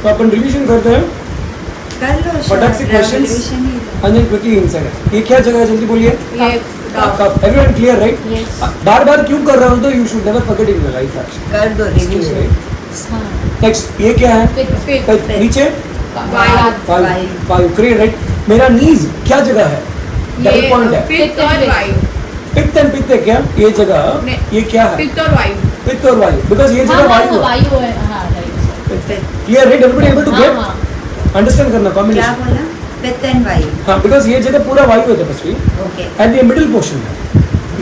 तो अपन रिवीजन करते हैं कर लो फटाक से questions and then quickly answer. ये क्या जगह है जल्दी बोलिए? ये कफ। Everyone clear right? Yes. बार बार क्यों कर रहा हूँ तो you should never forget in your life actually. कर दो रिवीजन। हाँ। नेक्स्ट ये क्या है? पित्त। नीचे वायु। वायु क्लियर राइट? मेरा नीज क्या जगह है? डबल पॉइंट है। पित्त और वायु। पित्त एंड पित्त है क्या ये जगह? नहीं। ये क्या है? पित्त और वायु। पित्त और वायु बिकॉज ये जगह वायु है। वायु है। हाँ right. Clear right? Everybody able to हाँ, गेट हाँ। अंडरस्टैंड करना क्या कॉम्बिनेशन। बोला? पित्त एंड वायु। हाँ बिकॉज ये जगह पूरा वायु है तपस्वी okay at the middle portion है।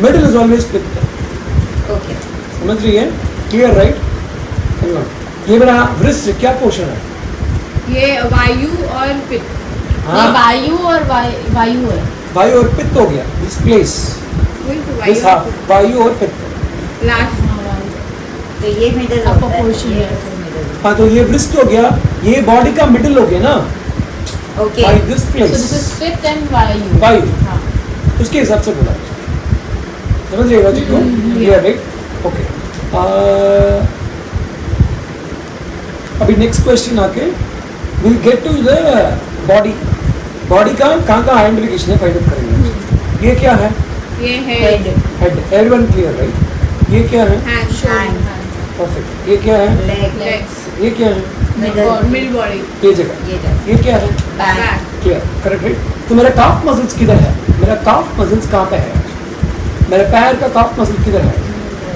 मिडिल इज ऑलवेज पित्त। ओके समझ रही है? Clear right? ये मेरा वृष्ट क्या पोर्शन है? ये वायु और पित्त। हाँ वायु और वायु है। वायु और पित्त हो गया दिस प्लेस वही तो दिस वायु हाफ वायु और पित्त। लास्ट। तो ये मिडिल आपका होता है, portion ये है। मिडिल। हाँ तो ये वृष्ट हो गया ये बॉडी का मिडिल हो गया ना okay by this So place this is पित्त and वायु। वायु हाँ। उसके हिसाब से बोला समझ रहे लॉजिक को? Clear right? ओके अभी नेक्स्ट क्वेश्चन आके will get to the body. Body का कहाँ आइडेंटिफिकेशन है फाइंड आउट करेंगे। ये क्या है? ये है head head. Everyone clear right? ये क्या है? Hand Hand. परफेक्ट। ये क्या है? लेग लेग्स ये क्या है? मिडिल मिड बॉडी ये जगह। ये जगह ये क्या है? Back back clear correct right? तो मेरा काफ मसल्स किधर है? मेरा काफ मसल्स कहाँ पे है? मेरे पैर का काफ मसल किधर है?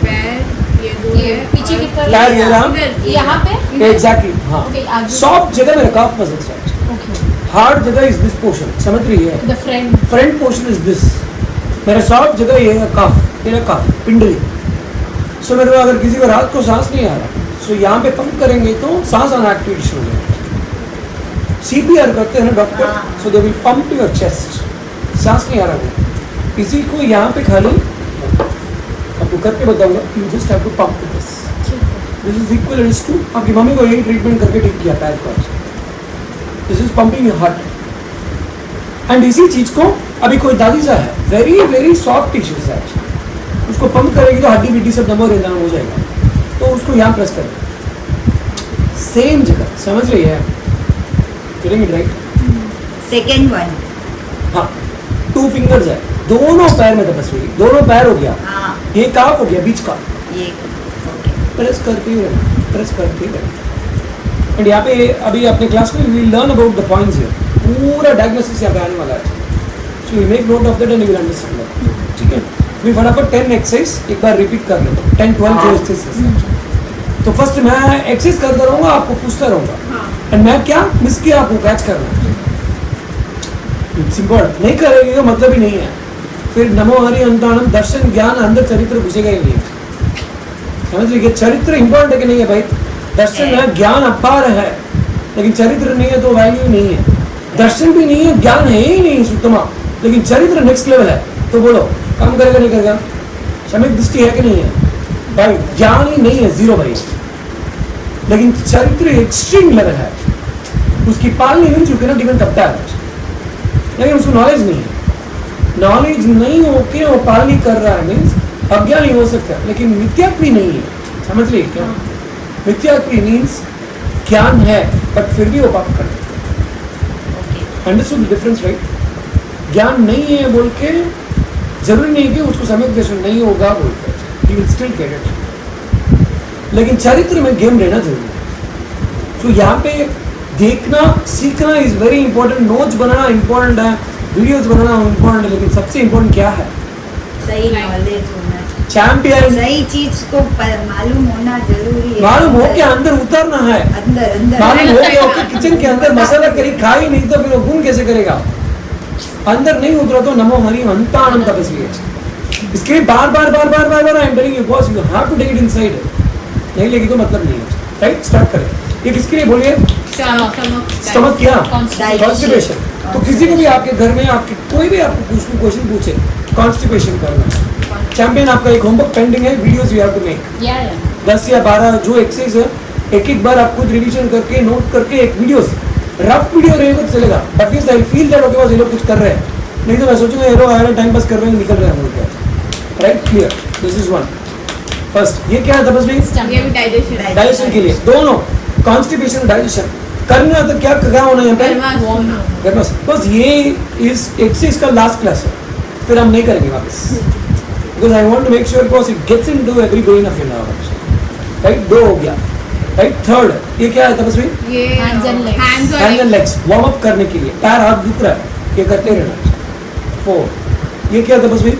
पैर ये दो ये है पीछे और की तरफ। पैर ये रहा इधर। यहाँ पे एग्जैक्टली हाँ Okay, आगे। सॉफ्ट जगह मेरा काफ मसल्स है। ओके हार्ड जगह इज दिस पोर्शन समझ रही है? The front front portion is this. मेरा सॉफ्ट जगह ये है काफ मेरा काफ पिंडली। सो मेरे को अगर किसी को रात को सांस नहीं आ रहा सो यहाँ पे पंप करेंगे तो सांस आना एक्टिवेशन हो जाएगा। CPR करते हैं ना डॉक्टर हाँ। So they will pump your chest. सांस नहीं आ रहा वो किसी को यहाँ पे खाली आपको करके बताऊंगा you just have to pump this. This is equal to आपकी मम्मी को यही ट्रीटमेंट करके ठीक किया पैर का। This is pumping your heart and इसी चीज को अभी कोई दादी सा है वेरी वेरी सॉफ्ट टिश्यूज है उसको पंप करेगी तो हड्डी बिड्डी सब नंबर रेदान हो जाएगा तो उसको यहाँ प्रेस करें सेम जगह समझ रही है? Getting it right? Second one हाँ 2 फिंगर्स है दोनों पैर में तपस्वी दोनों पैर हो गया हाँ ये काफ हो गया बीच का ये ओके प्रेस करते ही रहना प्रेस करते ही रहना। एंड यहाँ पे अभी अपने क्लास में we learn about the points here पूरा डायग्नोसिस यहाँ पे आने वाला है so you make note of that and you will understand that. ठीक है मैं फटाफट 10 एक्सरसाइज एक बार रिपीट कर लेता हूँ 10-12 जो एक्सरसाइज। तो फर्स्ट मैं एक्सरसाइज करता रहूँगा आपको पूछता रहूँगा हाँ एंड मैं क्या मिस किया आपको कैच करना। इट्स इम्पोर्टेंट नहीं करेंगे तो मतलब ही नहीं है फिर नमो हरि अंतानम दर्शन ज्ञान अंदर चरित्र घुसेगा ही नहीं। समझ लीजिए चरित्र इंपॉर्टेंट है कि नहीं है भाई? दर्शन है ज्ञान अपार है लेकिन चरित्र नहीं है तो वैल्यू नहीं है। दर्शन भी नहीं है ज्ञान है ही नहीं सुतमा लेकिन चरित्र नेक्स्ट लेवल है तो बोलो काम करेगा नहीं करेगा? क्षमिक दृष्टि है कि नहीं है भाई? ज्ञान ही नहीं है जीरो भाई लेकिन चरित्र एक्सट्रीम लेवल है उसकी पालनी मिल चुकी है ना डिपेंड करता है लेकिन उसको नॉलेज नहीं है। नॉलेज नहीं होके वो पालनी कर रहा है मीन्स अज्ञान ही हो सकता है लेकिन मिथ्यात्वी नहीं है। समझ रही है क्या? मिथ्यात्वी मीन्स ज्ञान है बट फिर भी वो पाप कर okay understood the difference right? ज्ञान नहीं है बोल के जरूरी नहीं कि उसको सम्यक दर्शन नहीं होगा बोल के he will still get it लेकिन चरित्र में गेम रहना जरूरी है। तो यहाँ पे देखना सीखना is very important. Notes banana important है वीडियोस बनाना इंपॉर्टेंट है लेकिन सबसे इंपॉर्टेंट क्या है? सही नॉलेज होना चैंपियन सही चीज को मालूम होना जरूरी है। मालूम हो के अंदर उतरना है। अंदर अंदर मालूम हो गया कि किचन के अंदर मसाला करी खा ही नहीं तो फिर वो गुण कैसे करेगा? अंदर नहीं उतरा तो नमो हरि अंतानम तपस्वी है। इसके लिए बार बार बार बार बार बार I am telling you boss you have to take it inside. नहीं लेगी तो मतलब नहीं है राइट? स्टार्ट करें। ये किसके लिए बोलिए? स्टमक क्या? कॉन्स्टिपेशन। तो किसी को भी आपके घर में आपके कोई भी आपको क्वेश्चन पूछे कॉन्स्टिपेशन करना। चैंपियन आपका एक होमवर्क पेंडिंग है videos you have to make 10 या 12 जो एक्सरसाइज है एक बार आप खुद रिवीजन करके नोट करके एक वीडियोस रफ वीडियो रहेगा तो चलेगा but means I feel that okay बस ये लोग कुछ कर रहे हैं नहीं तो मैं सोचूंगा ये लोग आए टाइम पास कर रहे हैं निकल रहे हैं बोल के right? Clear? This is one first. ये क्या है तपस्वी? ये भी डाइजेशन डाइजेशन के लिए दोनों कॉन्स्टिपेशन डाइजेशन करना तो क्या क्या होना है यहाँ पे? गरमास होना। गरमास। बस ये इस एक से इसका लास्ट क्लास है, फिर हम नहीं करेंगे वापस, because I want to make sure because it gets into every brain of your now. Right, 2 हो गया। राइट, थर्ड ये क्या है तपस्वी? ये Hands and legs. hands और hand and legs। Legs warm up करने के लिए, पैर हाथ दुख रहा है, ये करते रहना। 4 ये क्या है तपस्वी?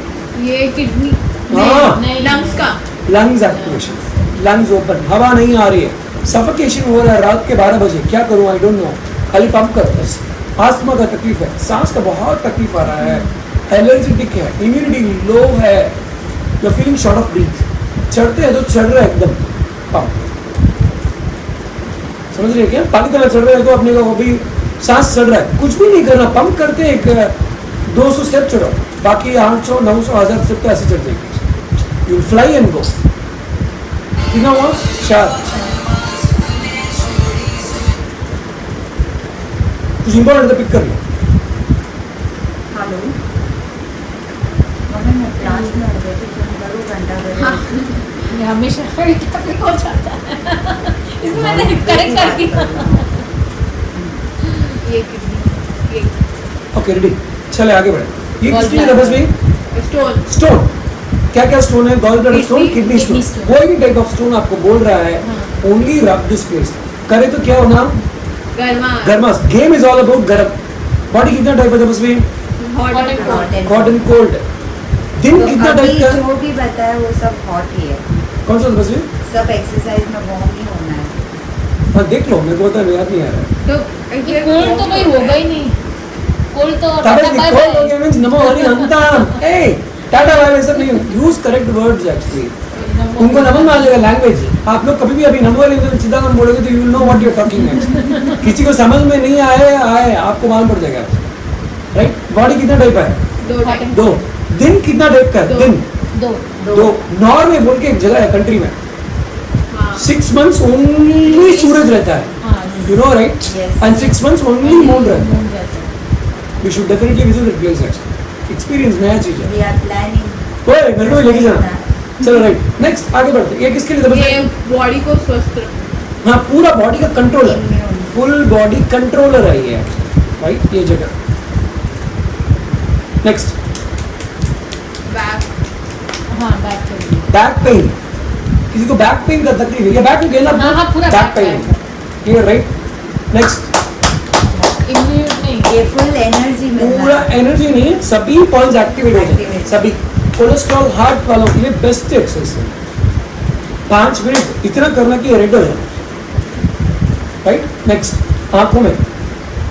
ये किडनी हाँ। नहीं लंग्स का। लंग्स एक्टिवेशन, लंग्स ओपन, हवा नहीं आ रही है, सफोकेशन हो रहा है रात के 12 बजे, क्या करूं आई डोंट नो, खाली पंप कर बस। आस्थमा का तकलीफ है, सांस का बहुत तकलीफ आ रहा है, एलर्जेटिक है, इम्यूनिटी लो है, you feeling short of breath, चढ़ते हैं तो चढ़ रहा है एकदम पंप, समझ रहे हैं क्या? पानी तरह चढ़ रहे हैं तो अपने को अभी सांस चढ़ रहा है, कुछ भी नहीं करना, पंप करते हैं, एक 200 स्टेप चढ़ो, बाकी 800 900 1000 स्टेप तो ऐसे चढ़ जाएंगे, यू फ्लाई एंड गो। कितना हुआ? 4। कुछ इंपॉर्टेंट तो पिक कर लो। हेलो मम्मी, मैं क्लास में हो गई थी, फोन करूँ घंटा बजे। ये हमेशा टॉपिक हो जाता है। इसमें मैंने करेक्ट कर दिया। ये किडनी ये ओके रेडी, चले आगे बढ़े। ये Gall किसके लिए bladder. बस भाई? स्टोन। स्टोन, क्या क्या स्टोन है? Gall bladder stone, kidney stone, kidney stone. कोई भी टाइप ऑफ स्टोन आपको बोल रहा है, ओनली रब दिस प्लेस, करे तो क्या होना? गरमा गर्मास। गेम इज ऑल अबाउट गर्म। बॉडी कितना टाइप है बस भाई? Hot Hot and and cold. Hot and cold. दिन तो कितना अभी टाइप का? जो भी बताया वो सब हॉट ही है, कौन सा बस भाई? सब एक्सरसाइज में वार्म ही होना है। हाँ देख लो, मेरे को तो याद नहीं आ रहा है। तो ये कोल्ड तो कोई होगा ही नहीं। कोल्ड तो तब टाटा एक बाय कोल्ड हो बाय। गया मींस नमो हरि अंताम। ए टाटा बाय बाय सब नहीं, यूज करेक्ट वर्ड्स एक्चुअली। उनको नमन मान लेगा लैंग्वेज। आप लोग कभी भी अभी नमो वाले सीधा नाम बोलोगे तो you will know what you are talking next. किसी को समझ में नहीं आए आपको मालूम पड़ जाएगा। राइट, बॉडी कितना टाइप है? दो टाइम। 2। दिन कितना टाइप का है? दो। दिन दो 2। नॉर्वे बोल के एक जगह है कंट्री में, हाँ 6 months ओनली सूरज रहता है, हाँ you know right, Yes. And 6 months only moon रहता है। मून रहता है। We should definitely visit that place actually, experience नया चीज है। We are planning. ओए मेरे को भी लेके जाना। चलो राइट, नेक्स्ट आगे बढ़ते हैं। ये किसके लिए था ये बताइए? बॉडी को स्वस्थ रखना। हाँ, पूरा बॉडी का controller, Immune. Full body controller है ये राइट, ये जगह। नेक्स्ट, बैक हाँ बैक के लिए। Back pain. किसी को बैक पेन का तकलीफ है, ये बैक हो गया ना? हाँ, हाँ, पूरा बैक back पेन, ये राइट। नेक्स्ट, इम्यून नहीं। ये फुल एनर्जी में पूरा एनर्जी नहीं, सभी पॉइंट्स एक्टिवेट हो जाएंगे, Activate. सभी। कोलेस्ट्रॉल हार्ट वालों के लिए बेस्ट एक्सरसाइज है। 5 मिनट इतना करना कि रेड हो जाए। राइट, नेक्स्ट, आंखों में,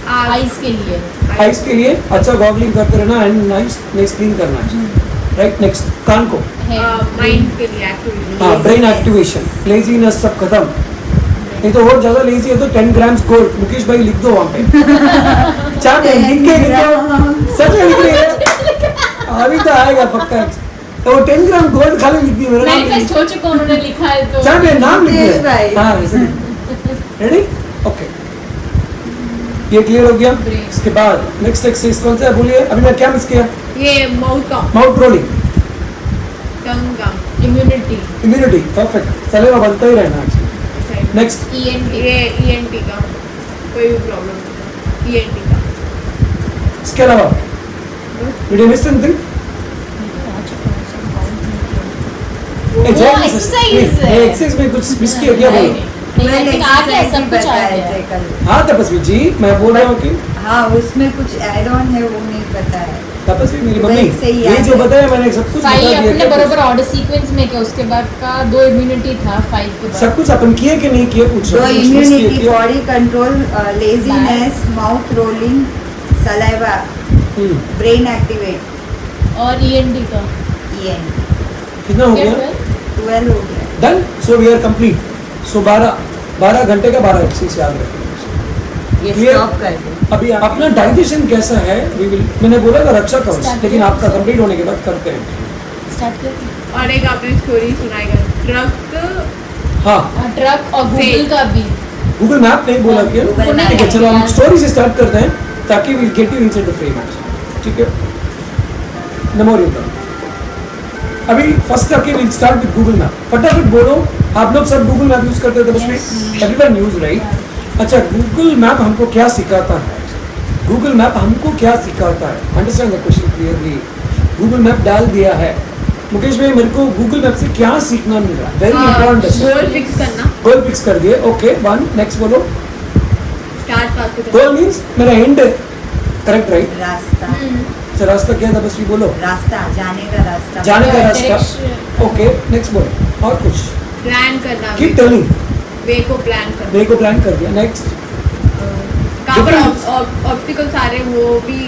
आइज के लिए। आइज के लिए अच्छा गॉगलिंग करते रहना एंड नाइस नाइस क्लीन करना है। राइट, नेक्स्ट, कान को, माइंड के लिए एक्टिविटी। हाँ ब्रेन एक्टिवेशन, लेजीनेस सब खत्म। नहीं तो और ज्यादा लेजी है तो 10 ग्राम्स गोल्ड, मुकेश भाई लिख दो वहाँ पे। चार पे लिख के लिख दो, सच में लिख रही है, अभी तो आएगा पक्का। तो वो 10 ग्राम गोल्ड खाली लिख दिया, मेरा नाम मैनिफेस्ट हो चुका, उन्होंने लिखा है तो। चार पे नाम लिख मुकेश दिया। भाई। हाँ वैसे रेडी, ओके, ये क्लियर हो गया। Brain. इसके बाद नेक्स्ट एक्सरसाइज कौन सा है बोलिए? अभी मैं क्या मिस किया? ये माउथ का, माउथ रोलिंग, टंग का, इम्यूनिटी। इम्यूनिटी, परफेक्ट, चलेगा, बनता ही रहना है। Next, ENT. ये ENT का, कोई भी प्रॉब्लम नहीं, ENT का। इसके अलावा Did I miss anything? वो exercise है। एक्सरसाइज में कुछ मिस किया क्या बोलो? नहीं, आ गया, सब कुछ आ गया। कल। हाँ तपस्वी जी, मैं बोल रहा हूँ कि हाँ उसमें कुछ ऐड ऑन है, वो नहीं पता है। तपस्वी मेरी वही मम्मी, सही ये याद जो है। बताया मैंने सब कुछ बता 5 दिया अपने क्या बरोबर कुछ? ऑर्डर सीक्वेंस में क्या, उसके बाद का 2 इम्यूनिटी था, 5 के बाद। सब कुछ अपन किए कि नहीं किए पूछ तो रहा हूँ, कुछ miss किए इम्यूनिटी, क्या? Body control, laziness, mouth rolling, saliva, hmm, brain activate, और ईएनटी का EN। कितना हो गया? 12 हो गया। Done, so we are complete. So 12 घंटे का 12 एक्सरसाइज याद रखें। ये Clear? स्टॉप कर दो। अभी अपना डाइजेशन कैसा है, we will, मैंने बोला था रक्षा कवच, Start लेकिन करें। आपका कंप्लीट होने के बाद करते हैं। स्टार्ट कर। और एक आपने स्टोरी सुनाएगा, ट्रक हाँ, ट्रक और गूगल का भी। गूगल मैप नहीं बोला क्या? Google Map। ठीक है, चलो हम स्टोरी से स्टार्ट करते हैं ताकि we get you inside the frame. ठीक है, मेमोरी का अभी फर्स्ट करके will start with Google map. फटाफट बोलो, आप लोग सब गूगल मैप यूज करते थे बस में, एवरीवन यूज राइट? अच्छा, गूगल मैप हमको क्या सिखाता है? गूगल मैप हमको क्या सिखाता है? Understand the question clearly. Google map डाल दिया है। मुकेश भाई, मेरे को गूगल मैप से क्या सीखना मिल रहा है? Very important. गोल फिक्स करना, गोल फिक्स कर दिए, ओके। वन, नेक्स्ट बोलो। स्टार्ट पास गोल मीन्स मेरा एंड, करेक्ट राइट? रास्ता, अच्छा, रास्ता क्या था? बस बोलो। रास्ता जाने का रास्ता, जाने का रास्ता, Direction. ओके। नेक्स्ट बोलो। और कुछ? प्लान करना, कीप टेलिंग। वे को प्लान करना, वे को प्लान कर दिया। नेक्स्ट? कहाँ पर Difference. ऑब्स्टिकल्स आ रहे हैं वो भी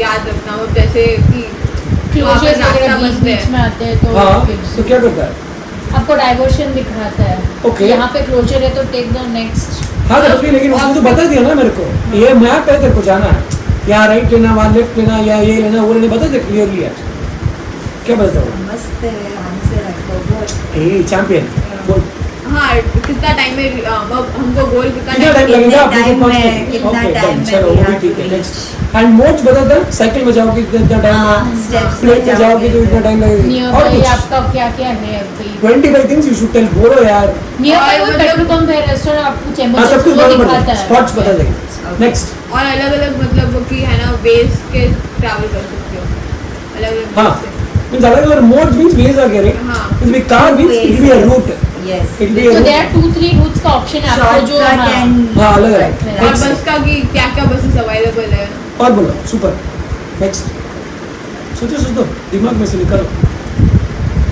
याद रखना, वो जैसे कि क्लोजर्स रास्ता वगैरह बंद बीच है। में आते हैं तो हाँ, फिर तो क्या करता है? आपको डाइवर्शन दिखाता है। Okay. यहाँ पे क्लोजर है तो टेक द नेक्स्ट। हाँ तो लेकिन उसने तो बता दिया ना मेरे को, ये मैप है, तेरे को जाना है, यहाँ राइट लेना, वहाँ लेफ्ट लेना, या ये लेना, वो लेना, बता दे क्लियरली है। क्या बता रहा मस्त है आंसर आपको बहुत। हूँ? चैंपियन बोल। हाँ, कितना टाइम में हमको गोल कितना कितना टाइम टाइम लगेगा कितने आपको? time पाँच में, मिनट? कितना Okay, time done, में चलो we वो भी have ठीक to है। reach? नेक्स्ट एंड मोड्स बता दे, साइकिल में जाओगे कितना टाइम, steps प्लेन में जाओगे तो इतना टाइम लगेगा। नियर और बाई कुछ आपका क्या क्या है अभी? 25 थिंग्स यू शुड टेल, बोलो यार। नियर बाई और कोई मतलब- पेट्रोल पंप है, रेस्टोरेंट, आपको हाँ, चैम्बर सब कुछ बता दिखाता देंगे, है। स्पॉट्स बता देंगे। नेक्स्ट? और अलग अलग मतलब कि है ना, वेज के ट्रैवल कर सकते हो, अलग अलग हाँ, मींस अलग अलग मोड्स मींस वेज आ गया, राइट? हाँ। Means car means it be a route, Yes. It be तो अ देयर आर 2-3 रूट्स का ऑप्शन है आपको जो Shortcut हाँ, and हाँ, अलग अलग। और Next. बस का कि क्या क्या बसेस अवेलेबल है। और बोलो, सुपर। नेक्स्ट? सोचो, दिमाग में से निकालो,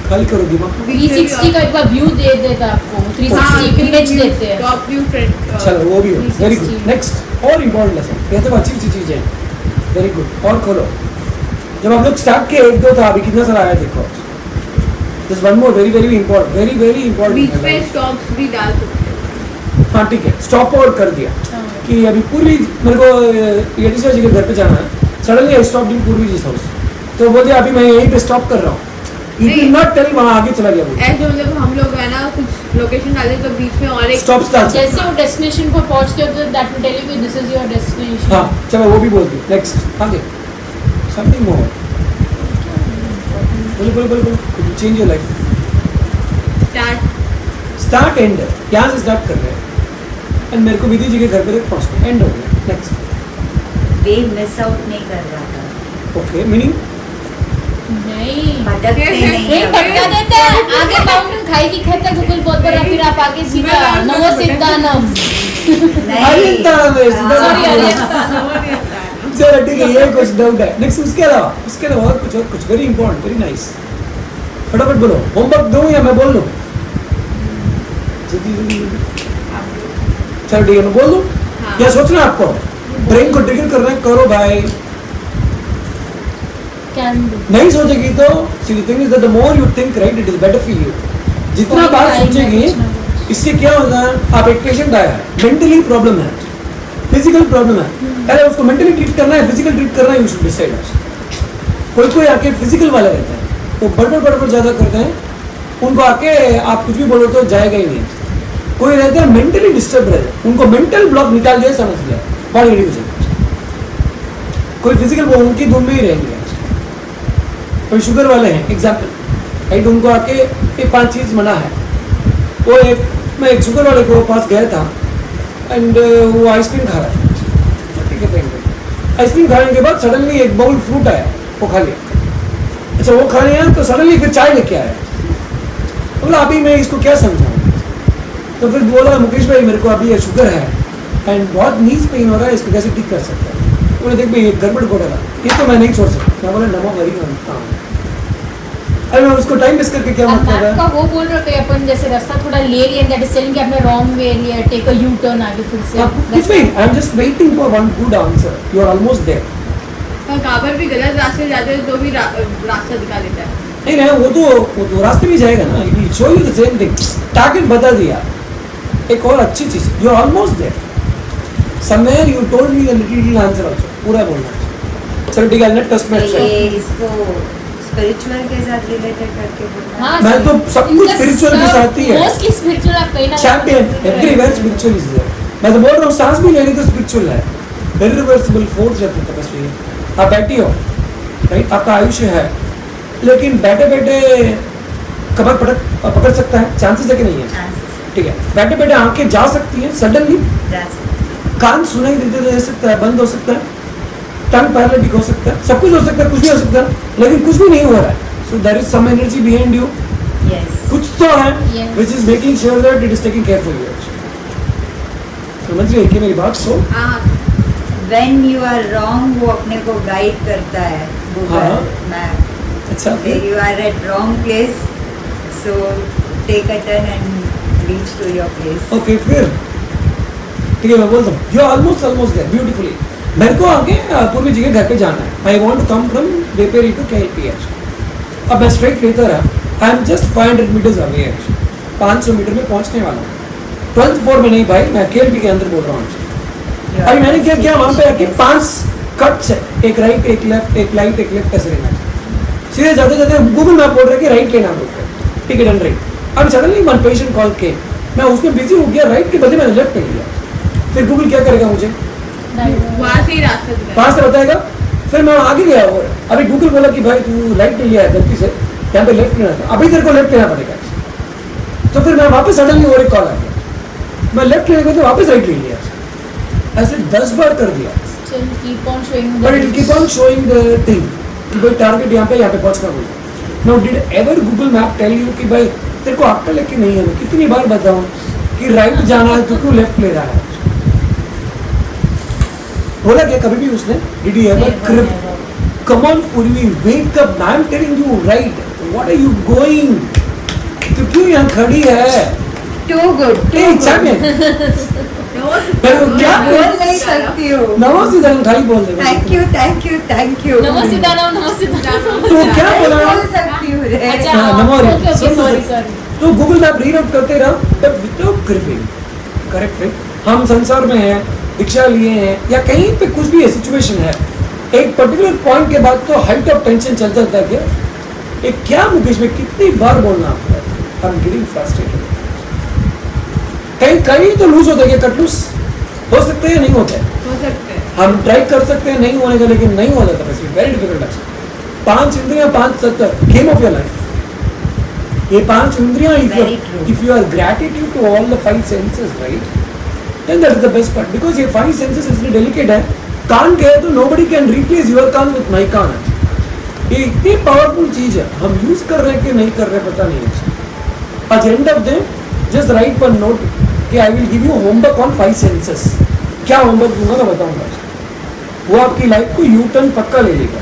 खाली करो दिमाग। 360 का एक बार व्यू दे देता है आपको, 360 इमेज देते हैं। Top view front. चलो वो भी हो, वेरी गुड। 360. नेक्स्ट और इम्पोर्टेंट लेसन, ये तो अच्छी अच्छी चीज़ है, वेरी गुड। और खोलो, जब हम लोग स्टार्ट किए 1-2 था, अभी कितना सारा आया देखो। This one more very very important, very very beach important. में स्टॉप्स भी डाल सकते हो। हाँ ठीक है, स्टॉप ओवर कर दिया हाँ। कि अभी पूर्वी मेरे को यदि जी के घर पे जाना है, सडनली आई स्टॉप इन पूर्वी जी हाउस, तो बोलते अभी मैं यहीं पे स्टॉप कर रहा हूँ, यू नहीं। कैन नॉट टेल वहाँ आगे चला गया वो। ऐसे मतलब हम लोग है ना कुछ लोकेशन डाले तो बीच में और एक स्टॉप स्टार्ट। जैसे वो डेस्टिनेशन पर पहुंचते हो तो that will tell you this is your destination. हाँ चलो वो भी बोल दी। नेक्स्ट आगे समथिंग मोर, बोलो change your life. Start and, यहाँ से स्टार्ट कर रहे हैं एंड मेरे को विधि जी के घर पे तक पहुँचना, एंड हो गया। नेक्स्ट? वे मिस आउट नहीं कर रहा था, ओके, मीनिंग नहीं भटकते नहीं नहीं है। भटका देता है, आगे माउंटेन खाई दिखाता गूगल बहुत बड़ा, फिर आप आगे सीधा नमो सिद्धानम। नहीं। अरियंतानम है, हाँ। सॉरी अरियंतानम। चलो ठीक है, ये कुछ डाउट है। नेक्स्ट उसके अलावा और कुछ वेरी इंपॉर्टेंट, वेरी नाइस, फटाफट बोलो। होमवर्क दूं या मैं बोल लूं? जल्दी चलो ठीक है, मैं बोल दूं हाँ। या सोचना आपको? ब्रेन को ट्रिगर करना है, करो भाई। Can do. नहीं सोचेगी तो see the thing is that the more you think right, it is better for you. जितना बार सोचेगी इससे क्या होगा, आप एक पेशेंट आया है, मेंटली प्रॉब्लम है, फिजिकल प्रॉब्लम है, पहले उसको मेंटली ट्रीट करना है, फिजिकल ट्रीट करना है, यू शुड डिसाइड। कोई आके फिजिकल वाले रहते हैं, वो बड़बड़ ज़्यादा करते हैं, उनको आके आप कुछ भी बोलो तो जाएगा ही नहीं। कोई रहते हैं मेंटली डिस्टर्ब रहते हैं, उनको मेंटल ब्लॉक निकाल दिया, समझ लिया, बॉडी रिड्यूसिंग। कोई फिजिकल, वो उनकी धुन में ही रहेंगे। कोई शुगर वाले हैं एग्जाम्पल राइट, उनको आके ये 5 चीज़ मना है। वो मैं एक शुगर वाले को पास गया था एंड वो आइसक्रीम खा रहा था, ठीक है, आइसक्रीम खाने के बाद सडनली एक बाउल फ्रूट आया, वो खा लिया। अच्छा वो खा लिया तो सडनली फिर चाय लेके आया, बोला अभी मैं इसको क्या समझाऊँ? तो फिर बोला मुकेश भाई मेरे को अभी ये शुगर है एंड बहुत नीज पेन हो रहा है, इसको कैसे ठीक कर सकता है? बोले देख भाई ये गड़बड़ हो रहा, ये तो मैं नहीं छोड़ सकता। मैं बोला नमो हरि काम। अरे मैं उसको टाइम वेस्ट करके क्या अब मतलब मैप का है? वो बोल रहे थे अपन, जैसे रास्ता थोड़ा ले लिया, दैट इज टेलिंग कि आपने रॉन्ग वे लिया, टेक अ यू टर्न आगे फिर से। कुछ नहीं, I am just waiting for one good answer, you are almost there. और काबर भी गलत रास्ते जाते हैं तो भी रास्ता दिखा देता है। नहीं नहीं, वो तो रास्ते में जाएगा ना, it will show you the same thing. Target बता दिया। एक और अच्छी चीज, you are almost there, somewhere you told me the little answer also, पूरा बोलना। चलो ठीक है, लेट अस मेक ये इसको स्पिरिचुअल के साथ रिलेटेड करके बोलना। हाँ, मैं तो सब कुछ spiritual के साथ ही है। मोस्टली स्पिरिचुअल आप कहीं ना champion everywhere spiritual is there. मैं तो बोल रहा हूँ सांस भी लेनी तो स्पिरिचुअल है, इरिवर्सिबल फोर्स रहती है तपस्वी। आप बैठी हो राइट, आपका आयुष्य है, लेकिन बैठे बैठे कमर पकड़ सकता है, चांसेस है कि नहीं है? ठीक है, बैठे बैठे आंखें जा सकती हैं सडनली, कान सुनाई देते रह सकता है, बंद हो सकता है, टंग पैरालिटिक हो सकता है, सब कुछ हो सकता है, कुछ भी हो सकता है, लेकिन कुछ भी नहीं हो रहा है. So there is some energy behind you. कुछ तो है Yes. which is making sure that it is taking care for you. समझ रही है कि मेरी बात? सो हाँ When you are wrong, वो अपने को गाइड करता है हाँ। Google map. अच्छा If you are at wrong place, so take a turn and reach to your place. Okay फिर ठीक है, मैं बोलता हूँ यू ऑलमोस्ट देयर ब्यूटीफुली. मेरे को आगे पूर्वी जी के घर पे जाना है. I want to come from Vepery to KLPH. अब मैं स्ट्रेट लेता रहा. I am just 500 meters away. 500 meter में पहुंचने वाला हूँ. 12th फ्लोर में नहीं भाई, मैं KLP के अंदर बोल रहा हूँ. You are अभी मैंने क्या reaching किया, वहाँ पे आके your 5 कट्स है, एक राइट एक लेफ्ट, एक राइट एक लेफ्ट, ऐसे लेना. सीधे जाते जाते गूगल मैप बोल रहा है कि राइट लेना बोलते हैं. Ticket and right. अब सडनली वन पेशेंट कॉल के, मैं उसमें बिजी हो गया, राइट के बदले मैंने लेफ्ट ले लिया. फिर गूगल क्या करेगा मुझे? वहाँ से ही रास्ता दिखाया। पास से बताएगा. फिर मैं आगे गया और अभी गूगल बोला कि भाई तू राइट ले लिया है गलती से, यहाँ पे लेफ्ट लेना था, अभी तेरे को लेफ्ट लेना पड़ेगा. तो फिर मैं वापस सडनली और एक कॉल आ गया, मैं लेफ्ट लेने को तो वापस राइट ले लिया. ऐसे 10 बार कर दिया. Still keep on showing the But it will keep on showing the thing कि भाई टारगेट यहाँ पे पहुँचना बोलता. Now did ever Google Map tell you कि भाई तेरे को अक्ल है कि नहीं है? मैं कितनी बार बताऊँ कि राइट जाना है तो क्यों लेफ्ट ले रहा है? बोला क्या कभी भी उसने? Did he ever crib? Come on Purvi, wake up! I am telling you right. What are you going? तू क्यों यहाँ खड़ी है? Too good. ए चामिन, मैं वो क्या बोल नहीं सकती हूँ. नमस्ते दान खाली बोल दे. Thank you, thank you, thank you. नमस्ते दानव, नमस्ते दानव. तो क्या बोला? बोल सकती हूँ रे. अच्छा हाँ, नमो Hari. Okay okay, sorry sorry. तो गूगल मैप रीड आउट करते रहो, बट विदाउट क्रिपिंग. करेक्ट है. हम संसार में हैं, दीक्षा लिए हैं, या कहीं पे कुछ भी है सिचुएशन है, एक पर्टिकुलर पॉइंट के बाद तो हाइट ऑफ टेंशन चल जाता है. क्या एक क्या मुकेश में कितनी बार बोलना आपको? आई एम गेटिंग फ्रस्ट्रेटेड. कहीं कहीं तो लूज होता है, कट लूज हो सकते हैं, नहीं होते हैं. हो सकते हैं। हम ट्राई कर सकते हैं नहीं होने का, लेकिन नहीं हो जाता. वैसे वेरी डिफिकल्ट है. 5 इंद्रियां 5 सत्तर, गेम ऑफ योर लाइफ. ये 5 इंद्रियां, Very true. if you are gratitude to all the 5 senses, right, then that is the best part, because ये 5 senses इसलिए delicate है. कान गए तो nobody can replace your can't with my कान. ये इतनी powerful चीज है, हम यूज कर रहे हैं कि नहीं कर रहे पता नहीं है. at the end of the just write one note कि I will give you homework on 5 senses. क्या होमवर्क दूंगा मैं बताऊंगा, वो आपकी लाइफ को यू टर्न पक्का ले लेगा.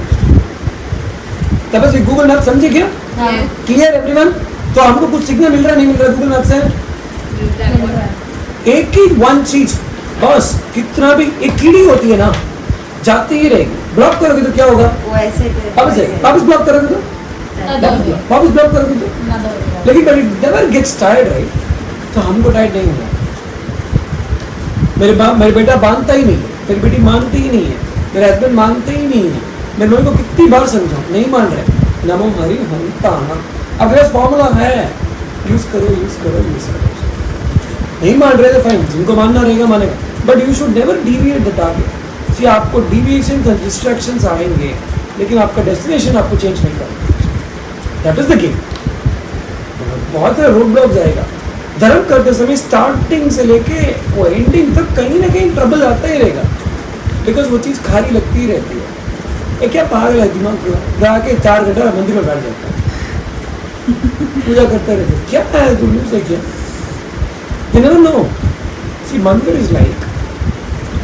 तब से गूगल मैप समझे क्या? हाँ. Clear everyone? तो हमको कुछ सिग्नल मिल रहा नहीं मिल रहा गूगल मैप से? एक ही वन चीज बस. कितना भी एक कीड़ी होती है ना, जाती ही रहेगी. ब्लॉक करोगे तो क्या होगा? वो ऐसे वापस ब्लॉक करोगे तो वापस ब्लॉक करोगे तो, लेकिन but it never gets tired, right? तो हमको टायर्ड नहीं होना. मेरे बेटा मानता ही नहीं है, मेरी बेटी मानती ही नहीं है, मेरे हस्बैंड मानते ही नहीं है. मैं लोगों को कितनी बार समझाऊं, नहीं मान रहे. नमो हरि हंता. अब मेरा फॉर्मूला है, यूज करो यूज करो यूज करो. नहीं मान रहे तो फाइन, जिनको मानना रहेगा मानेगा, but you should never deviate the target. See आपको डिविएशंस एंड डिस्ट्रैक्शंस आएंगे, लेकिन आपका डेस्टिनेशन आपको चेंज नहीं करना. That is the game. बहुत सारे रोड ब्लॉक आएगा. धर्म करते समय स्टार्टिंग से लेके वो एंडिंग तक कहीं ना कहीं ट्रबल आता ही रहेगा, बिकॉज वो चीज़ खाली लगती ही रहती है. ये क्या पागल है दिमाग को, जाके 4 घंटा मंदिर में बैठ जाता है, पूजा करते रहते. क्या है तुम से क्या? You never know. See, मंदिर इज लाइक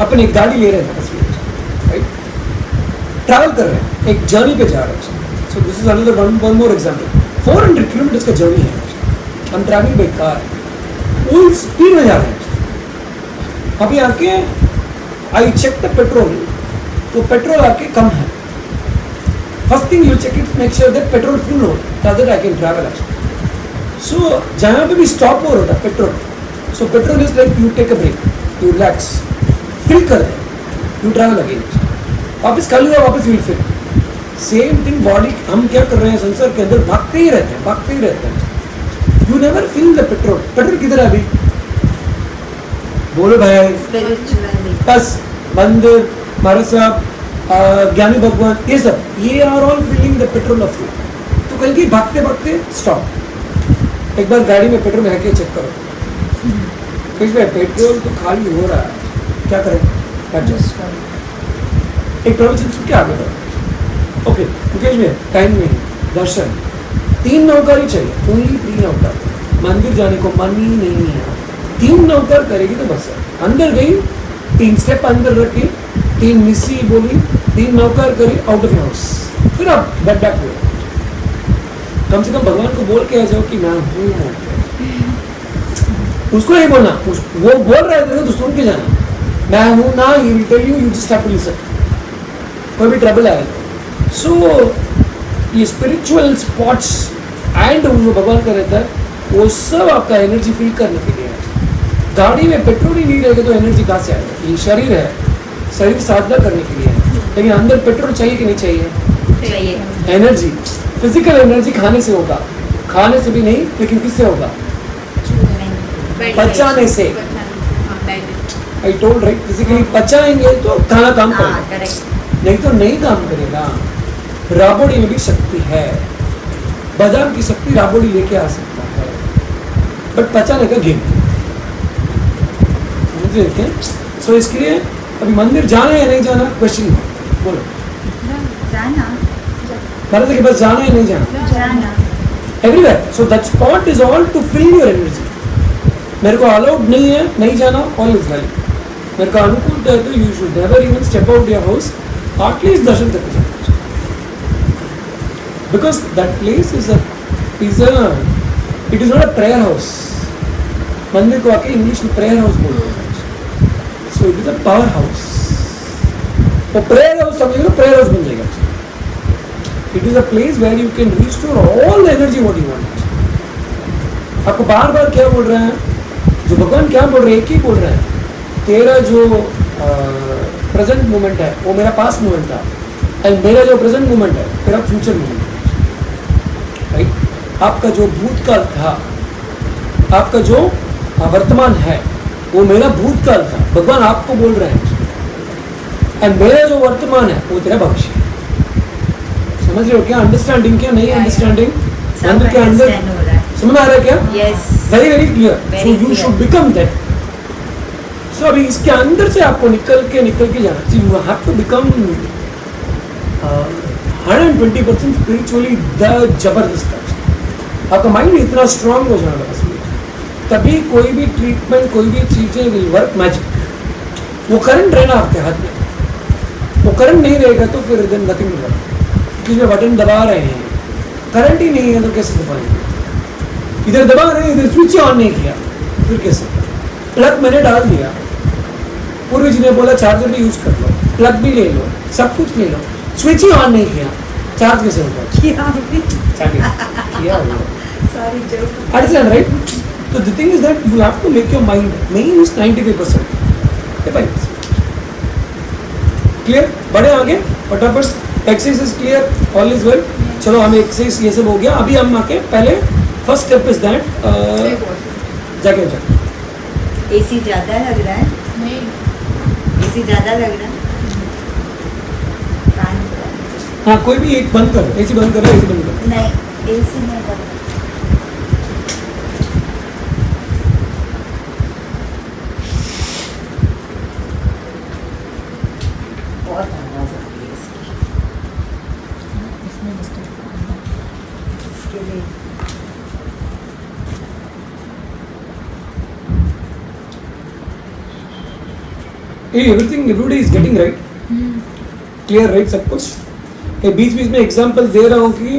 अपन एक गाड़ी ले रहे हैं तस्वीर, राइट? ट्रैवल कर रहे हैं, एक जर्नी पे जा रहे हैं. So this is another one more example. 400 kilometre का जर्नी है. हम travelling by car, full speed में जा रहे हैं. अभी आके आई चेक द पेट्रोल, तो पेट्रोल आके कम है. First thing you check it, make sure that petrol full हो, that I can travel. So जहाँ पे भी स्टॉप हो रहा था petrol, so petrol is like you take a break, you relax, fill कर दे, यू ट्रैवल अगेन. वापस खाली हुआ, वापस will fill. Same thing body, हम क्या कर रहे हैं संसार के अंदर, भागते ही रहते हैं, भागते ही रहते हैं. You never feel the petrol. Petrol किधर है अभी? बोलो भाई. स्पिरिचुअली. बस मंदिर, महाराज साहब, ज्ञानी भगवान, ये सब, ये are all filling the petrol of you. तो कल की भागते भागते स्टॉप, एक बार गाड़ी में पेट्रोल है क्या चेक करो. इसमें पेट्रोल तो खाली हो रहा है, क्या करें? एडजस्ट एक प्रवचन सुन के आगे बढ़ो। ओके मुकेश भैया, टाइम नहीं, दर्शन 3 नौकर ही चाहिए, ओनली 3 नौकर। मंदिर जाने को मन ही नहीं है, 3 नौकर करेगी तो बस है। अंदर गई, 3 स्टेप अंदर रखी, 3 मिस्सी बोली, 3 नौकर करी, आउट ऑफ हाउस, फिर आप बैक हुए। कम से कम भगवान को बोल के आ जाओ कि मैं हूँ। उसको नहीं बोलना, वो बोल रहा है तो सुन के जाना, मैं हूँ ना, he will tell you, you just have to listen। कोई भी ट्रबल आएगा। सो ये स्पिरिचुअल स्पॉट्स एंड वो भगवान का रहता है, वो सब आपका एनर्जी फील करने के लिए है। गाड़ी में पेट्रोल ही नहीं रहेगा तो एनर्जी कहाँ से आएगा? ये शरीर है, शरीर साधना करने के लिए है, लेकिन अंदर पेट्रोल चाहिए कि नहीं चाहिए? चाहिए। एनर्जी, फिजिकल एनर्जी खाने से होगा, खाने से भी नहीं, लेकिन किससे होगा? पचाने से। आई टोल्ड राइट, फिजिकली पचाएंगे तो खाना काम करेगा, करेक्ट। नहीं तो नहीं काम करेगा। राबोड़ी में भी शक्ति है, बादाम की शक्ति राबोड़ी लेके आ सकता है, बट पचाने का गेम। सो इसके लिए अभी मंदिर जाना है या नहीं जाना, क्वेश्चन बोलो। जाना भारत के पास जाना है नहीं जाना? जाना everywhere. So that spot is all to fill your energy. मेरे को अलाउड नहीं है, नहीं जाना, ऑल इज वेल। मेरे को अनुकूल है तो you should never even step out your house, at least दर्शन तक जाओ, because that place is it is not a prayer house. मंदिर को आके इंग्लिश में प्रेयर हाउस बोलते हैं, so it is a power house. वो प्रेयर हाउस समझेगा तो प्रेयर हाउस बन जाएगा। It is a place where you can restore all the energy what you want. आपको बार बार क्या बोल रहे हैं, जो भगवान क्या बोल रहे हैं, एक ही बोल रहे हैं, तेरा जो प्रेजेंट मोमेंट है वो मेरा पास्ट मोमेंट था, एंड मेरा जो प्रेजेंट मोमेंट है तेरा फ्यूचर मोमेंट है, राइट? आपका जो भूतकाल था, आपका जो वर्तमान है, वो मेरा भूतकाल था, भगवान आपको बोल रहे हैं, एंड मेरा जो वर्तमान है वो तेरा भविष्य है। समझ रहे हो क्या? अंडरस्टैंडिंग क्या नहीं अंडरस्टैंडिंग? अंदर के अंदर समझ आ रहा है क्या? Yes, very very clear. Very so you clear. Should become that. So अभी इसके अंदर से आपको निकल के जाना चाहिए। You have to become 120% spiritually the जबरदस्त। आपका माइंड इतना स्ट्रांग हो जाना बस, तभी कोई भी ट्रीटमेंट, कोई भी चीज़ें विल वर्क मैजिक। वो करंट रहना आपके हाथ में, वो करंट नहीं रहेगा तो फिर देन नथिंग विल वर्क। जिसमें बटन दबा रहे हैं, करंट ही नहीं है तो कैसे दबाएंगे? इधर दबा रहे हैं, इधर स्विच ऑन नहीं किया, फिर कैसे? प्लग मैंने डाल दिया, पूर्वी जी ने बोला चार्जर भी यूज कर लो, प्लग भी ले लो, सब कुछ ले लो, स्विच ही ऑन नहीं किया, चार्ज कैसे होगा? किया होगा। Sorry joke. Understand, right? So the thing is that you have to make your mind. Main is 95%. Clear? बढ़े आगे फटाफट। Exercise is clear, all is well. चलो हमें एक्सरसाइज ये सब हो गया। अभी हम आके पहले फर्स्ट स्टेप इज दैट जाके एसी ज्यादा लग रहा है, नहीं एसी ज्यादा लग रहा है। फैन हाँ कोई भी एक बंद करो, एसी बंद करो, एसी बंद करो। नहीं, एसी नहीं कर रहा। बहुत आवाज आ रही है इसके लिए। Hey, everybody is getting right, clear right सब कुछ। ये बीच बीच में एग्जांपल दे रहा हूँ कि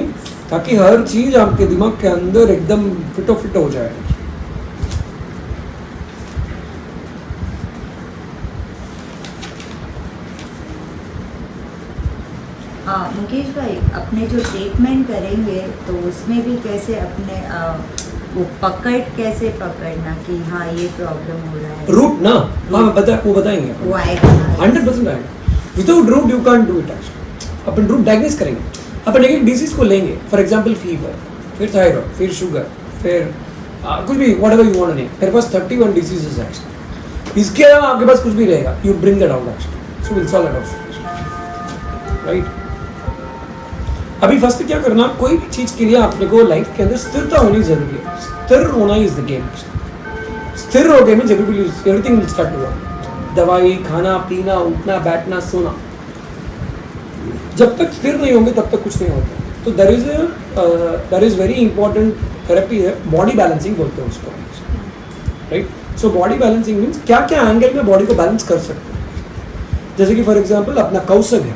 ताकि हर चीज आपके दिमाग के अंदर एकदम फिट हो जाए। हाँ मुकेश भाई, अपने जो ट्रीटमेंट करेंगे तो उसमें भी कैसे अपने वो कैसे पकड़ना कि हाँ ये प्रॉब्लम हो रहा है। रूट ना, हाँ वो बताएंगे। वो आएगा 100% आएगा। Without root you can't do it. अपन रूट डायग्नोस करेंगे, अपन एक डिजीज को लेंगे, फॉर एग्जांपल फीवर, फिर थायराइड, फिर शुगर, फिर कुछ भी व्हाटएवर यू वांट नेम। मेरे पास 31 डिजीजेस है। इसके अलावा आपके पास कुछ भी रहेगा, you bring that out actually, so will solve it out, right. अभी फर्स्ट क्या करना, कोई भी चीज के लिए आपने को लाइफ के अंदर स्थिरता होनी जरूरी है। स्थिर होना इज द गेम। स्थिर हो गए में जब भी everything will start to work. दवाई, खाना पीना, उठना बैठना सोना, जब तक स्थिर नहीं होंगे तब तक कुछ नहीं होता। तो there is very important therapy है, बॉडी बैलेंसिंग बोलते हैं उसको, right. So body balancing means क्या क्या एंगल में बॉडी को बैलेंस कर सकते हैं। जैसे कि फॉर एग्जांपल अपना कौशक है,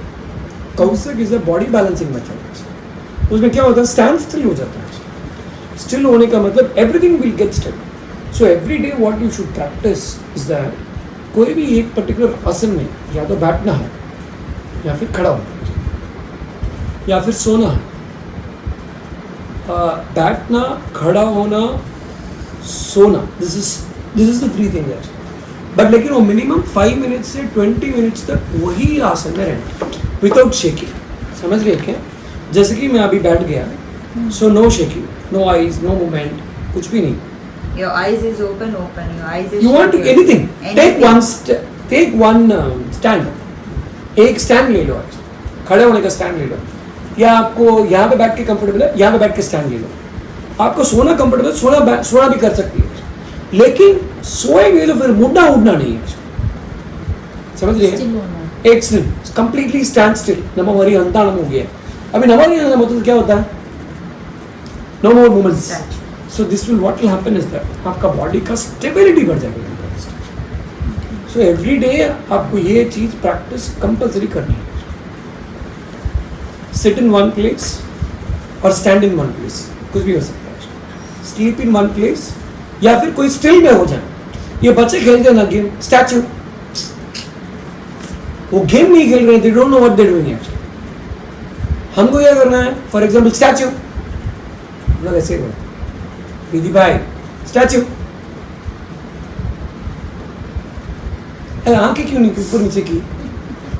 कौशक is a body balancing method. उसमें क्या होता है, स्टैंड स्टिल हो जाता है। स्टिल होने का मतलब everything will gate still. So every day what you should practice is that कोई भी एक पर्टिकुलर आसन में या तो बैठना है या फिर खड़ा होना है या फिर सोना है। बैठना, खड़ा होना, सोना, this is the 3 things. But लेकिन वो मिनिमम 5 मिनट से 20 मिनट्स तक वही आसन में रहना विदाउट शेकिंग। समझ रहे क्या? जैसे कि मैं अभी बैठ गया, so no shaking, no eyes, no movement, कुछ भी नहीं। Your eyes is open. Your eyes is. You want to shut. anything? Anything. Take one stand. एक स्टैंड ले लो आज, खड़े होने का स्टैंड ले लो, या आपको यहाँ पे बैठ के कंफर्टेबल है, यहाँ पे बैठ के स्टैंड ले लो। आपको सोना कंफर्टेबल, सोना भी कर सकती है, लेकिन सोएंगे तो फिर मुड़ना उड़ना नहीं है। समझ रही है? एक स्टिल, कंप्लीटली स्टैंड स्टिल। नमो हरि अंताणम हो गया। अभी नमो हरि अंताणम होता तो क्या होता है? No more movements. So this will what will happen is that आपका बॉडी का स्टेबिलिटी बढ़ जाएगी। सो एवरी डे आपको ये चीज प्रैक्टिस कंपल्सरी करनी है। सिट इन वन प्लेस और स्टैंड इन वन प्लेस, कुछ भी हो सकता है। स्लीप इन वन प्लेस या फिर कोई स्टिल में हो जाए। ये बच्चे खेलते हैं ना गेम, स्टैचू, वो गेम नहीं खेल रहे हैं, they don't know what they doing actually. हमको क्या करना है, फॉर एग्जांपल स्टैचू, मतलब ऐसे करो, विधि भाई स्टैचू, आंखें क्यों नहीं ऊपर नीचे की?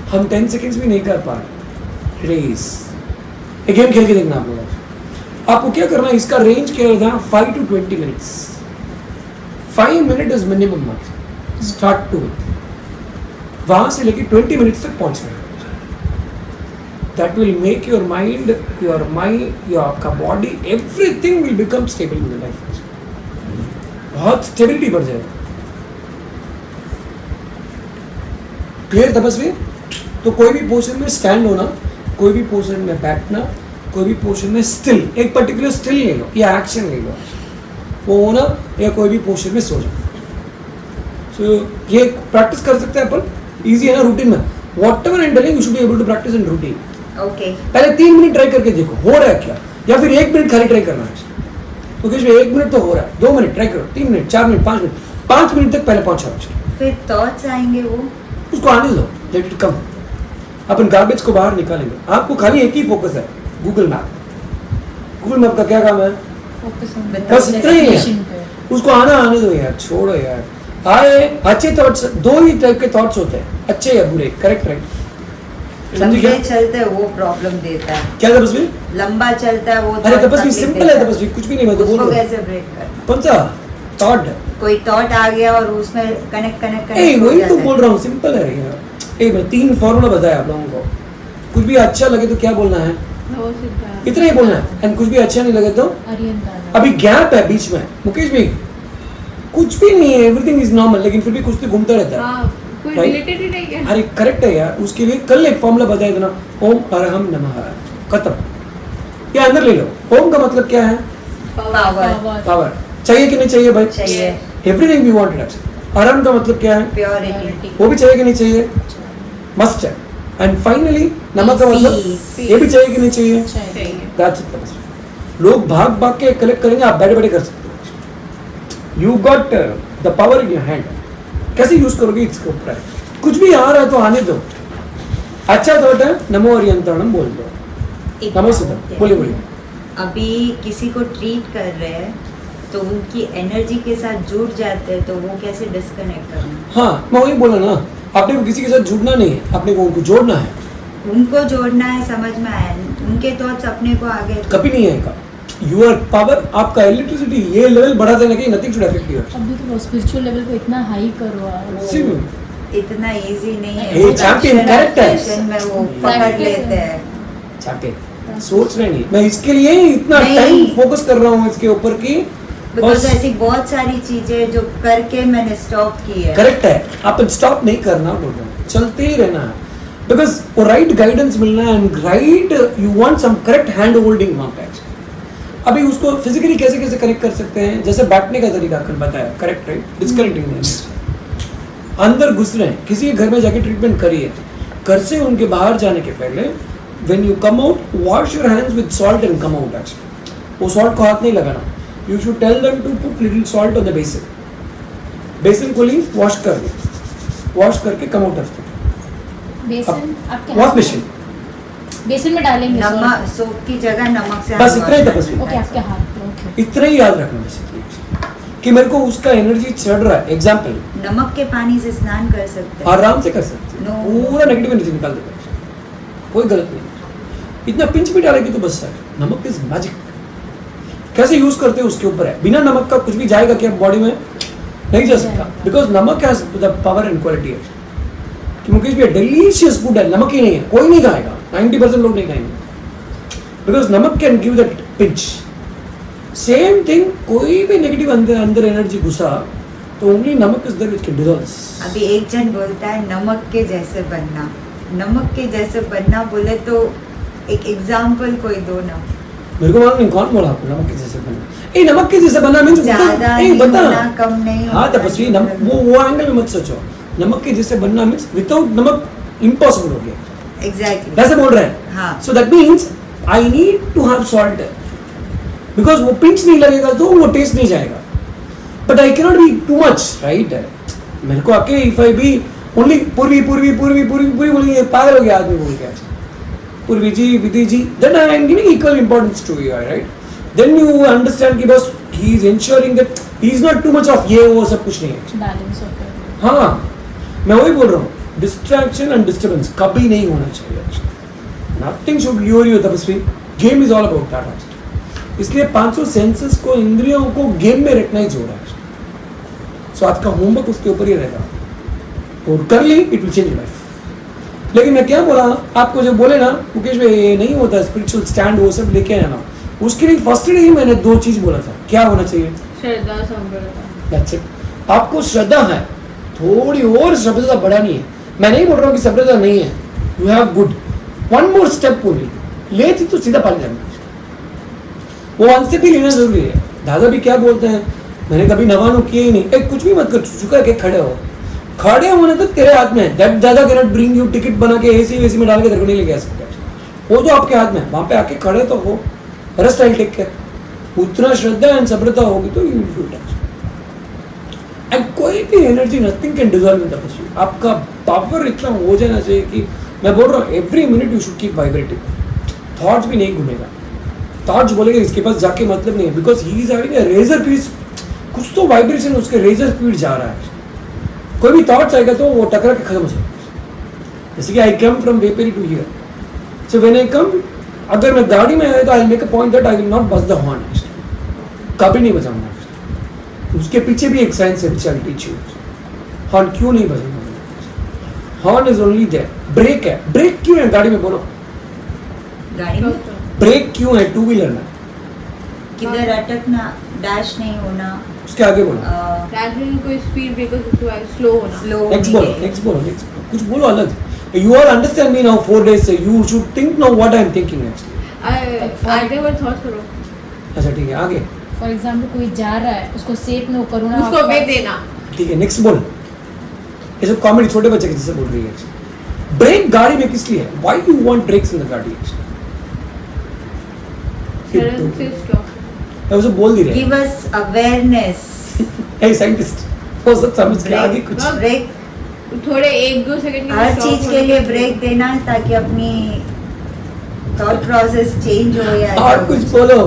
हम 10 सेकेंड्स भी नहीं कर पा रहे। रेस, एक गेम खेल के देखना आप लोग। आपको क्या करना है, इसका रेंज क्या होता है? 5 to 20 minutes. 5 minute is minimum mark, start to वहां से लेके 20 मिनट्स तक पहुंचना है। That will make your mind, your आपका body, everything will become stable in life. बहुत स्टेबिलिटी बढ़ जाएगा। क्लियर तपस्वी? तो कोई भी पोर्शन में स्टैंड होना, कोई भी पोर्शन में बैठना, कोई भी पोर्शन में स्टिल, एक पर्टिकुलर स्टिल ले लो या एक्शन ले लो, वो होना, या कोई भी पोर्शन में सो जाओ। सो ये प्रैक्टिस कर सकते हैं अपन, इजी है ना, रूटीन में। Whatever I am telling you should be able to practice in routine. Okay, पहले 3 मिनट ट्राई करके देखो हो रहा है क्या, या फिर 1 मिनट खाली ट्राई करना है। तो किसी 1 मिनट तो हो रहा है, 2 मिनट ट्राई करो, 3 मिनट, 4 मिनट, 5 मिनट, 5 मिनट तक पहले पहुंचाओ। फिर थॉट्स आएंगे, वो उसको आने दो, let it come. Upon garbage को बाहर निकालेंगे। आपको खाली एक ही फोकस है, गूगल मैप। गूगल मैप का क्या काम है? बस इतना ही है, उसको आने दो यार, छोड़ो यार। आए अच्छे थॉट्स, 2 ही टाइप के थॉट्स होते हैं, अच्छे या बुरे, करेक्ट राइट? समझे क्या? लंबे चलते वो प्रॉब्लम देता है। क्या तपस्वी? लंबा चलता है वो। अरे तपस्वी सिंपल है तपस्वी, कुछ भी नहीं, मैं तो बोल उसको रहा हूँ। कैसे ब्रेक करना? कौन सा थॉट? कोई थॉट आ गया और उसमें कनेक्ट वही तो बोल रहा हूँ, सिंपल है यार। मैं 3 फॉर्मूला बताया आप लोगों को। कुछ भी अच्छा लगे तो क्या बोलना है? इतना ही बोलना है। एंड कुछ भी अच्छा नहीं लगे तो अभी गैप है बीच में, मुकेश भाई कुछ भी नहीं है, एवरीथिंग इज नॉर्मल, लेकिन फिर भी कुछ तो घूमता रहता है। कोई रिलेटेड ही नहीं है। अरे करेक्ट है यार, उसके लिए कल एक फॉर्मूला बताया था ना, ओम अरहम नमः, खत्म। ये अंदर ले लो। ओम का मतलब क्या है? पावर। पावर। चाहिए कि नहीं चाहिए भाई? चाहिए। Everything we wanted actually. अरहम का मतलब क्या है? प्योरिटी। वो भी चाहिए कि नहीं चाहिए? मस्ट है। एंड फाइनली नमक का मतलब ये भी चाहिए कि नहीं चाहिए? That's it. लोग भाग भाग के कलेक्ट करेंगे, आप बैठे बैठे कर सकते हो। You got the power in your hand. कैसे यूज करोगे इसके ऊपर है। कुछ भी आ रहा है तो आने दो। अच्छा थॉट है, नमो हरियंतरणम बोल दो। नमो सिद्धम, बोलिए। अभी किसी को ट्रीट कर रहे हैं तो उनकी एनर्जी के साथ जुड़ जाते हैं, तो वो कैसे डिस्कनेक्ट करना? हाँ, मैं वही बोला ना, आपने को किसी के साथ जुड़ना नहीं है, आपने को उनको जोड़ना है। उनको जोड़ना है, समझ में आया। उनके थॉट्स अपने को आगे कभी नहीं आएगा। योर पावर, आपका इलेक्ट्रिसिटी ये लेवल बढ़ा देना कि नथिंग शुड अफेक्ट यू। अभी तो स्पिरिचुअल लेवल को इतना हाई करो आप। इतना इजी नहीं है। Hey, champion, correct है। Action में वो पकड़ लेते हैं। चैंपियन सोच रहे नहीं, मैं इसके लिए ही इतना नहीं। टाइम फोकस कर रहा हूँ इसके ऊपर कि बिकॉज ऐसी बहुत सारी चीजें जो करके मैंने स्टॉप की है। करेक्ट है, आप स्टॉप नहीं करना बोल रहे हैं, चलते ही रहना है, बिकॉज वो राइट गाइडेंस मिलना है and right you want some correct hand holding वहाँ पे। अभी उसको फिजिकली कैसे कैसे कनेक्ट कर सकते हैं, जैसे बैठने का तरीका कर बताया, करेक्ट राइट, डिस्कनेक्टिंग अंदर घुस रहे हैं, किसी के घर में जाके ट्रीटमेंट करिए, घर से उनके बाहर जाने के पहले when you come out wash your hands with salt and come out. Actually वो सॉल्ट को हाथ नहीं लगाना, you should tell them to put little salt on the basin, basin को ली वॉश कर लो, वॉश करके कम आउट ऑफ बेसन आपके वॉश हाथ बेसिन, बेसन में डालेंगे नमक सोप की जगह नमक से बस इतना ही हाथ तपस्वी। ओके आपके हाथ में ओके इतना ही याद रखना बेसिकली कि मेरे को उसका एनर्जी चढ़ रहा है। एग्जाम्पल नमक के पानी से स्नान कर सकते हैं। आराम से कर सकते हैं, No. पूरा नेगेटिव एनर्जी निकाल देगा, कोई गलत नहीं। इतना पिंच भी डालेगी तो बस है। नमक इज मैजिक, कैसे यूज करते हैं उसके ऊपर है। बिना नमक का कुछ भी जाएगा क्या बॉडी में, नहीं जा सकता, बिकॉज नमक has the power and quality है। कि मुकेश भैया डिलीशियस फूड है, नमक ही नहीं है, कोई नहीं खाएगा, 90% लोग नहीं खाएंगे, बिकॉज नमक can give that pinch. Same thing, कोई भी नेगेटिव अंदर एनर्जी घुसा तो ओनली नमक is there which can dissolve. अभी एक जन बोलता है नमक के जैसे बनना, नमक के जैसे बनना बोले तो एक एग्जाम्पल कोई दो ना। मेरे को मालूम नहीं कौन बोला आपको नमक के जैसे बनना। ए नमक के जैसे बनना मींस ज्यादा नहीं होना, कम नहीं हाँ होना। तपस्वी, वो एंगल में मत सोचो। नमक के जैसे बनना मींस विदाउट नमक इम्पॉसिबल हो गया, एग्जैक्टली ऐसे बोल रहे हैं। हाँ। So that means I need to have salt, because वो पिंच नहीं लगेगा तो वो टेस्ट नहीं जाएगा। But I cannot be too much, right. मेरे को आके इफ आई बी ओनली पूर्वी पूर्वी पूर्वी पूर्वी पूरी बोलेंगे, पागल हो गया आदमी बोल के, Purvi ji Vidhi ji, then I am giving equal importance to you, right. Then you understand कि बस he is ensuring that he is not too much of ये वो सब कुछ नहीं है। Balance of it. हाँ, मैं वही बोल रहा हूँ, डिस्ट्रैक्शन एंड डिस्टर्बेंस कभी नहीं होना चाहिए। नथिंग शुड ल्यूर यू तपस्वी, game is all about that. इसलिए 500 सेंसेस को, इंद्रियों को गेम में रखना ही जोड़ है। सो आज का होमवर्क उसके ऊपर ही रहेगा, और कर ली इट विल चेंज लाइफ। लेकिन मैं क्या बोला आपको, जब बोले ना मुकेश भाई ये नहीं होता स्पिरिचुअल स्टैंड वो सब लेके आना, उसके लिए फर्स्ट डे ही मैंने 2 चीज बोला था। क्या होना चाहिए? श्रद्धा संपन्नता। That's it। आपको श्रद्धा है, थोड़ी और श्रद्धा बढ़ानी है। मैं नहीं बोल रहा हूँ कि श्रद्धा नहीं है, you have good, one more step पूरी लेती तो सीधा पानी जाना, वो 1 स्टेप भी लेना जरूरी है। दादा भी क्या बोलते हैं, मैंने कभी नवानो किए ही नहीं, एक कुछ भी मत कर, चुका के खड़े हो, खड़े होने तो तेरे हाथ में है। दैट दादा can not bring you, ticket बना के एसी वेसी में डाल के तेरे को नहीं लेके आ सकते, वो तो आपके हाथ में है। वहां पे आके खड़े तो हो, रेस्ट आई टेक केयर। उतना श्रद्धा एंड सभ्रता होगी तो you will feel touch. And कोई भी energy, nothing can dissolve in तपस्वी। आपका पावर इतना हो जाना चाहिए कि मैं बोल रहा हूँ every minute you should keep vibrating. Thoughts भी नहीं घूमेगा, थॉट्स बोलेगा इसके पास जाके मतलब नहीं है, because he is having a razor speed, कुछ तो वाइब्रेशन उसके रेजर स्पीड जा रहा है। कोई भी थॉट्स आएगा तो वो टकरा के खत्म हो जाएगा। जैसे कि I come from Vepery to here, so when I come, अगर मैं गाड़ी में आया तो I will make a point that I will not buzz the horn, कभी नहीं बजाऊंगा। उसके पीछे भी एक साइंस है, चल टीच यू हॉर्न क्यों नहीं बजाऊंगा। Horn is only there, brake है, ब्रेक क्यों है गाड़ी में, बोलो गाड़ी में ब्रेक क्यों है टू व्हीलर में, किधर अटकना, डैश नहीं होना, उसके आगे बोलो, रैपिड कोई स्पीड ब्रेकर स्लो होना। स्लो नेक्स्ट बोलो, नेक्स्ट बोलो, नेक्स्ट कुछ बोलो अलग। You all understand me now 4 days से, you should think now what I am thinking actually। आगे वर्ड थॉट करो। अच्छा ठीक है, आगे फॉर एग्जाम्पल कोई जा रहा है, उसको सेफ नो करो ना, उसको वे देना। ठीक है, नेक्स्ट बोल। ये सब कॉमेडी छोटे बच्चे के जैसे बोल रही है। ब्रेक गाड़ी में किस लिए है? Why you want brakes in the गाड़ी? सडन से स्टॉप। मैं उसे बोल दी रही गिव अस अवेयरनेस। है साइंटिस्ट, वो सब समझ के आगे कुछ ब्रेक, थोड़े 1-2 सेकंड के हर stop चीज के होने लिए ब्रेक देना ताकि अपनी थॉट प्रोसेस चेंज हो या और कुछ बोलो।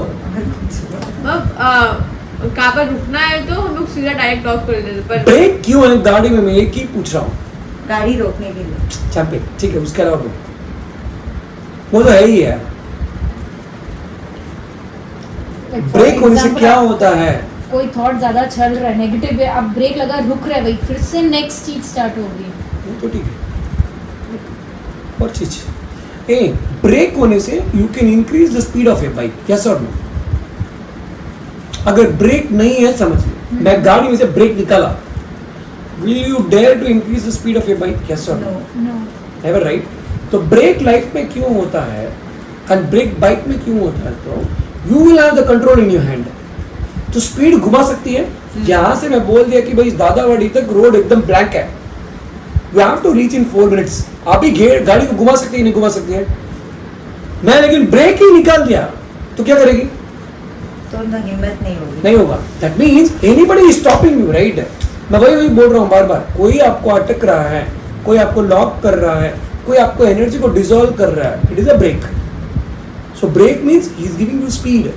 मतलब कहाँ पर रुकना है तो हम लोग सीधा डायरेक्ट ऑफ कर देते, पर ब्रेक क्यों है गाड़ी में, मैं एक ही पूछ रहा हूँ। गाड़ी रोकने के लिए। चैंपे ठीक है, उसके अलावा बोलो। वो तो है ही है। ब्रेक होने से क्या होता है? कोई थॉट ज्यादा चल रहा है, नेगेटिव है, अब ब्रेक लगा, रुक रहा है, वही फिर से नेक्स्ट चीज स्टार्ट हो गई। वो तो ठीक है, और चीज ब्रेक होने से you can increase the speed of A bike, yes और नो? अगर ब्रेक नहीं है समझिए, मैं गाड़ी में से ब्रेक निकाला, will you dare to increase the speed of your bike? Yes or no? No. Never, right? तो ब्रेक लाइफ में क्यों होता है एंड ब्रेक बाइक में क्यों होता है? तो you will have the control in your hand. तो स्पीड घुमा सकती है. यहाँ से मैं बोल दिया कि भाई दादावाड़ी तक रोड एकदम ब्लैंक है, you have to reach in 4 minutes. आप ही गाड़ी को घुमा सकती है नहीं घुमा सकती है? मैं लेकिन ब्रेक ही निकाल दिया तो क्या करेगी? तो हिम्मत नहीं होगी. नहीं होगा. That means anybody is stopping you, right? मैं वही बोल रहा हूँ बार बार, कोई आपको अटक रहा है, कोई आपको लॉक कर रहा है, कोई आपको एनर्जी को डिसॉल्व कर रहा है, it is a brake. So brake means he is giving you speed.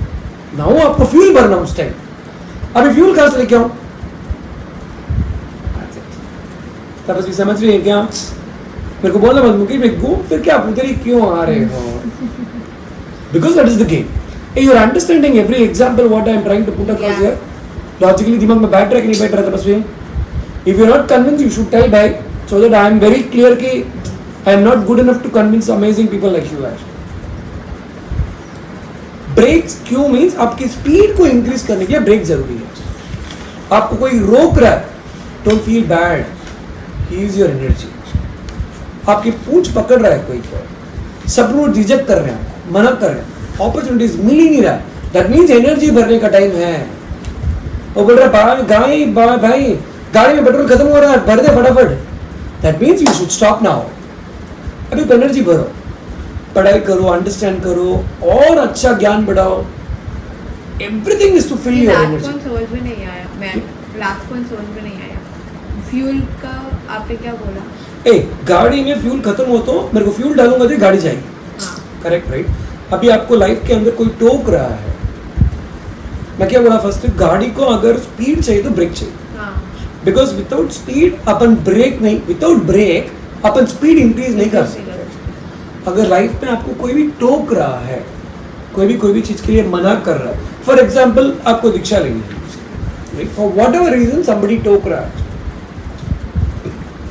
Now आपको फ्यूल भरना उस टाइम. अभी फ्यूल कहां से लेके आऊं? तब बस समझ रही है क्या? मेरे को बोलना मत मुकेश भाई, घूम फिर क्या आप उधर ही क्यों आ रहे हो? Because that is the game. You are understanding every example what I am trying to put across here. Logically दिमाग में बैठ रहा है कि नहीं बैठ रहा? Tapasvi, if you are not convince you should tell bye, so that I am very clear कि I am not good enough to convince amazing people like you are. Brakes क्यों मीन्स आपकी स्पीड को इंक्रीज करने के लिए break जरूरी है. आपको कोई रोक रहा है, don't feel bad, he is your energy. आपकी पूंछ पकड़ रहा है कोई, सब लोग रिजेक्ट कर रहे हैं, मना कर रहे हैं, अपॉर्चुनिटीज मिल ही नहीं रहा, दैट मीन्स एनर्जी भरने का टाइम है. वो बोल रहा है भाई गाड़ी में पेट्रोल खत्म हो रहा है, भर दे फटाफट. That means you should stop now. अभी एनर्जी भरो, पढ़ाई करो, अंडरस्टैंड करो और अच्छा ज्ञान बढ़ाओ. Everything is to fill your last energy. Point समझ में नहीं आया. मैं लास्ट पॉइंट समझ में नहीं आया. फ्यूल का आपने क्या बोला? गाड़ी में फ्यूल खत्म हो तो मेरे को फ्यूल डालूंगा तो गाड़ी जाएगी. हाँ. Correct, right? अभी आपको लाइफ के अंदर कोई टोक रहा है, मैं क्या बोला फर्स्ट, गाड़ी को अगर स्पीड चाहिए तो ब्रेक चाहिए. हाँ. बिकॉज विदाउट स्पीड अपन ब्रेक नहीं, विदाउट ब्रेक अपन स्पीड इंक्रीज नहीं कर सकते. अगर लाइफ में आपको कोई भी टोक रहा है, कोई भी चीज के लिए मना कर रहा है, फॉर एग्जाम्पल आपको दीक्षा लेनी है, for whatever reason somebody टोक रहा है.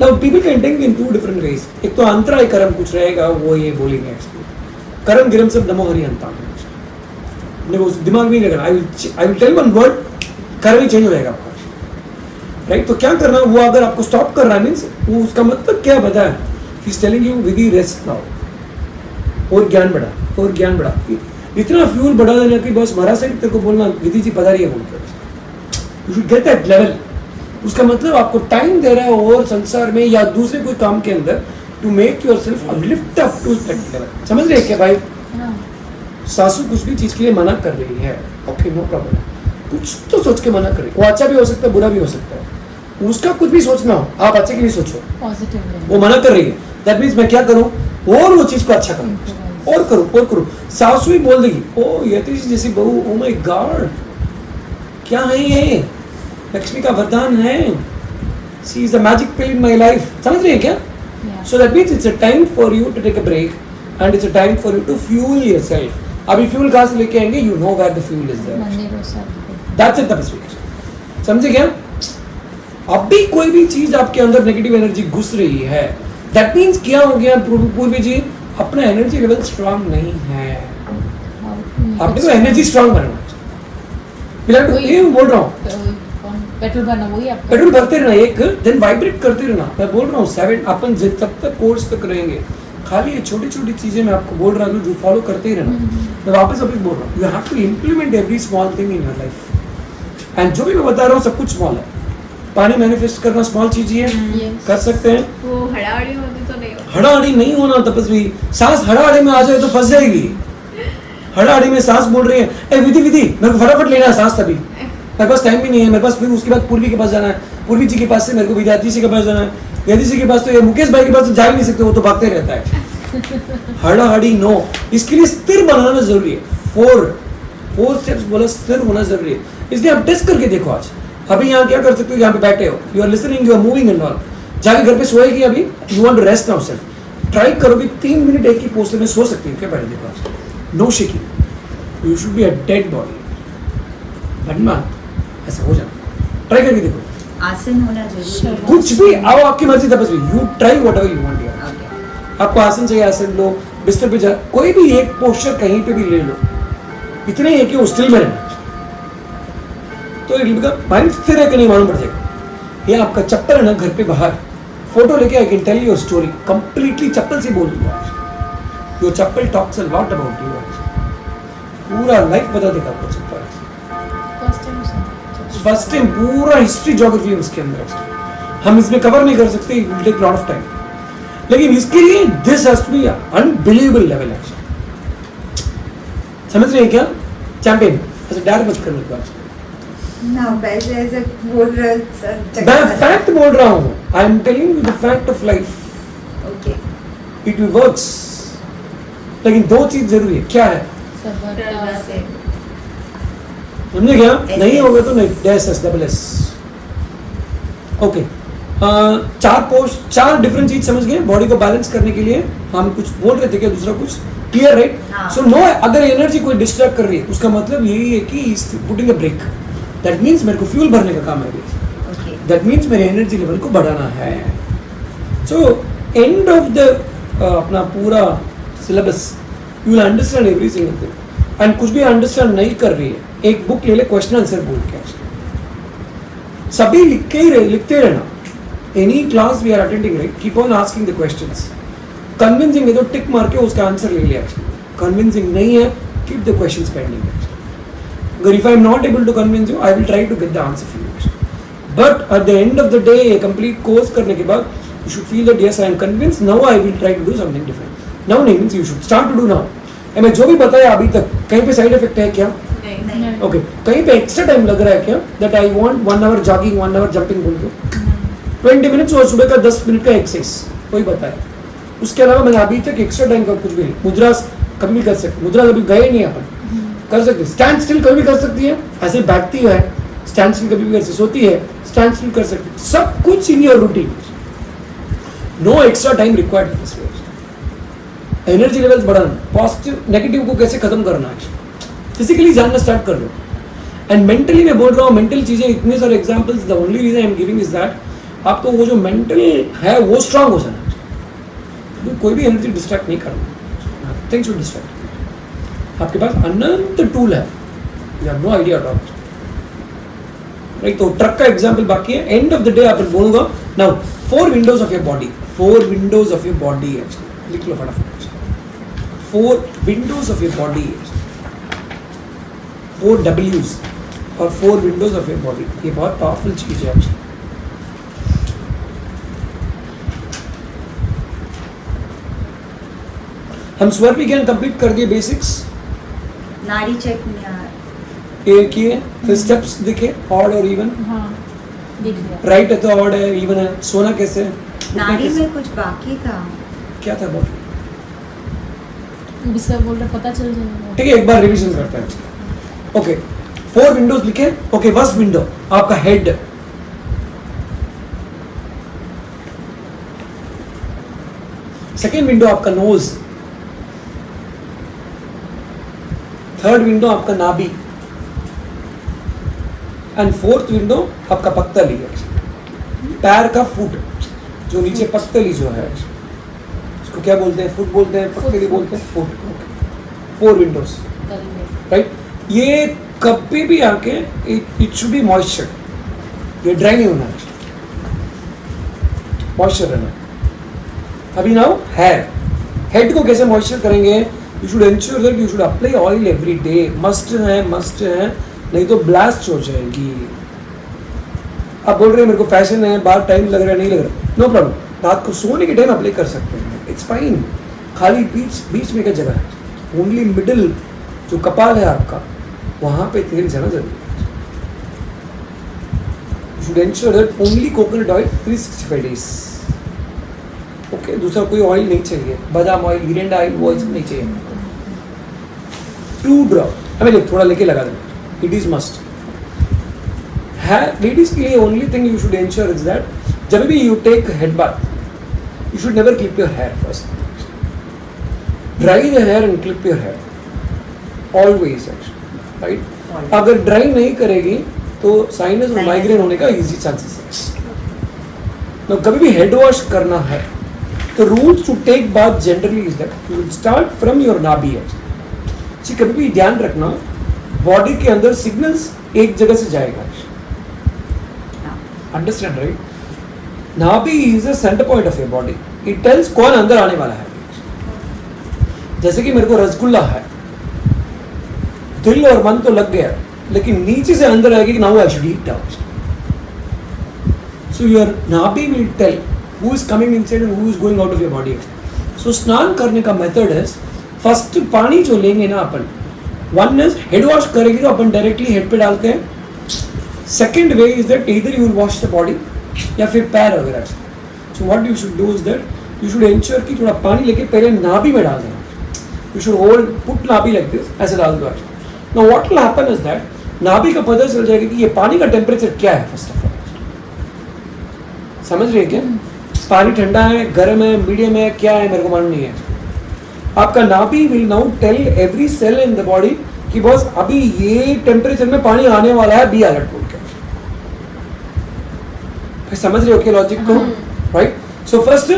Now people can think in 2 different ways. एक तो अंतराय कर्म कुछ रहेगा, वो ये बोलेंगे कर्म गिरम सब नमो हरि अंता. वो दिमाग में नहीं लगना. I will tell one word, कर्म ही चेंज हो जाएगा आपका, राइट? तो क्या करना, वो अगर आपको स्टॉप कर रहा है मीन्स वो उसका मतलब क्या बता है? ही इज टेलिंग यू विदी रेस्ट नाउ, और ज्ञान बढ़ा, और ज्ञान बढ़ा. इतना फ्यूल बढ़ा देना कि बस महाराज से तेरे को बोलना विधि जी पधारी है बोलकर. You should get that level. उसका मतलब आपको टाइम दे रहा है और संसार में या दूसरे कोई काम के अंदर to make yourself lift up to that level. समझ रहे हैं क्या भाई? सासू कुछ भी चीज के लिए मना कर रही है, ओके नो प्रॉब्लम, कुछ तो सोच के मना कर रही है. वो अच्छा भी हो सकता है, बुरा भी हो सकता है, उसका कुछ भी सोचना हो, आप अच्छे के लिए सोचो. पॉजिटिव वो मना कर रही है, दैट मीन्स मैं क्या करूं, और वो चीज को अच्छा करूं, और करूं. सासू ही बोल देगी, ओ यतीश जैसी बहू, ओ माय गॉड क्या है ये, लक्ष्मी का वरदान है, she is a magic pill in my life. समझ रही है क्या? So that means it's a time for you to take a break and it's a time for you to fuel yourself. अभी फ्यूल कहां से लेके आएंगे? You know where the fuel is there. That's it. तपस्वी, समझे क्या? अब भी कोई भी चीज आपके अंदर नेगेटिव एनर्जी घुस रही है, दैट मीन्स क्या हो गया पूर्वी जी, अपना एनर्जी लेवल स्ट्रांग नहीं है. आपने तो एनर्जी स्ट्रांग बनाना. फिलहाल तो ये बोल रहा हूँ, पेट्रोल भरना वही आपका. पेट्रोल भरते रहना, एक देन वाइब्रेट करते रहना. मैं बोल रहा हूँ 7 अपन जब तक कोर्स तक रहेंगे, खाली ये छोटी छोटी चीजें मैं आपको बोल रहा हूँ जो फॉलो करते ही रहना. मैं वापस बोल रहा हूँ, you have to implement every small thing in your life. And जो भी मैं बता रहा हूँ सब कुछ स्मॉल है. पानी मैनिफेस्ट करना स्मॉल चीज ही है, कर सकते हैं. वो हड़ाहड़ी होती तो नहीं होती. हड़ाहड़ी नहीं होना तपस्वी. सांस हड़ाहड़ी में आ जाए तो फंस जाएगी. हड़ाहड़ी में सांस बोल रही है, ए विधि मेरे को फटाफट लेना है सांस, तभी मेरे पास टाइम भी नहीं है. मेरे पास फिर उसके बाद पूर्वी के पास जाना है, पूर्वी जी के पास से मेरे को विद्यार्थी जी के पास जाना है, विद्यार्थी जी के पास तो ये मुकेश भाई के पास तो जा ही नहीं सकते, वो तो भागते रहता है. हड़ाहड़ी नो. इसके लिए स्थिर बनाना जरूरी है. 4 स्टेप्स बोला, स्थिर होना जरूरी है. इसलिए आप टेस्ट करके देखो. आज अभी यहाँ क्या कर सकते हो, यहाँ पे बैठे हो, you are listening, you are moving and all. जाके घर पे सोएगी अभी, you want to rest now self. Try करोगे 3 मिनट एक ही पोस्टर में सो सकती है क्या? पहले देखो आज no shaking, you should be a dead body. But ऐसा हो जाना. ट्राई करके देखो. आसन होना जरूरी है. कुछ भी आओ, आपकी मर्जी तपस्वी, you try what ever you want. Okay. आपको आसन चाहिए आसन लो, बिस्तर पे जा, कोई भी एक पोस्चर कहीं पे भी ले लो. इतने ही है कि वो स्टिल में रहना. तो माइंड स्थिर है कि नहीं मालूम पड़ जाएगा। ये आपका चप्पल है ना घर पे बाहर, फोटो लेके I can tell your story completely चप्पल से बोल दूंगा। Your chappal talks a lot about you, पूरा लाइफ बता देगा आपको चप्पल। फर्स्ट टाइम पूरा हिस्ट्री ज्योग्राफी है उसके अंदर, हम इसमें कवर नहीं कर सकते, it will take lot of time. लेकिन इसके लिए this has to be unbelievable level action. समझ रहे हैं क्या? चैंपियन ऐसे डायरेक्ट मत करने का ना पहले ऐसे बोल रहे सर। मैं फैक्ट बोल रहा हूँ, I am telling you the fact of life. Okay it will works. लेकिन दो चीज जरूरी है, क्या है? समझे क्या? नहीं होगा तो नहीं, dash S double S. Okay, चार डिफरेंट चीज समझ गए बॉडी को बैलेंस करने के लिए। हम कुछ बोल रहे थे क्या, दूसरा कुछ क्लियर, राइट? सो नो, अगर एनर्जी कोई डिस्ट्रैक्ट कर रही है उसका मतलब यही है कि putting a brake. That means मेरे को फ्यूल भरने का काम है। दैट मीन्स मेरे एनर्जी लेवल को बढ़ाना है। सो एंड ऑफ द अपना पूरा syllabus you will understand every single thing. And कुछ भी अंडरस्टैंड नहीं कर रही है, एक बुक ले ले, क्वेश्चन आंसर बोल के सभी लिखते रहना। Any class we are attending, right, keep on asking the questions. Convincing है तो टिक मार के उसका आंसर ले लिया। कन्विंसिंग नहीं है, कीप द क्वेश्चंस पेंडिंग। अगर if I am not able to convince you, I will try to get the answer for you. But at the end of the day, complete course करने के बाद you should feel that yes I am convinced, now I will try to do something different. Now नहीं means you should start to do now. मैं जो भी बताया अभी तक, कहीं पे साइड इफेक्ट है क्या? नहीं। ओके, कहीं पे एक्स्ट्रा टाइम लग रहा है क्या? That I want 1 hour jogging, 1 hour jumping बोल के 20 मिनट्स और सुबह का 10 मिनट का एक्सरसाइज, कोई बताए। उसके अलावा मैंने अभी तक एक्स्ट्रा टाइम का कुछ भी नहीं। मुद्रा कभी भी कर सकते, मुद्रा कभी गए नहीं अपन, कर सकते। स्टैंड स्टिल कभी भी कर सकती है, ऐसे बैठती है स्टैंड स्टिल कभी भी कर सकती, सोती है स्टैंड स्टिल कर सकती, सब कुछ in your routine. No extra time required this way. Energy levels बढ़ाना, पॉजिटिव नेगेटिव को कैसे खत्म करना है, फिजिकली जानना स्टार्ट कर दो। एंड मेंटली मैं बोल रहा हूँ, मेंटल चीजें इतने सारे examples, the only reason I am giving is that आपको वो जो मेंटल है वो स्ट्रांग हो जाना। कोई भी एनर्जी डिस्ट्रैक्ट नहीं करना, नथिंग शुड डिस्ट्रैक्ट। आपके पास अनंत टूल है, you have no idea about, right? तो ट्रक का एग्जांपल बाकी है। एंड ऑफ द डे आप बोलूंगा now 4 windows of your body, 4 windows of your body, लिख लो फटाफट। 4 windows of your body, 4 W's और 4 windows of your body। ये बहुत पावरफुल चीज है। हम स्वर विज्ञान कंप्लीट कर दिए, बेसिक्स नाड़ी चेक में यार ये किए, फिर स्टेप्स दिखे, ऑड और इवन। हाँ, दिख गया। राइट है तो ऑड है, इवन है। सोना कैसे है? नाड़ी में कुछ बाकी था, क्या था बहुत? अभी सब बोल रहे, पता चल जाएगा। ठीक है, एक बार रिवीजन करते हैं। ओके, 4 विंडोज लिखे। ओके, फर्स्ट विंडो आपका हेड, सेकेंड विंडो आपका नोज, थर्ड विंडो आपका नाभि, एंड फोर्थ विंडो आपका पक्तली, पैर का फुट, जो नीचे पक्तली जो है उसको क्या बोलते हैं? फुट बोलते हैं, पक्तली बोलते हैं, फुट। 4 Windows, right? ये कभी भी आके इट शुड बी मॉइस्चर, ये ड्राई नहीं होना, मॉइस्चर रहना। अभी नाउ हेयर, हेड को कैसे मॉइस्चर करेंगे? You should ensure that you should apply oil every day. Must है, नहीं तो ब्लास्ट हो जाएगी। आप बोल रहे हैं मेरे को फैशन है, बाहर टाइम लग रहा है, नहीं लग रहा, नो प्रॉब्लम, रात को सोने के टाइम अप्लाई कर सकते हैं, इट्स फाइन। खाली बीच में क्या जगह है, ओनली मिडिल जो कपाल है आपका, वहां पे तेल जाना जरूरी है। You should ensure that only coconut oil 365 days. Okay, दूसरा कोई ऑयल नहीं चाहिए, बादाम ऑयल, गिरेंडा ऑयल, वो नहीं चाहिए। 2 ड्रॉप, हमें थोड़ा लेके लगा देना, इट इज मस्ट है। लेडीज के लिए only thing you should ensure is that जब भी you take head bath, you should never clip your hair first, dry the hair and clip your hair always, right? अगर dry नहीं करेगी तो sinus और माइग्रेन होने का इजी चांसेस है। तो कभी भी हेड वॉश करना है तो rules to take bath generally is that you will start from your नाभि। कभी भी ध्यान रखना, बॉडी के अंदर सिग्नल्स एक जगह से जाएगा. Understand, right? नाभि is a center point of your body. It tells कौन अंदर आने वाला है. जैसे कि मेरे को रसगुल्ला है, दिल और मन तो लग गया, लेकिन नीचे से अंदर आएगी कि now I should eat out. So your नाभि will tell who is coming inside and who is going out of your body. So स्नान करने का मेथड है, फर्स्ट पानी जो लेंगे ना अपन, वन इज हेड वॉश करेंगे तो अपन डायरेक्टली हेड पे डालते हैं. सेकेंड वे इज दैट इधर you will wash the body या फिर पैर वगैरह. So what you should do is that you should ensure कि थोड़ा पानी लेके पहले नाभि में डाल देना. यू शुड होल्ड पुट नाभि लाइक दिस, ऐसे डाल दो. Now what will happen is that नाभि का पता चल जाएगा कि ये पानी का टेम्परेचर क्या है. फर्स्ट ऑफ ऑल समझ रहे हैं क्या? पानी ठंडा है, गर्म है, मीडियम है, क्या है मेरे को मालूम नहीं है. आपका नाभि will now tell every cell in the body कि बॉस अभी ये टेम्परेचर में पानी आने वाला है, बी अलर्ट बोल के. समझ रहे हो क्या लॉजिक को? राइट. सो फर्स्ट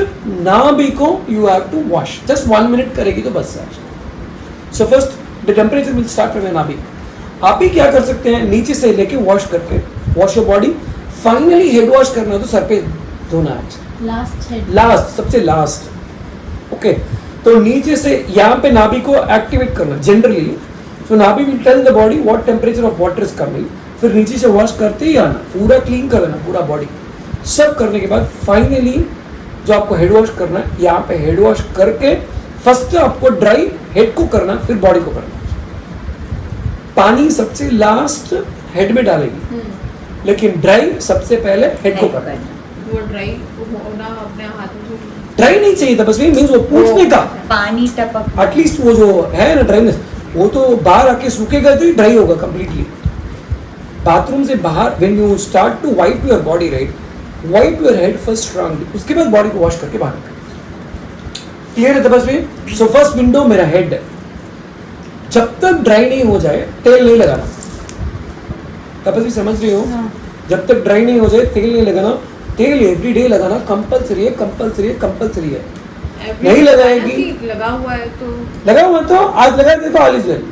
नाभि को you have to wash, just 1 minute करेगी तो बस. So first the temperature will start from नाभि. आप ही क्या कर सकते हैं, नीचे से लेके वॉश करके wash your body. Finally head wash करना है तो सर पे धोना है. लास्ट सबसे लास्ट. ओके. तो नीचे से यहाँ पे नाभि को एक्टिवेट करना जनरली. सो नाभि will tell the body what temperature of water is coming. फिर नीचे से वॉश करते ही आना, पूरा क्लीन कर देना पूरा बॉडी. सब करने के बाद फाइनली जो आपको हेड वॉश करना है, यहाँ पे हेड वॉश करके फर्स्ट आपको ड्राई हेड को करना, फिर बॉडी को करना. पानी सबसे लास्ट हेड में डालेगी, लेकिन ड्राई सबसे पहले हेड को करना. वो ड्राई होना अपने हाथों से ड्राई नहीं चाहिए था, बस वही मीन्स वो पूछने का पानी टपक. एटलीस्ट वो जो है ना ड्राइनेस, वो तो बाहर आके सूखेगा तो ही ड्राई होगा कंप्लीटली. बाथरूम से बाहर when you start to wipe your body, right, wipe your head first strongly, उसके बाद बॉडी को वॉश करके बाहर. क्लियर है तपस्वी? सो फर्स्ट विंडो मेरा हेड है. जब तक ड्राई नहीं हो जाए तेल नहीं लगाना. तपस्वी समझ रही हो? जब तक ड्राई नहीं हो जाए तेल नहीं लगाना. तेल एवरी डे लगाना कंपलसरी है, कंपलसरी है, कंपलसरी है. नहीं लगाएगी, लगा हुआ है तो आज लगा दे तो आज वेल,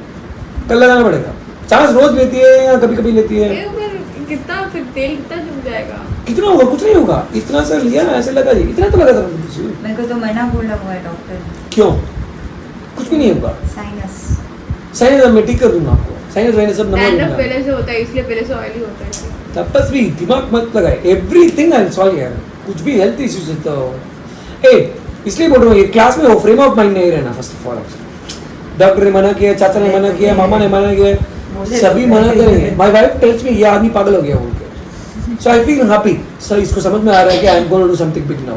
कल लगाना पड़ेगा. चांस रोज लेती है या कभी कभी लेती है. कितना फिर तेल कितना जम जाएगा? कितना होगा? कुछ नहीं होगा. इतना सर लिया ऐसे लगा दी, इतना तो लगा था. मेरे को तो मना बोला हुआ है डॉक्टर. क्यों? कुछ भी नहीं होगा. साइनस मैं ठीक कर दूंगा आपको. साइनस वाइनस सब नंबर पहले से होता है, इसलिए पहले से ऑयली होता है. तपस्वी दिमाग मत लगाए. एवरीथिंग आई विल सॉल्व यार. कुछ भी हेल्थ इश्यूज है तो इसलिए बोल रहा हूँ, ये क्लास में हो फ्रेम ऑफ माइंड नहीं रहना. फर्स्ट ऑफ ऑल डॉक्टर ने मना किया, चाचा ने मना किया, मामा ने मना किया, सभी मना करेंगे. माय वाइफ टेल्स मी ये आदमी पागल हो गया बोल के. So I feel happy. Sir इसको समझ में आ रहा है कि I am going to do something big now.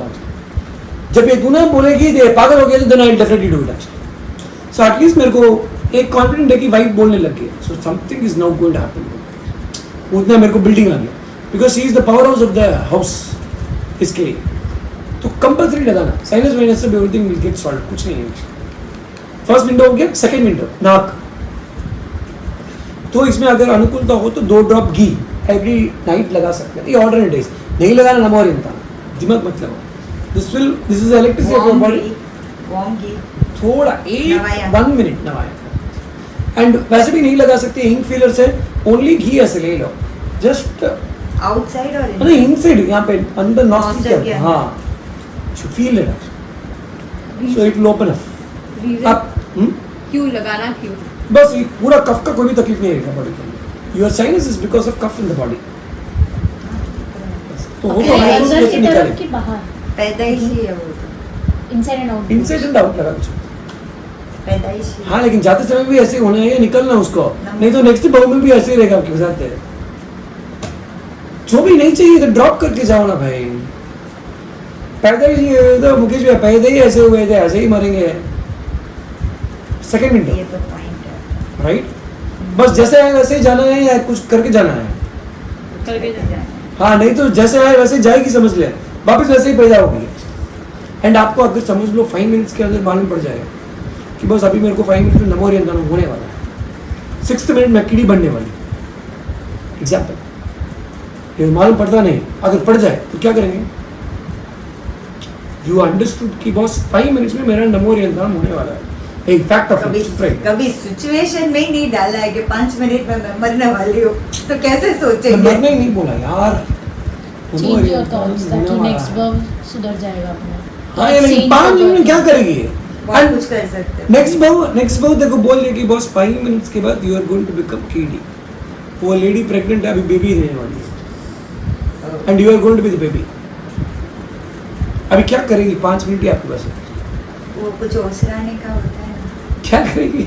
जब ये दुनिया बोलेगी ये पागल हो गया तो then I will definitely do it. So at least मेरे को एक कॉन्फिडेंट है कि वाइफ बोलने लग गई. So something is now going to happen. उतना मेरे को बिल्डिंग आ गया, because she is the power house of the house. इसके लिए तो कंपल्सरी लगाना. साइनस वाइनस से एवरीथिंग विल गेट सॉल्व. कुछ नहीं है. फर्स्ट विंडो हो गया. सेकंड विंडो नाक. तो इसमें अगर अनुकूलता हो तो 2 ड्रॉप घी एवरी नाइट लगा सकते हैं. ये ऑल्टरनेट डेज नहीं लगाना. नमोरियंता दिमाग मत लगाओ. This is electricity of your body. Warm ghee थोड़ा 1 मिनट नवाया. एंड वैसे भी नहीं लगा सकते हिंग फीलर से. ओनली घी ऐसे ले लो. जस्ट आउटसाइड और नहीं इनसाइड, यहाँ पे अंदर नॉस्ट्रिल के. हाँ, should feel it. So it will open up. आप क्यों लगाना क्यों? बस ये पूरा कफ का कोई भी तकलीफ नहीं रहेगा बॉडी के अंदर. Your sinus is because of cough in the body. तो वो तो अंदर की तरफ की बाहर पैदाइशी है वो. Inside and out. Inside and out लगा कुछ. पैदाइशी. हाँ, लेकिन जाते समय भी ऐसे होना है, निकलना उसको. नहीं तो नेक्स्ट बहू में भी ऐसे ही रहेगा आपके साथ. जो भी नहीं चाहिए तो ड्रॉप करके जाओ ना भाई. पैदा ही तो मुकेश भाई पैदा ही ऐसे हुए थे, ऐसे ही मरेंगे. सेकंड विंडो ये तो पॉइंट है. राइट. बस जैसे है वैसे ही जाना है या कुछ करके जाना है. करके जाना. हाँ, नहीं तो जैसे है वैसे जाएगी, समझ ले. वापस वैसे ही पैदा होगी. एंड आपको अगर समझ लो 5 मिनट्स के अंदर मालूम पड़ जाएगा कि बस अभी मेरे को 5 मिनट में नमोरियंता होने वाला है. 6th मिनट में कीड़ी बनने वाली. एग्जाम्पल ये मालूम पड़ता नहीं. अगर पड़ जाए तो क्या करेंगे? यू अंडरस्टूड कि बॉस 5 मिनट्स में मेरा नमोरियंता होने वाला है. एक फैक्ट ऑफ कभी राइट कभी सिचुएशन में ही नहीं डाला है कि 5 मिनट में मैं मरने वाली हूँ, तो कैसे सोचेंगे? मरने ही नहीं बोला यार, चेंज योर थॉट्स ताकि नेक्स्ट वर्ब सुधर जाएगा अपना। हाँ ये नहीं 5 मिनट में क्या करेगी ये? बहुत कुछ कर सकते हैं। नेक्स्ट बार देखो बोल रही कि बॉस 5 मिनट्स के बाद you are going to become कीडी। वो लेडी प्रेग्नेंट है, अभी बेबी देने वाली है and you are going to be the baby. अभी क्या करेगी? 5 मिनट ही आपके पास है, वो कुछ ओसराने का होता है ना, क्या करेगी?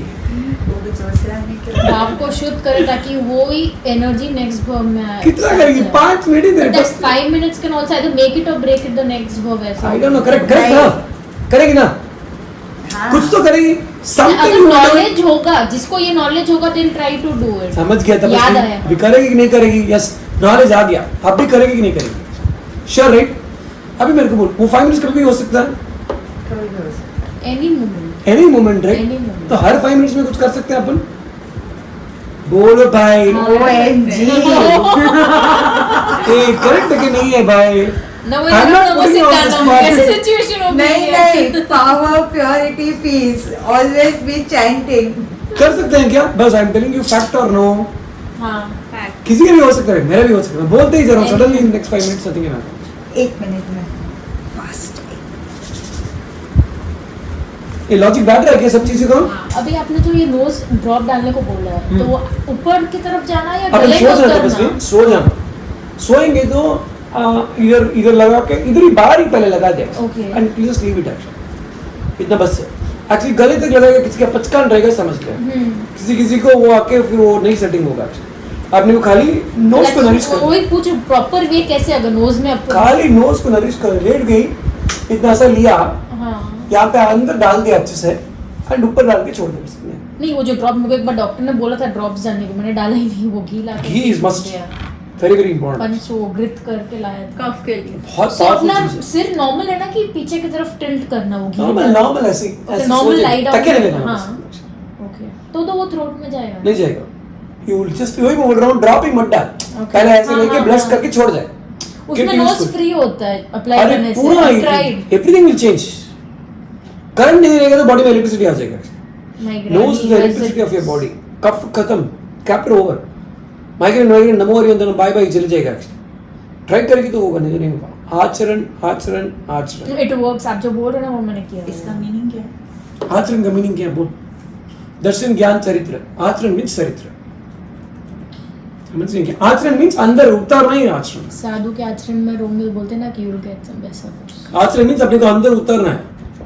वो कुछ ओसराने के भाव को शुद्ध करे ताकि वो ही एनर्जी नेक्स्ट वर्ब में आए। कितना करेगी? 5 मिनट ही तेरे That pass. 5 minutes can also either make it or break it the next verb ऐसा। आई डोंट नो, करेक्ट ना? करेगी ना? हाँ। कुछ तो करेगी। अगर समथिंग नॉलेज होगा, जिसको ये नॉलेज होगा then try to do it. समझ गया तब याद आया। अभी करेगी कि नहीं करेगी? यस, नॉलेज आ गया। अब भी करेगी कि नहीं करेगी? Sure right? अभी मेरे को बोल, वो 5 मिनट्स कभी भी हो सकता है, कभी भी हो सकता है। Any moment. Any moment right? Any moment. तो हर 5 मिनट्स में कुछ कर सकते हैं अपन। बोलो भाई, OMG। करेक्ट है कि नहीं है भाई? I'm not putting you on the spot. कैसे सिचुएशन हो नहीं नहीं, power purity peace always be chanting. कर सकते हैं क्या? बस I am telling you fact और नो। हाँ फैक्ट। किसी का भी हो सकता है, मेरा भी हो सकता है। बोलते ही जरा सडनली नेक्स्ट 5 मिनट्स नथिंग है। 1 मिनट में फास्ट। ये लॉजिक बैठ रहा है क्या सब चीजें को? अभी आपने जो ये नोज ड्रॉप डालने को बोला है तो वो ऊपर की तरफ जाना है या अपन गले सो को जाना बस करना? नहीं, सो जाना। सोएंगे तो इधर लगा के इधर ही बाहर ही पहले लगा दे Okay. And you just leave it actually. इतना बस है। एक्चुअली गले तक लगाएगा, किसी का पचकान रहेगा समझ गया। किसी को वो आके फिर वो नहीं सेटिंग होगा। आपने वो खाली नोज को नरिश कर, वही पूछ प्रॉपर वे कैसे अगर नोज में आप खाली नोज को नरिश कर, लेट गई, इतना सा लिया, हाँ यहाँ पे अंदर डाल दिया अच्छे से एंड ऊपर डाल के छोड़ दिया बस। नहीं वो जो ड्रॉप मुझे एक बार डॉक्टर ने बोला था ड्रॉप्स डालने को, मैंने डाला ही नहीं। वो घी ला ghee is must, very very important. पंच वो ग्रिट करके लाया था। कफ के लिए। बहुत तो पावरफुल अपना चीज है। सिर नॉर्मल है ना कि पीछे की तरफ टिल्ट करना वो घी नॉर्मल ऐसे ऐसे नॉर्मल लाइट तके नहीं लेना हाँ बस। ओके तो वो थ्रोट में जाएगा नहीं जाएगा। यू विल जस्ट वही बोल रहा हूँ, ड्रॉपिंग मत डाल, Okay. पहले ऐसे हाँ, लेके हाँ, ब्लश हाँ। करके छोड़ जाए। उसमें Get nose used to it. Free होता है अप्लाई अरे करने पूरा से tried everything will change. Current नहीं रहेगा तो बॉडी में इलेक्ट्रिसिटी आ जाएगा। Nose is the electricity of your body. कफ खत्म, चैप्टर ओवर। माइग्रेन नमो हरिवंदनम बाय बाय चले जाएगा। ट्राई करेगी तो होगा, नहीं तो नहीं होगा। आचरण आचरण आचरण, इट वर्क्स। आप जो बोल रहे हो ना वो मैंने किया। इसका मीनिंग क्या है? आचरण का मीनिंग क्या है बोल? दर्शन ज्ञान चरित्र। आचरण मीन्स चरित्र। समझ रहे हैं क्या? आचरण मीन्स अंदर उतारना ही आचरण। साधु के आचरण में रोमियो बोलते हैं ना कि यू विल गेट सम वैसा कुछ। आचरण मीन्स अपने को अंदर उतरना है।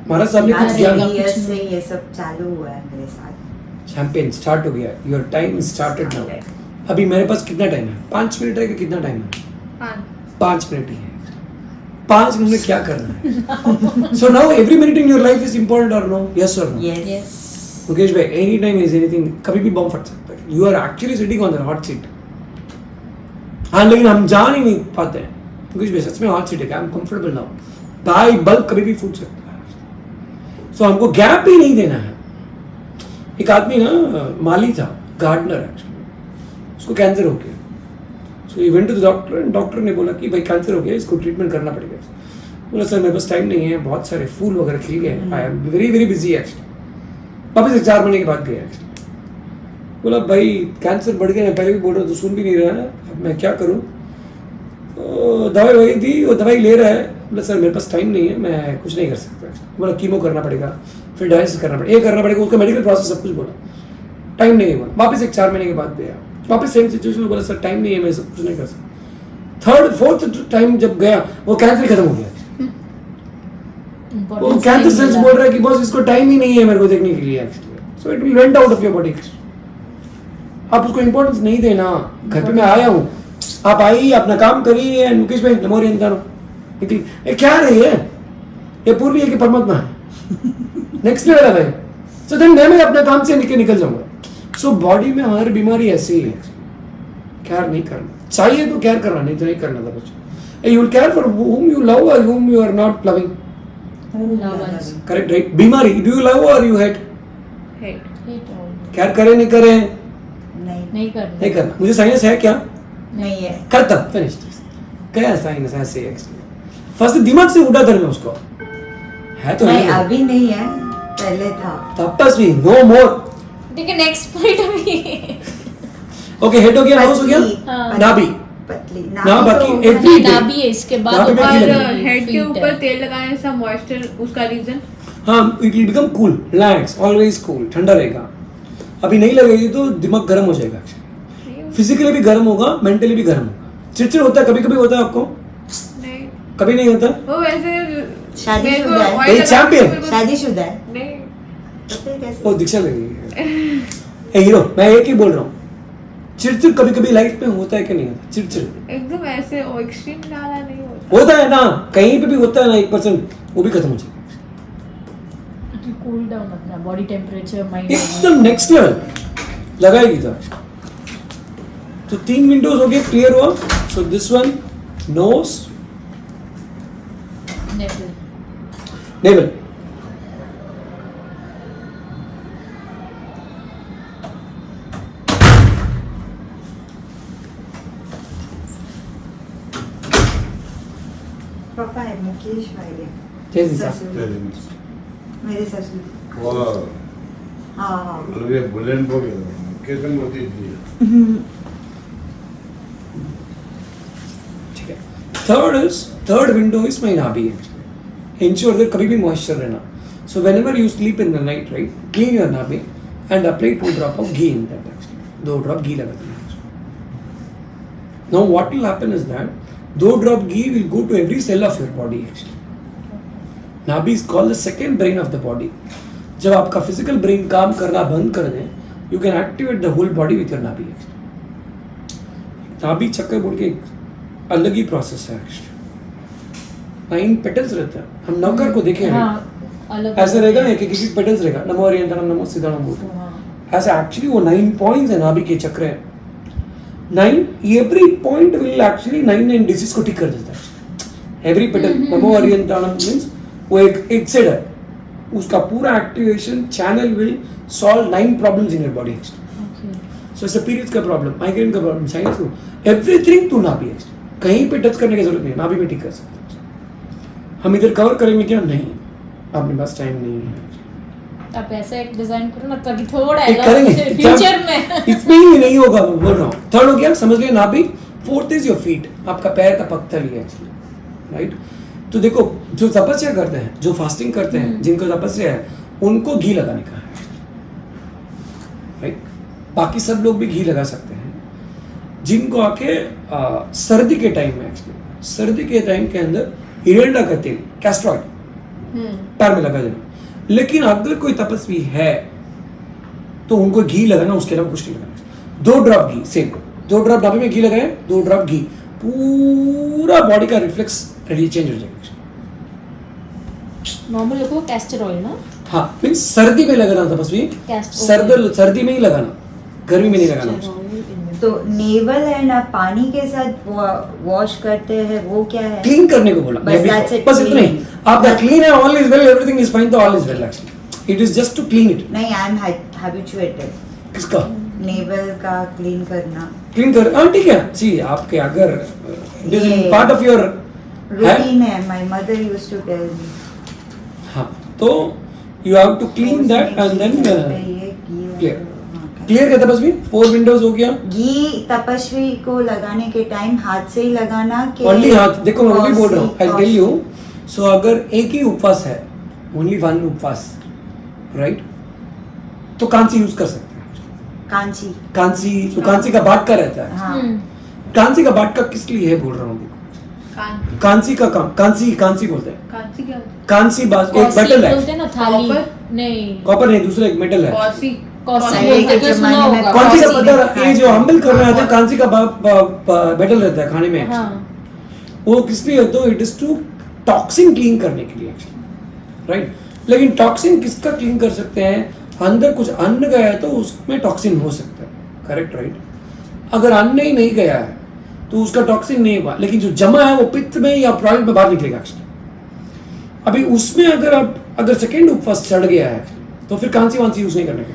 महाराज साहब ने आज कुछ से ज्ञान, कुछ years नहीं। से ये सब चालू हुआ है मेरे साथ। चैंपियन स्टार्ट हो गया। Your time started now. अभी मेरे पास कितना टाइम है? 5 मिनट है कि कितना टाइम है? 5 मिनट ही है। 5 मिनट में क्या करना है? So now every minute in your life is important और नो? यस और नो? Yes. मुकेश भाई, एनी टाइम इज एनीथिंग, कभी भी बम फट सकता है। You are actually sitting on the hot seat. हाँ लेकिन हम जान ही नहीं पाते हैं। मुकेश भाई सच में हॉट सीट है क्या? I am comfortable now. भाई बल्ब कभी भी फूट सकता है। सो हमको गैप ही नहीं देना है। एक आदमी ना माली था, गार्डनर एक्चुअली, उसको कैंसर हो गया। So he went to the doctor and doctor ने बोला कि भाई कैंसर हो गया, इसको ट्रीटमेंट करना पड़ेगा। बोला सर मेरे पास टाइम नहीं है, बहुत सारे फूल वगैरह खिल गए, आई am very very busy actually. वापस से 4 महीने के बाद गया एक्चुअली। बोला भाई कैंसर बढ़ गया, मैं पहले भी बोल रहा हूँ तो सुन भी नहीं रहा है, अब मैं क्या करूँ? तो दवाई वही दी, वो दवाई ले रहा है। बोला सर मेरे पास टाइम नहीं है, मैं कुछ नहीं कर सकता। बोला कीमो करना पड़ेगा, फिर डायलिसिस करना पड़ेगा, ये करना पड़ेगा, उसका मेडिकल प्रोसेस सब कुछ बोला। टाइम नहीं है। बोला वापस एक 4 महीने के बाद गया, वापस सेम सिचुएशन में बोला सर टाइम नहीं है, मैं सब कुछ नहीं कर सकता। 3rd 4th टाइम जब गया वो कैंसर खत्म हो गया। वो कैंसर सेल्स बोल रहा है कि बॉस इसको टाइम ही नहीं है मेरे को देखने के लिए actually. So it will went out of your body. आप उसको इंपॉर्टेंस नहीं देना। घर पे मैं आया हूँ, आप आइए अपना काम करिए एंड मुकेश भाई नमो हरिवंदनम निकली। ये क्या रही है? ये पूर्वी है कि परमात्मा है? नेक्स्ट लेवल है भाई। सो देन मैं अपने काम से निकल जाऊंगा। सो बॉडी में हर बीमारी ऐसी है, केयर नहीं करना चाहिए तो केयर करना, नहीं तो नहीं करना था कुछ। You will care for whom you love or whom you are not loving. Correct right? बीमारी, डू यू लव और यू हेट? केयर करें नहीं करें? नहीं नहीं करना। मुझे साइनस है क्या? नहीं है। करता फिनिश। क्या साइनस ऐसे है? फर्स्ट दिमाग से उठा कर मैं उसको है तो नहीं नहीं है। अभी नहीं है, पहले था। तपस्वी नो मोर। ठीक है नेक्स्ट पॉइंट अभी ओके हेड हो गया, नोज हो गया, हाँ। नाभि। पतली ना बाकी तो every day। नाभि है इसके बाद नाभि में और घी लगेगी। हेड के feet ऊपर है। तेल लगाने से मॉइस्चर, उसका रीजन हाँ it will become cool, relax, always cool, ठंडा रहेगा। अभी नहीं लगेगी तो दिमाग गर्म हो जाएगा, फिजिकली भी गर्म होगा, मेंटली भी गर्म होगा। चिड़चिड़ होता है, कभी कभी होता है आपको, नहीं, कभी नहीं होता। वो वैसे शादीशुदा मेरे को है। oil एक लगाने से champion। मेरे को- शादीशुदा है नहीं, तो फिर कैसे? वो दीक्षा लगेगी। ए हीरो, मैं एक ही बोल रहा हूँ, चिड़चिड़ कभी कभी लाइफ में होता है कि नहीं होता? चिड़चिड़ एकदम ऐसे एक्सट्रीम ज्यादा नहीं होता। होता है ना, कहीं पे भी होता है ना 1%, वो भी खत्म हो जाएगा कूल डाउन अपना बॉडी टेम्परेचर माइंड एकदम नेक्स्ट लेवल लगाएगी। तो 3 विंडोज हो गए, क्लियर हुआ। So this one nose, navel, पापा है मुकेश भाई है। जैसे साहब। ससुर मेरे ससुर। वो हाँ हाँ अलवे बुलेन बोगे कैसे मोती थी ठीक है। Third window is my nabhi. Ensure that कभी भी मॉइस्चर रहना। So whenever you sleep in the night, right, clean your nabhi and apply 2 drop of ghee in that. 2 drop घी लगा देना। Now what will happen is that 2 drop ghee will go to every cell of your body actually. Nabhi is called the second brain of the body. जब आपका physical brain काम करना बंद कर दे, you can activate the whole body with your nabhi. नाभि चक्कर बोल के एक अलग ही प्रोसेस है एक्चुअली। 9 पेटल्स रहता है। हम नवकर को देखे हैं, अलग ऐसे रहेगा ना, एक पेटल्स रहेगा, नमो हरियंतरम, नमो सिद्धाणम बोलते हैं। ऐसे एक्चुअली वो 9 पॉइंट्स है नाभि के चक्र है। 9 every point will actually 9 disease को ठीक कर देता है। एवरी पेटल नमो हरियंतरम मींस वो एक सेड है, उसका पूरा activation channel will solve 9 problems in your body. So it's a periods का प्रॉब्लम, माइग्रेन का प्रॉब्लम, साइनस को, एवरीथिंग टू नाभि। कहीं पे टच करने की जरूरत नहीं है, नाभि में ठीक कर सकते हैं। हम इधर कवर करेंगे क्या? नहीं, अपने पास टाइम नहीं है। आप ऐसा एक डिजाइन करो ना ताकि थोड़ा एक करेंगे फ्यूचर में इसमें ही नहीं होगा, मैं बोल रहा हूँ। थर्ड हो गया, समझ गए नाभि। फोर्थ इज योर फीट, आपका पैर का पक्तल ही है राइट। तो देखो जो तपस्या करते हैं, जो फास्टिंग करते हैं, जिनको तपस्या है, उनको घी लगाने का है राइट। बाकी सब लोग भी घी लगा सकते हैं। जिनको आके सर्दी के टाइम में, एक्चुअली सर्दी के टाइम के अंदर इरेंडा का तेल, कैस्टर ऑयल पैर में लगा देना। लेकिन अगर कोई तपस्वी है तो उनको घी लगाना, उसके अलावा कुछ नहीं लगाना। 2 ड्रॉप घी, सेम 2 ड्रॉप नाभि में घी लगाए, 2 ड्रॉप घी, पूरा बॉडी का रिफ्लेक्स रेडी चेंज हो जाएगा। नॉर्मल लोगों को कैस्टर ऑयल ना, हाँ मीन्स सर्दी में लगाना तपस्वी, Castor सर्दी में ही लगाना, गर्मी में नहीं लगाना। तो नेवल है ना, पानी के साथ वॉश करते हैं, वो क्या है? क्लीन करने को बोला, बस that's it, बस इतना ही। clean. आपका क्लीन है, all is well, everything is fine, तो all is well actually. It is just to clean it. नहीं, आई एम हैबिचुएटेड किसका? नेवल का क्लीन करना क्लीन कर, हाँ ठीक है। सी आपके अगर ये पार्ट ऑफ योर रूटीन है, my mother used to tell me. हाँ तो you have to clean that and then clear. Clear कहता बस भी 4 विंडोज हो गया। घी तपस्वी को लगाने के टाइम हाथ से ही लगाना कि ओनली हाथ, देखो मैं वही बोल रहा हूँ, आई टेल यू। सो अगर एक ही उपवास है, ओनली 1 उपवास, राइट, तो कांसी यूज कर सकते हैं। कांची कांसी, तो कांसी का बाटका रहता है। हाँ कांसी का बाटका किस लिए है बोल रहा हूँ, देखो कान कांसी का काम, कांसी बोलते हैं। कांची क्या होता है? कांसी बास एक कौसी मेटल बोलते है, हैं ना, थाली कॉपर? नहीं, कॉपर नहीं, दूसरा एक मेटल है। कौसी कौसी पहले बोलते के हैं, तो सुना जमाने में होगा। कांसी का कौसी पता, नहीं ये जो खाते। हम कर रहे हैं कांसी का मेटल रहता है खाने में। हाँ वो किस लिए होता है? It is to toxin clean करने के लिए, राइट। लेकिन टॉक्सिन किसका क्लीन कर सकते हैं? अंदर कुछ अन्न गया है तो उसमें टॉक्सिन हो सकता है, करेक्ट राइट। अगर अन्न ही नहीं गया है तो उसका टॉक्सिन नहीं हुआ, लेकिन जो जमा है वो पित्त में या प्रोडक्ट में बाहर निकलेगा। अभी उसमें अगर सेकेंड उपवास चढ़ गया है तो फिर कांसी वांसी यूज नहीं करने का।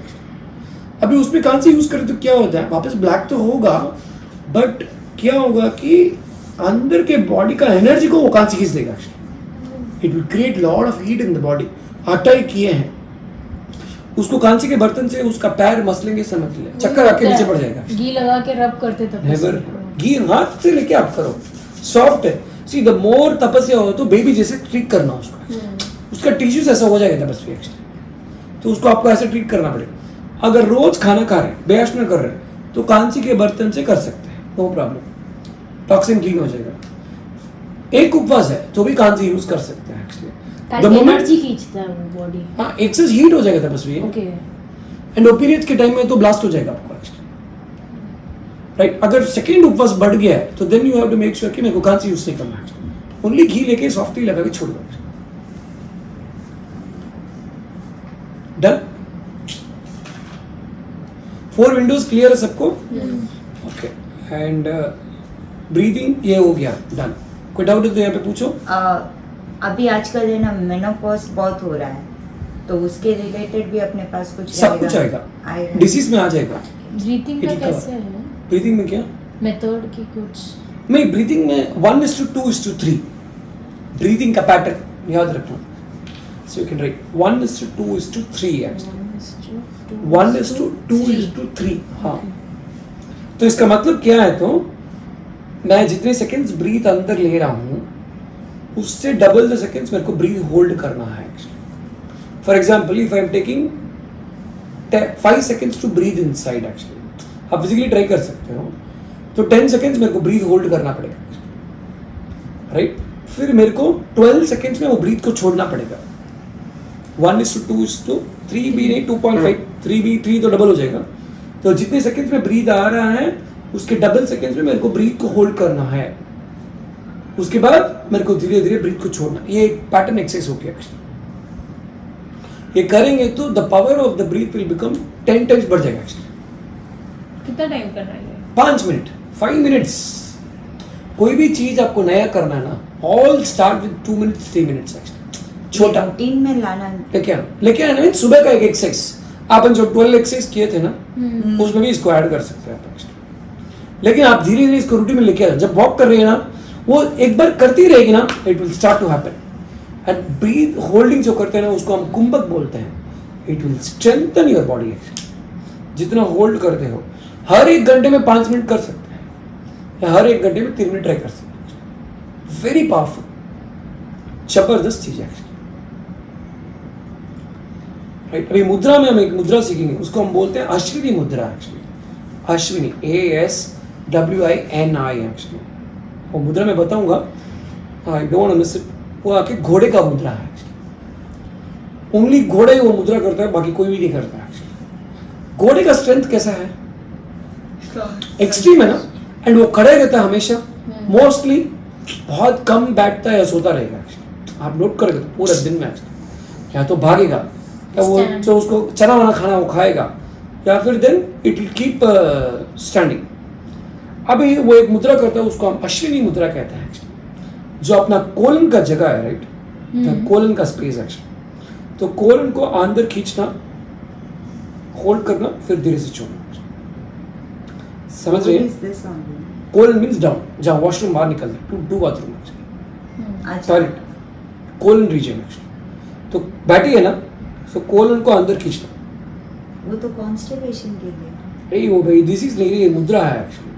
अभी उसमें कांसी यूज करें तो क्या होता है? वापस ब्लैक तो होगा, बट क्या होगा कि अंदर के बॉडी का एनर्जी को वो कांसी खींच देगा। It will create lot of heat in the body. आटा ही किए हैं, उसको कांचे के बर्तन से उसका पैर मसलेंगे, समझ ले, चक्कर आके नीचे पड़ जाएगा। घी लगा के रब करते तब नेवर, घी हाथ से लेके आप करो, सॉफ्ट है। सी द मोर तपस्या हो तो बेबी जैसे ट्रीट करना उसको, उसका टिश्यूज ऐसा हो जाएगा तपस्या एक्चुअली, तो उसको आपको ऐसे ट्रीट करना पड़ेगा। अगर रोज खाना खा रहे हैं, बेअशना कर रहे हैं, तो कांचे के बर्तन से कर सकते हैं, नो प्रॉब्लम, टॉक्सिन क्लीन हो जाएगा। एक उपवास है तो भी कांचे यूज कर सकते हैं एक्चुअली। द मोमेंट एनर्जी खींचता है वो बॉडी। हाँ, एक्सेस हीट हो जाएगा तपस्वी, ओके। एंड पीरियड्स के टाइम में तो ब्लास्ट हो जाएगा आपको राइट। अगर सेकंड उपवास बढ़ गया है तो then you have to make sure कि मेरे को कांची यूज नहीं करना है, ओनली घी लेके सॉफ्टली लगा के छोड़ दो। डन। 4 विंडोज क्लियर है सबको? ओके। एंड ब्रीदिंग ये हो गया, डन। कोई डाउट है तो यहाँ पे पूछो। अभी आजकल है ना मेनोपॉज बहुत हो रहा है, तो उसके रिलेटेड भी अपने पास कुछ सब कुछ आएगा, डिसीज में आ जाएगा। ब्रीथिंग का कैसे है? ब्रीथिंग में क्या मेथड की कुछ नहीं, ब्रीथिंग में 1:2:3 ब्रीथिंग का पैटर्न याद रखना। So you can write 1:2:3 actually 1:2:3। हाँ, तो इसका मतलब क्या है, तो मैं जितने सेकंड्स ब्रीथ अंदर ले रहा हूँ उससे डबल द सेकंड्स मेरे को ब्रीथ होल्ड करना है actually. For example if I am taking 5 seconds to breathe inside actually, आप फिजिकली ट्राई कर सकते हो, तो 10 seconds मेरे को ब्रीथ होल्ड करना पड़ेगा राइट। फिर मेरे को 12 seconds में वो ब्रीथ को छोड़ना पड़ेगा। 1:2:3 भी नहीं, 2.5, 3 भी, 3 तो डबल हो जाएगा। तो जितने सेकंड्स में ब्रीथ आ रहा है उसके डबल सेकंड्स में मेरे को ब्रीथ को होल्ड करना है, उसके बाद मेरे को धीरे धीरे ब्रीथ को छोड़ना। ये एक पैटर्न एक्सरसाइज हो गया। ये करेंगे तो the power of the breath will become 10 times बढ़ जाएगा। कितना टाइम करना है? 5 मिनट, 5 minutes। कोई भी चीज आपको नया करना है ना, all start with 2 minutes, 3 minutes actually. छोटा रूटीन में लाना लेके आना मीन सुबह का एक एक्सरसाइज। अपन जो 12 एक्सरसाइज किए थे ना, उसमें भी इसको ऐड कर सकते हैं आप एक्चुअली। लेकिन आप धीरे धीरे इसको रूटीन में लेके आए। जब वॉक कर रहे हैं ना, वो एक बार करती रहेगी ना, it will start to happen. And breath holding जो करते हैं ना, उसको हम कुंभक बोलते हैं। It will strengthen your body. जितना होल्ड करते हो, हर 1 घंटे में 5 मिनट कर सकते हैं, या हर 1 घंटे में 3 मिनट ट्राई कर सकते हैं। वेरी पावरफुल, जबरदस्त चीज है राइट। अभी मुद्रा में हम एक मुद्रा सीखेंगे, उसको हम बोलते हैं अश्विनी मुद्रा एक्चुअली। Ashwini, ASWINI actually. वो मुद्रा में बताऊंगा, I don't want to miss it. वो आके घोड़े का मुद्रा है एक्चुअली। ओनली घोड़े वो मुद्रा करता है, बाकी कोई भी नहीं करता है एक्चुअली। घोड़े का स्ट्रेंथ कैसा है? एक्सट्रीम है ना। एंड वो खड़े रहता है हमेशा, मोस्टली बहुत कम बैठता है या सोता रहेगा एक्चुअली। आप नोट करेंगे तो पूरे दिन में एक्चुअली या तो भागेगा, या वो जो उसको चना वाना खाना वो खाएगा, या फिर then it will keep standing. अभी वो एक मुद्रा करता है, उसको हम अश्विनी मुद्रा कहते हैं एक्चुअली, जो अपना कोलन का जगह है राइट, कोलन का स्पेस एक्चुअली। तो कोलन को अंदर खींचना, होल्ड करना, फिर धीरे से छोड़ना। समझ रहे हैं? कोलन मीन्स डाउन, जहाँ वॉशरूम बाहर निकलता है, to bathroom toilet, colon region actually. तो बैठी है ना, तो कोलन को अंदर खींचना। वो तो कॉन्स्टिपेशन के लिए। नहीं वो भाई, दिस इज नहीं, ये मुद्रा है actually.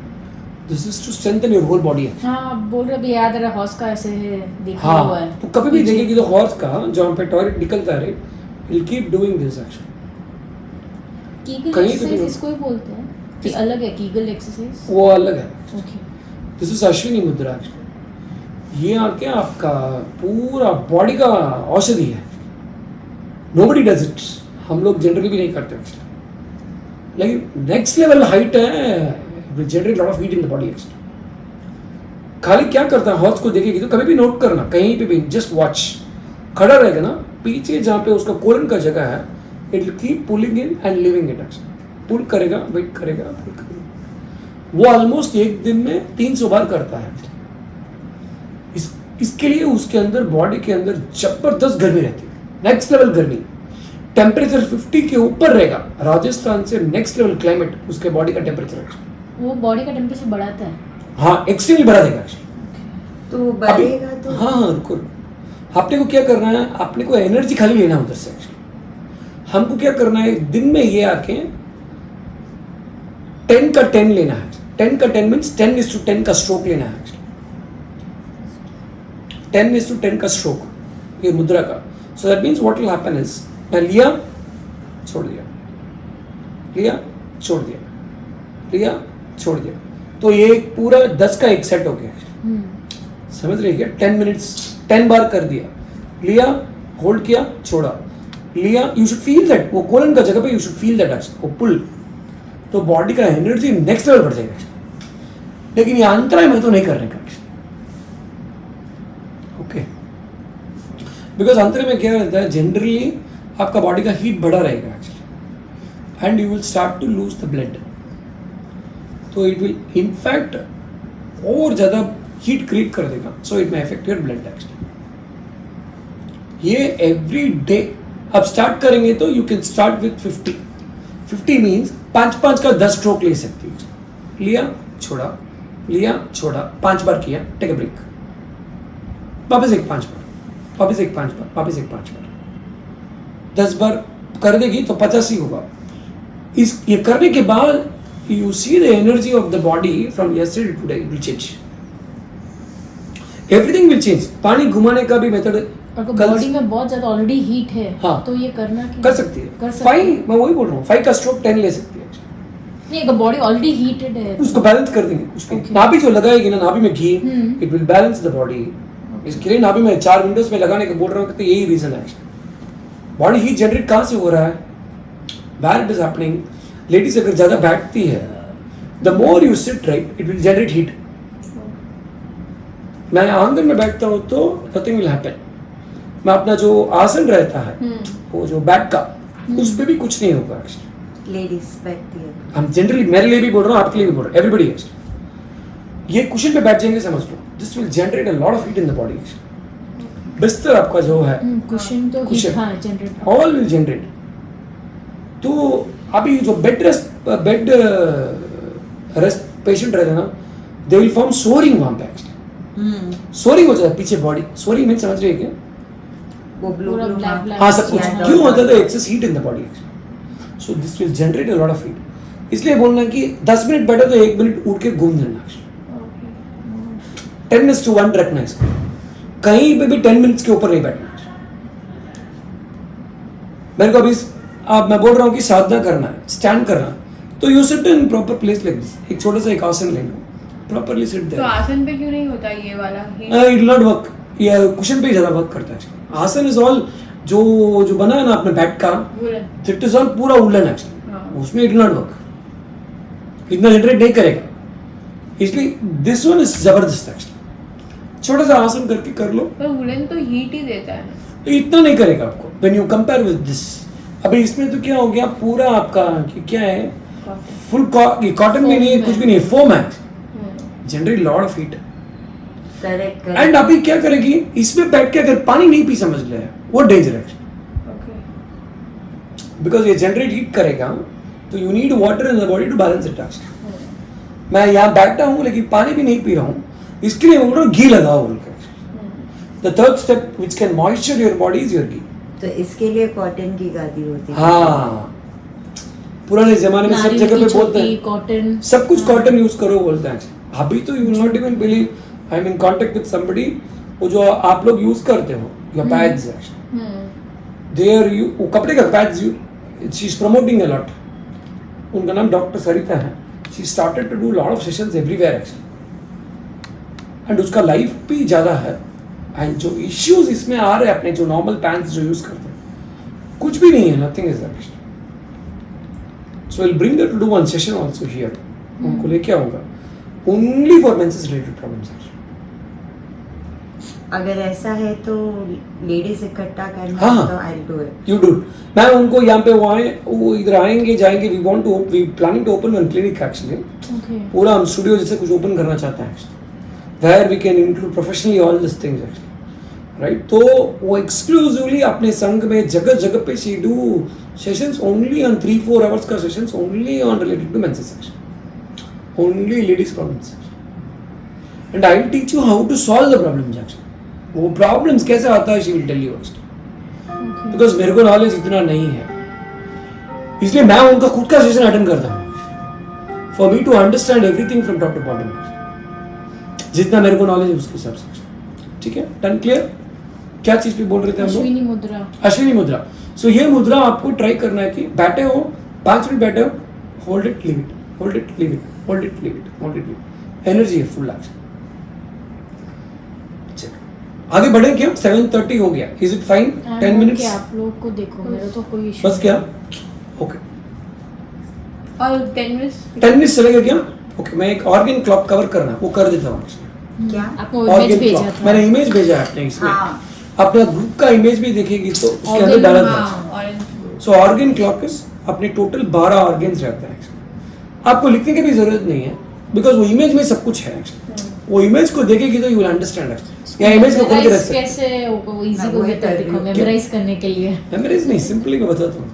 This is to strengthen your whole body. हाँ, आप बोल रहे, अभी याद आ रहा, हॉर्स का ऐसे है देखा हुआ है। हाँ, तो कभी भी देखेगी तो हॉर्स का जहाँ पे टॉयलेट निकलता है right, will keep doing this actually. Kegel कहीं तो एक्सरसाइज भी- इसको ही बोलते हैं कि अलग है कीगल एक्सरसाइज? वो अलग है। ओके। दिस इज अश्विनी मुद्रा एक्चुअली। ये आके आपका पूरा बॉडी का औषधि है। नोबडी डज इट, हम लोग जनरली भी नहीं करते एक्चुअली। लेकिन नेक्स्ट लेवल हाइट है, will generate lot of heat in the body actually. खाली क्या करता है, हॉर्स को देखेगी तो कभी भी नोट करना, कहीं पे भी जस्ट वॉच। खड़ा रहेगा ना, पीछे जहाँ पे उसका कोलन का जगह है, it will keep pulling in and living it actually. Pull करेगा, वेट करेगा, पुल करेगा। वो ऑलमोस्ट एक दिन में 300 बार करता है। इसके लिए उसके अंदर, बॉडी के अंदर जबरदस्त गर्मी रहती है, नेक्स्ट लेवल गर्मी। टेम्परेचर 50 के ऊपर रहेगा। राजस्थान से नेक्स्ट लेवल क्लाइमेट उसके बॉडी का टेम्परेचर है। वो बॉडी का टेम्परेचर बढ़ाता है? हाँ, एक्सट्रीमली बढ़ा देगा। तो वो बढ़ेगा तो हाँ, रुको। आपने को क्या करना है, आपने को एनर्जी खाली लेना उधर से। हमको क्या करना है, दिन में ये आके 10 का 10 लेना है. 10 का 10 मीन्स 10:10 का स्ट्रोक लेना है. 10:10 का स्ट्रोक, ये मुद्रा का. So that means what will happen is, मैं लिया छोड़ दिया, लिया छोड़ दिया, लिया छोड़ दिया, तो ये पूरा 10 का एक सेट हो गया. समझ रही क्या? 10 मिनट्स 10 बार कर दिया, लिया होल्ड किया छोड़ा, लिया. यू शुड फील दैट, वो कोलन का जगह पे यू शुड फील दैट वो पुल, तो बॉडी का एनर्जी नेक्स्ट लेवल बढ़ जाएगा. लेकिन ये अंतराय में तो नहीं करने का. ओके, बिकॉज अंतराय में क्या रहता है, जनरली आपका बॉडी का हीट बढ़ा रहेगा and you will start to lose the blood. तो इट विल इनफैक्ट और ज्यादा हीट क्रिएट कर देगा. So it may affect your blood actually. ये एवरी डे अब स्टार्ट करेंगे तो you can start with 50 means 5 का 10 स्ट्रोक ले सकती है. लिया छोड़ा, लिया छोड़ा, 5 बार किया, टेक अ ब्रेक, वापस एक 5 बार, वापस एक 5 बार, वापस एक 5 बार, 10 बार कर देगी तो 85 होगा. इस ये करने के बाद you see the energy of the body from yesterday to today, it will change. Everything will change. पानी घुमाने का भी मेथड अगर बॉडी में बहुत ज्यादा ऑलरेडी हीट है, हाँ, तो ये करना कर सकती है. कर सकती है. 5 मैं वही बोल रहा हूँ, 5 का स्ट्रोक 10 ले सकती है. नहीं, अगर बॉडी ऑलरेडी हीटेड है उसको बैलेंस कर देंगे. उसकी Okay. नाभि जो लगाएगी ना, नाभि में घी, it will balance the body. इसके लिए नाभि में 4 विंडोज में लगाने का बोल रहा हूँ, कहते यही रीजन है. बॉडी हीट जनरेट कहाँ से हो रहा है, where it is happening. Ladies अगर ज्यादा बैठती है, the more you sit right, it will generate heat. मैं आंगन में बैठता हूँ तो नथिंग विल हैपन. मैं अपना जो आसन रहता है, वो जो बैक का, उस पे भी कुछ नहीं होगा. लेडीज बैठती है. हम जनरली, मेरे लिए भी बोल रहा हूँ, आपके लिए भी बोल रहा हूँ, एवरीबॉडी है. ये कुशन पे बैठ जाएंगे, समझ लो, this will generate a lot of heat in the body. बिस्तर आपका जो है, कुशन तो Cushion. हीट, हाँ, जनरेट ऑल विल जनरेट. तो अभी जो बेड रेस्ट पेशेंट रहते हैं ना, दे विल फॉर्म सोरिंग वहां पे. सोरिंग हो जाता है पीछे बॉडी. सोरिंग मीन समझ रही है क्या? वो ब्लू पूरा ब्लू black, black. हाँ, सब कुछ. Yeah, क्यों होता है? Excess heat in the body. So this will generate a lot of heat. इसलिए बोलना कि 10 मिनट बैठे तो 1 मिनट उठ के घूम देना. 10:1 रखना है इसको. कहीं पे भी 10 मिनट्स के ऊपर नहीं बैठना. मेरे को अभी अब मैं बोल रहा हूँ कि साधना करना है, स्टैंड करना, तो you sit in proper place like this. एक छोटा सा एक आसन ले लो, प्रॉपरली सिट तो देयर. आसन पे क्यों नहीं होता ये वाला इट विल नॉट वर्क. ये कुशन पे ही ज्यादा वर्क करता है. आसन इज ऑल जो बना है ना अपने बैक का, वुलन. इट इज ऑल पूरा वुलन एक्चुअली. हाँ. उसमें इट विल नॉट वर्क, इतना जनरेट नहीं करेगा. इसलिए दिस वन इज जबरदस्त एक्चुअली. छोटा सा आसन करके कर लो, पर वुलन तो हीट ही देता है ना. इतना नहीं करेगा आपको. When you compare with this, अभी इसमें तो क्या हो गया पूरा आपका कि क्या है, फुल कॉटन भी नहीं है, कुछ भी नहीं है, फोम है, generally lot of heat. Correct. And अभी क्या करेगी, इसमें बैठ के अगर पानी नहीं पी, समझ ले, वो डेंजर है. ओके. बिकॉज ये जनरेट हीट करेगा, तो you need water in the body to balance it. मैं यहाँ बैठा हूँ लेकिन पानी भी नहीं पी रहा हूँ, इसके लिए बोल रहा हूँ घी लगाओ बोलकर. The third step which can moisture your body is your ghee. तो इसके लिए कॉटन की गादी होती है. हाँ, पुराने जमाने में सब जगह पे बोलते हैं कॉटन, सब कुछ कॉटन यूज करो बोलते हैं. अभी तो you not even believe, I am in contact with somebody, वो जो आप लोग यूज करते हो your pads, they are you, वो कपड़े का pads you, she is promoting a lot. उनका नाम डॉक्टर सरिता है. She started to do lot of sessions everywhere actually, and उसका लाइफ भी ज्यादा है. एंड जो इश्यूज इसमें आ रहे हैं, अपने जो नॉर्मल पैंट्स जो यूज करते हैं, कुछ भी नहीं है, nothing is that. So will bring that to do one session also here. उनको लेके आऊंगा only for menses related problems. अगर ऐसा है तो लेडीज इकट्ठा करना, हाँ. तो I do it. You do. मैं उनको यहाँ पे वो इधर आएंगे जाएंगे. We want to, we planning to open one clinic actually. पूरा हम स्टूडियो जैसे कुछ ओपन करना चाहते हैं actually, where we can include professionally all this things actually, right. तो वो एक्सक्लूसिवली अपने संघ में जगह जगह पे she do sessions only on 3-4 hours का sessions only on related to menses actually, only ladies problems. And I will teach you how to solve the problems actually. वो प्रॉब्लम्स कैसे आता है she will tell you actually, because मेरे को knowledge इतना नहीं है. इसलिए मैं उनका खुद का सेशन अटेंड करता हूँ for me to understand everything from top to bottom, जितना मेरे को नॉलेज है उसके हिसाब से। ठीक है, टन क्लियर? क्या चीज पे बोल रहे थे हम लोग? अश्विनी मुद्रा। अश्विनी मुद्रा। सो ये मुद्रा आपको ट्राई करना है कि बैठे हो 5 मिनट बैठे हो, hold it live it, hold it live it, hold it live it, hold it live it, energy है फुल एक्शन। आगे बढ़े क्या? 7:30 हो गया, इज इट फाइन? 10 मिनट्स आप लोग को देखो, मेरा तो कोई इशू बस क्या? ओके, और 10 मिनट्स 10 मिनट्स चलेगा क्या? ओके, मैं एक ऑर्गन क्लॉक कवर करना वो कर देता हूँ। क्या? आपको इमेज ऑर्गन भेजा क्लॉक था। मैंने इमेज भेजा है आपने इसमें, हाँ। अपना ग्रुप का इमेज भी देखेगी तो उसके अंदर डाला था। Orange so organ clock is अपने टोटल 12 ऑर्गन्स रहते हैं। आपको लिखने की भी जरूरत नहीं है बिकॉज वो इमेज में सब कुछ है। वो इमेज को देखेगी तो यू विल अंडरस्टैंड। या इमेज को खोल के रख सकते हैं। कैसे होगा वो इजी मैं को वही बेहतर कर रही देखो हूँ। मेमोराइज करने के लिए। मेमोराइज नहीं, सिंपली मैं बताता हूँ।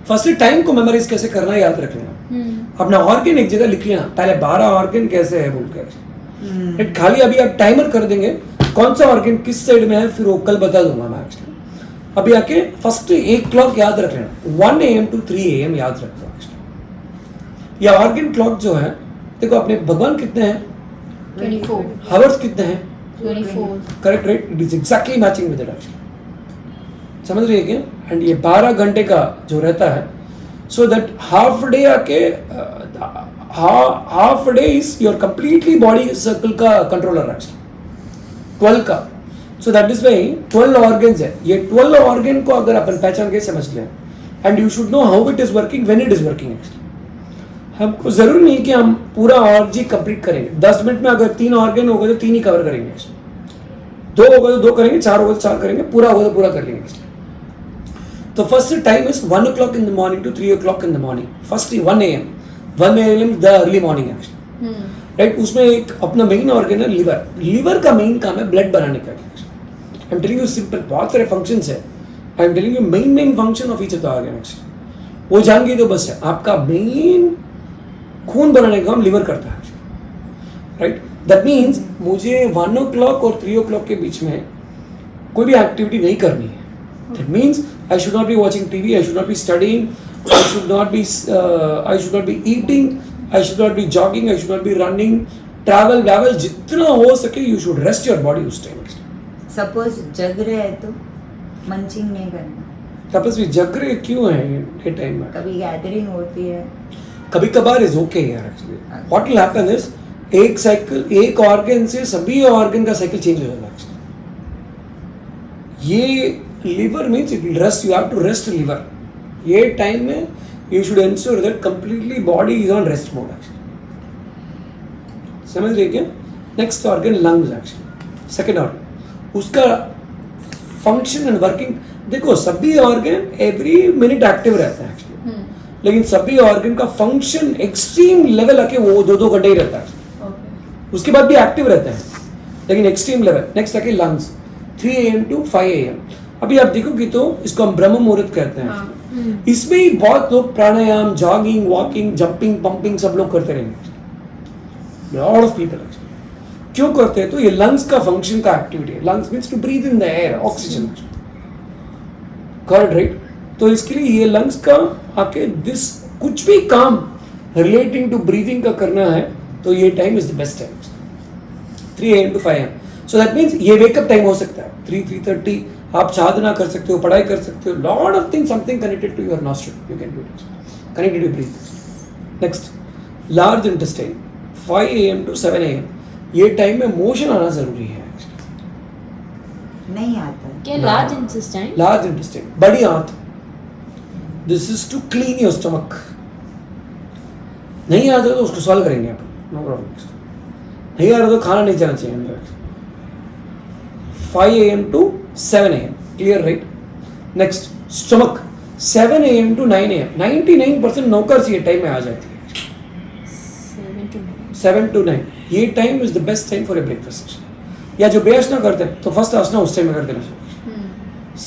फर्स्ट टाइम को मेमोराइज कैसे करना है याद रख लेना। अपना ऑर्गन एक जगह लिख लेना, पहले 12 ऑर्गन कैसे है बोलकर। खाली अभी आप टाइमर कर देंगे कौन सा ऑर्गन किस साइड में है, फिर वो कल बता दूंगा मैं। अभी आके फर्स्ट एक क्लॉक याद रख लेना, 1 AM to 3 AM याद रख लो। या ऑर्गन क्लॉक जो है, देखो अपने भगवान कितने हैं, 24 हावर्स कितने हैं, 24 correct right? It is exactly matching with that. समझ रही है क्या? एंड ये 12 घंटे का जो रहता है, सो दैट हाफ डे आके half day is your completely body circle का कंट्रोलर है 12 का। So that is why 12 organs है। ये 12 ऑर्गन को अगर अपन पहचान के समझ लें, and you should know how it is working, when it is working. हमको जरूर नहीं कि हम पूरा ऑर्जी कंप्लीट करेंगे। 10 मिनट में अगर 3 ऑर्गन हो गए तो 3 ही कवर करेंगे, 2 हो गए तो 2 करेंगे, 4 हो गए तो 4 करेंगे, पूरा होगा तो पूरा कर लेंगे। तो first time is 1 o'clock in the morning to 3 o'clock in the morning. First 1 AM. 1 AM is the early morning actually. Right? उसमें एक अपना मेन ऑर्गन है लिवर। लिवर का मेन काम है ब्लड बनाने का। आई एम टेलिंग यू सिंपल, बहुत सारे फंक्शंस है। आई am telling you main function of each of the organ actually. वो जान गई तो बस है, आपका मेन खून बनाने का काम लिवर करता है। राइट? दैट मीन्स मुझे 1 o'clock और 3 o'clock के बीच में कोई भी एक्टिविटी नहीं करनी है। That means I should not be watching TV, I should not be studying, I should not be eating, I should not be jogging, I should not be running, travel, जितना हो सके you should rest your body उस time. Suppose जग रहे हैं तो munching नहीं करना। तपस्वी जग रहे क्यों है ये टाइम में? कभी गैदरिंग होती है, कभी कभार इज ओके यार actually. What will happen is एक साइकिल, एक ऑर्गन से सभी ऑर्गन का साइकिल चेंज हो जाता है। ये liver means it will rest, you have to rest liver. ये टाइम में you should ensure that completely body is on rest mode actually. समझ रहे क्या? Next organ lungs actually, second organ. उसका फंक्शन एंड वर्किंग देखो, सभी organ every minute active रहता है एक्चुअली, लेकिन सभी ऑर्गन का फंक्शन एक्सट्रीम लेवल आके वो 2-2 घंटे ही रहता है। उसके बाद भी एक्टिव रहता है लेकिन एक्सट्रीम लेवल। नेक्स्ट आके लंग्स 3 AM to 5 AM। अभी आप देखोगे तो इसको हम ब्रह्म मुहूर्त कहते हैं। इसमें ही बहुत लोग प्राणायाम, जॉगिंग, वॉकिंग, जंपिंग, पंपिंग सब लोग करते रहेंगे। लॉट ऑफ पीपल क्यों करते हैं? तो ये लंग्स का फंक्शन का एक्टिविटी है। Lungs means to breathe in the air, oxygen. Correct right? तो इसके लिए ये लंग्स का आके दिस कुछ भी काम रिलेटिंग टू ब्रीथिंग का करना है तो ये time is the best time, 3 AM to 5 AM। So that means ये वेकअप टाइम हो सकता है 3-3:30। आप साधना कर सकते हो, पढ़ाई कर सकते हो, lot of things, something connected to your nostril you can do it, connected to breath. Next large intestine 5 AM to 7 AM। ये टाइम में मोशन आना जरूरी है। नहीं आता है। क्या लार्ज इंटेस्टाइन? लार्ज इंटेस्टाइन, बड़ी आंत। This is to clean your stomach. नहीं आता तो उसको सॉल्व करेंगे आप, नो प्रॉब्लम। नहीं आ रहा तो खाना नहीं जाना चाहिए अंदर। 5 AM to 7 AM, clear right? Next stomach 7 AM to 9 AM। 99% नौकर्स ये टाइम में आ जाती है। 7 to 9 ये time is the best time for a breakfast. या जो बेअसना करते हैं तो फर्स्ट आसना उस टाइम में कर देना चाहिए।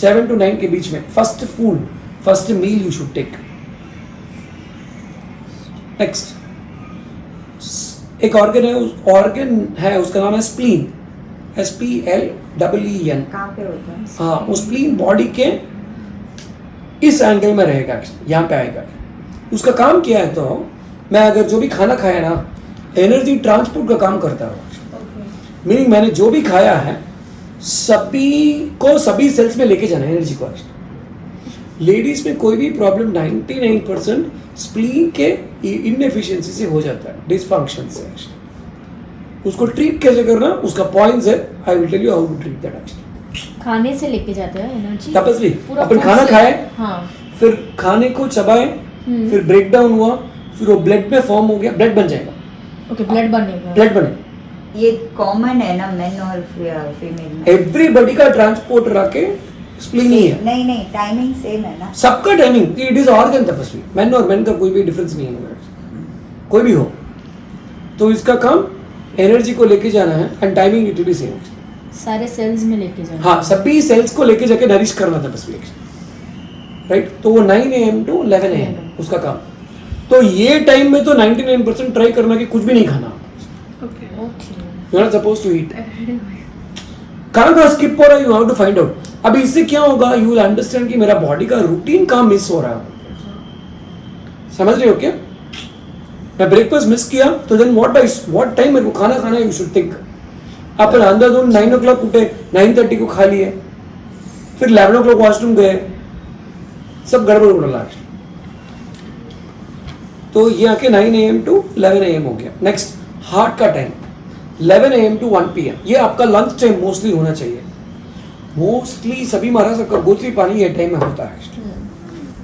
7 to 9 के बीच में first food, first meal you should take. नेक्स्ट एक ऑर्गन है, उस ऑर्गन है उसका नाम है स्प्लीन, SPLEEN। कहाँ पे होता है? हाँ, वो स्प्लीन बॉडी के इस एंगल में रहेगा, यहाँ पे आएगा। उसका काम क्या है, तो मैं अगर जो भी खाना खाया ना, एनर्जी ट्रांसपोर्ट का काम करता है। मीनिंग मैंने जो भी खाया है सभी को सभी सेल्स में लेके जाना है एनर्जी को। लेडीज में कोई भी प्रॉब्लम 99% स्प्लीन के इनएफिशिएंसी से हो जाता है, डिसफंक्शन से। उसको ट्रीट कैसे करना, उसका पॉइंट्स है, I will tell you how to treat that actually. खाने से लेके जाते हैं एनर्जी। तपस्वी, पूरा अपन food खाना से- खाए, हाँ फिर खाने को चबाए, फिर ब्रेक डाउन हुआ, फिर वो ब्लड में फॉर्म हो गया, ब्लड बन जाएगा, ओके, ब्लड बनेगा। ब्लड बने। ये कॉमन है ना मेन और फीमेल में? एवरीबॉडी का ट्रांसपोर्ट रखे स्प्लीन ही है। नहीं नहीं, टाइमिंग सेम है ना? सबका टाइमिंग, इट इज ऑर्गन तपस्वी, मैन और मैन का कोई भी डिफरेंस नहीं है, कोई भी हो। तो इसका काम एनर्जी को लेके जाना है and timing it will same. सारे सेल्स में लेके जाना। हाँ, सभी सेल्स को लेके जाके नरिश करना तपस्वी, राइट। तो वो 9 AM to 11 AM उसका काम। तो ये टाइम में तो 99% ट्राई करना कि कुछ भी नहीं खाना। Okay okay, you are suppose to eat. कहाँ स्किप हो रहा है, you have to find out. अभी इससे क्या होगा, यू विल अंडरस्टैंड कि मेरा बॉडी का रूटीन काम मिस हो रहा है। समझ रहे हो क्या? मैं ब्रेकफास्ट मिस किया तो देन व्हाट टाइम मेरे को खाना खाना है, यू शुड थिंक। अपन अंधाधुंध 9 o'clock उठे, 9:30 को खा लिए, फिर 11 o'clock वॉशरूम गए, सब गड़बड़ उड़ा। तो ये आके 9 AM to 11 AM हो गया। नेक्स्ट हार्ट का टाइम 11 AM to 1 PM, ये आपका लंच टाइम मोस्टली होना चाहिए। मोस्टली सभी महाराज सबका गोत्री पानी ये टाइम में होता है।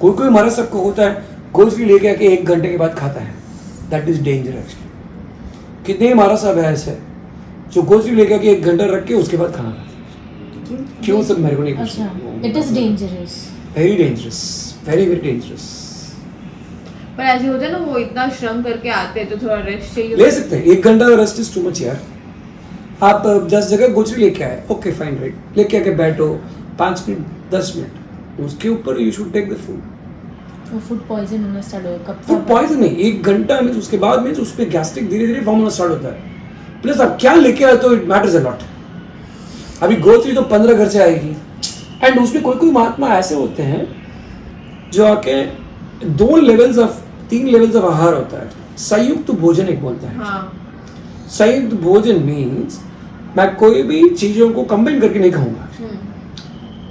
कोई कोई महाराज सबको होता है गोत्री लेके आके 1 घंटे के बाद खाता है, दैट इज डेंजरस। कितने महाराज साहब है ऐसे जो गोत्री लेके आके 1 घंटा रख के उसके बाद खाना खाते हैं? क्यों सब मेरे को नहीं अच्छा, पूछना। It is dangerous, very dangerous, very very dangerous. पर ऐसे होता है ना, वो इतना श्रम करके आते हैं तो थोड़ा रेस्ट चाहिए। ले सकते हैं, 1 घंटा रेस्ट इज टू मच यार। आप 10 जगह गोचरी लेके आए, ओके फाइन, राइट, लेके आके बैठो 5 मिनट 10 मिनट, उसके ऊपर you should take the food. वो फूड पॉइजन होना स्टार्ट होगा कब फूड पॉइजन नहीं, 1 घंटा में उसके बाद में उस पर गैस्ट्रिक धीरे धीरे फॉर्म होना स्टार्ट होता है। प्लस आप क्या लेके आए तो इट मैटर्स अ लॉट। अभी गोचरी तो 15 घर से आएगी, एंड उसमें कोई कोई महात्मा ऐसे होते हैं जो आके 3 लेवल्स ऑफ आहार होता है। संयुक्त भोजन एक बोलता है। हाँ संयुक्त भोजन मीन्स मैं कोई भी चीजों को कंबाइन करके नहीं खाऊंगा।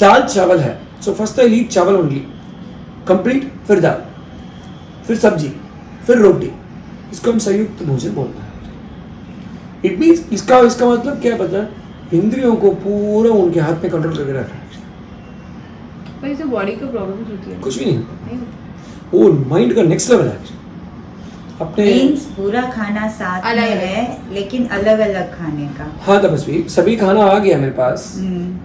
दाल चावल है, सो फर्स्ट आई ईट चावल ओनली, कंप्लीट, फिर दाल, फिर सब्जी, फिर रोटी। इसको हम संयुक्त भोजन बोलते हैं। इट मीन्स इसका मतलब क्या पता है, इंद्रियों को पूरा उनके हाथ में कंट्रोल करके रखना है। पर इससे बॉडी को प्रॉब्लम्स होती है। कुछ भी नहीं, नहीं होती। वो माइंड का नेक्स्ट लेवल है। अपने मीन्स पूरा खाना साथ में अलग-अलग। है लेकिन अलग अलग खाने का। हाँ तपस्वी, सभी खाना आ गया मेरे पास।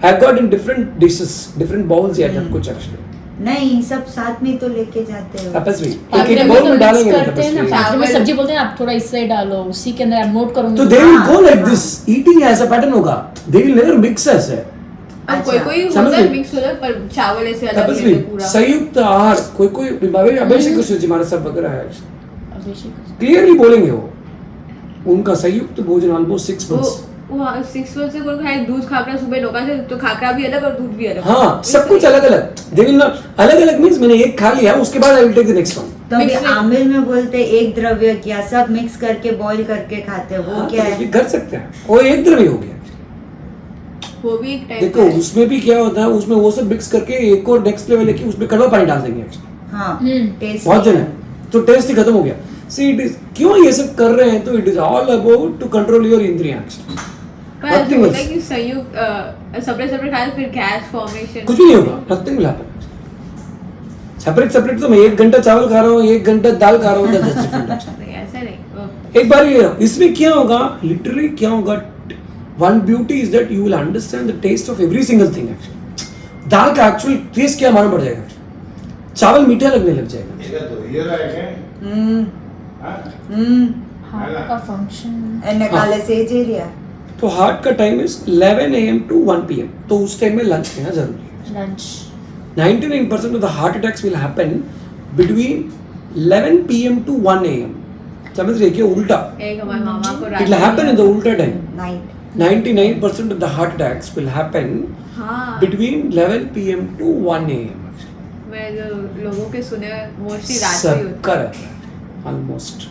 I got in different dishes, different bowls या सब कुछ एक्चुअली। नहीं, सब साथ में तो लेके जाते हो। तपस्वी पात्रे एक में बाउल तो में मिक्स डालेंगे ना करते हैं ना, तपस्वी। पात्रे में सब्जी बोलते हैं, आप थोड़ा इससे डालो, उसी के अंदर आप नोट करूंगी। तो दे विल हाँ, गो लाइक हाँ। दिस, ईटिंग ऐसा पैटर्न होगा, दे विल नेवर मिक्स ऐसे। अब कोई कोई समझ होता है गई? मिक्स होता है, पर चावल ऐसे अलग तपस्वी लेते पूरा। संयुक्त आहार, कोई अभिषेक कृष्ण जी हमारे सब वगैरह है, अभिषेक क्लियरली बोलेंगे वो। उनका संयुक्त भोजन ऑलमोस्ट 6 months। वो 6 months से कोई खाए दूध खाकरा सुबह नौका से, तो खाकरा भी अलग और दूध भी अलग। हाँ, सब कुछ अलग अलग। दे विल नॉट, अलग अलग मींस मैंने एक खा लिया, उसके बाद I will take the next one. तो अभी Mix में- आमिर में बोलते एक द्रव्य किया, सब मिक्स करके बॉईल करके खाते हो, वो क्या है? कर सकते हैं, वो एक द्रव्य हो गया। वो भी एक टाइप देखो उसमें भी क्या होता है, उसमें वो सब मिक्स करके एक और नेक्स्ट लेवल है कि उसमें कड़वा पानी डाल देंगे। हाँ, टेस्ट बहुत जन है, तो टेस्ट ही खत्म हो गया। सी इट इज, क्यों ये सब कर रहे हैं, तो it is all about to control your इंद्रियां। पर ऐसे होता है कि संयुक्त सेपरेट खाए फिर गैस फॉर्मेशन कुछ भी नहीं होगा, नथिंग विल हैपन। सेपरेट तो मैं 1 घंटा चावल खा रहा हूँ, 1 घंटा दाल खा रहा हूँ, that's different। नहीं, ऐसा नहीं। एक बार ये इसमें क्या होगा, लिटरली क्या होगा, one beauty is that you will understand the taste of every single thing. Actually दाल का एक्चुअल टेस्ट क्या मालूम पड़ जाएगा, चावल मीठा लगने लग जाएगा। इसका तो ये रहा है हाँ? हार्ट का फंक्शन निकाले सेज एरिया। तो हार्ट का time is 11 AM to 1 PM, तो उस टाइम में लंच लेना जरूरी है। Lunch 99% of the heart attacks will happen between 11 PM to 1 AM. समझ रहे क्या, उल्टा, एक हमारे मामा को it will happen in the ulta time. Night 99% of the heart attacks will happen हाँ between 11 PM to 1 AM. मैं जो लोगों के सुने मोस्टली रात को ही होता सबका रहता है ऑलमोस्ट।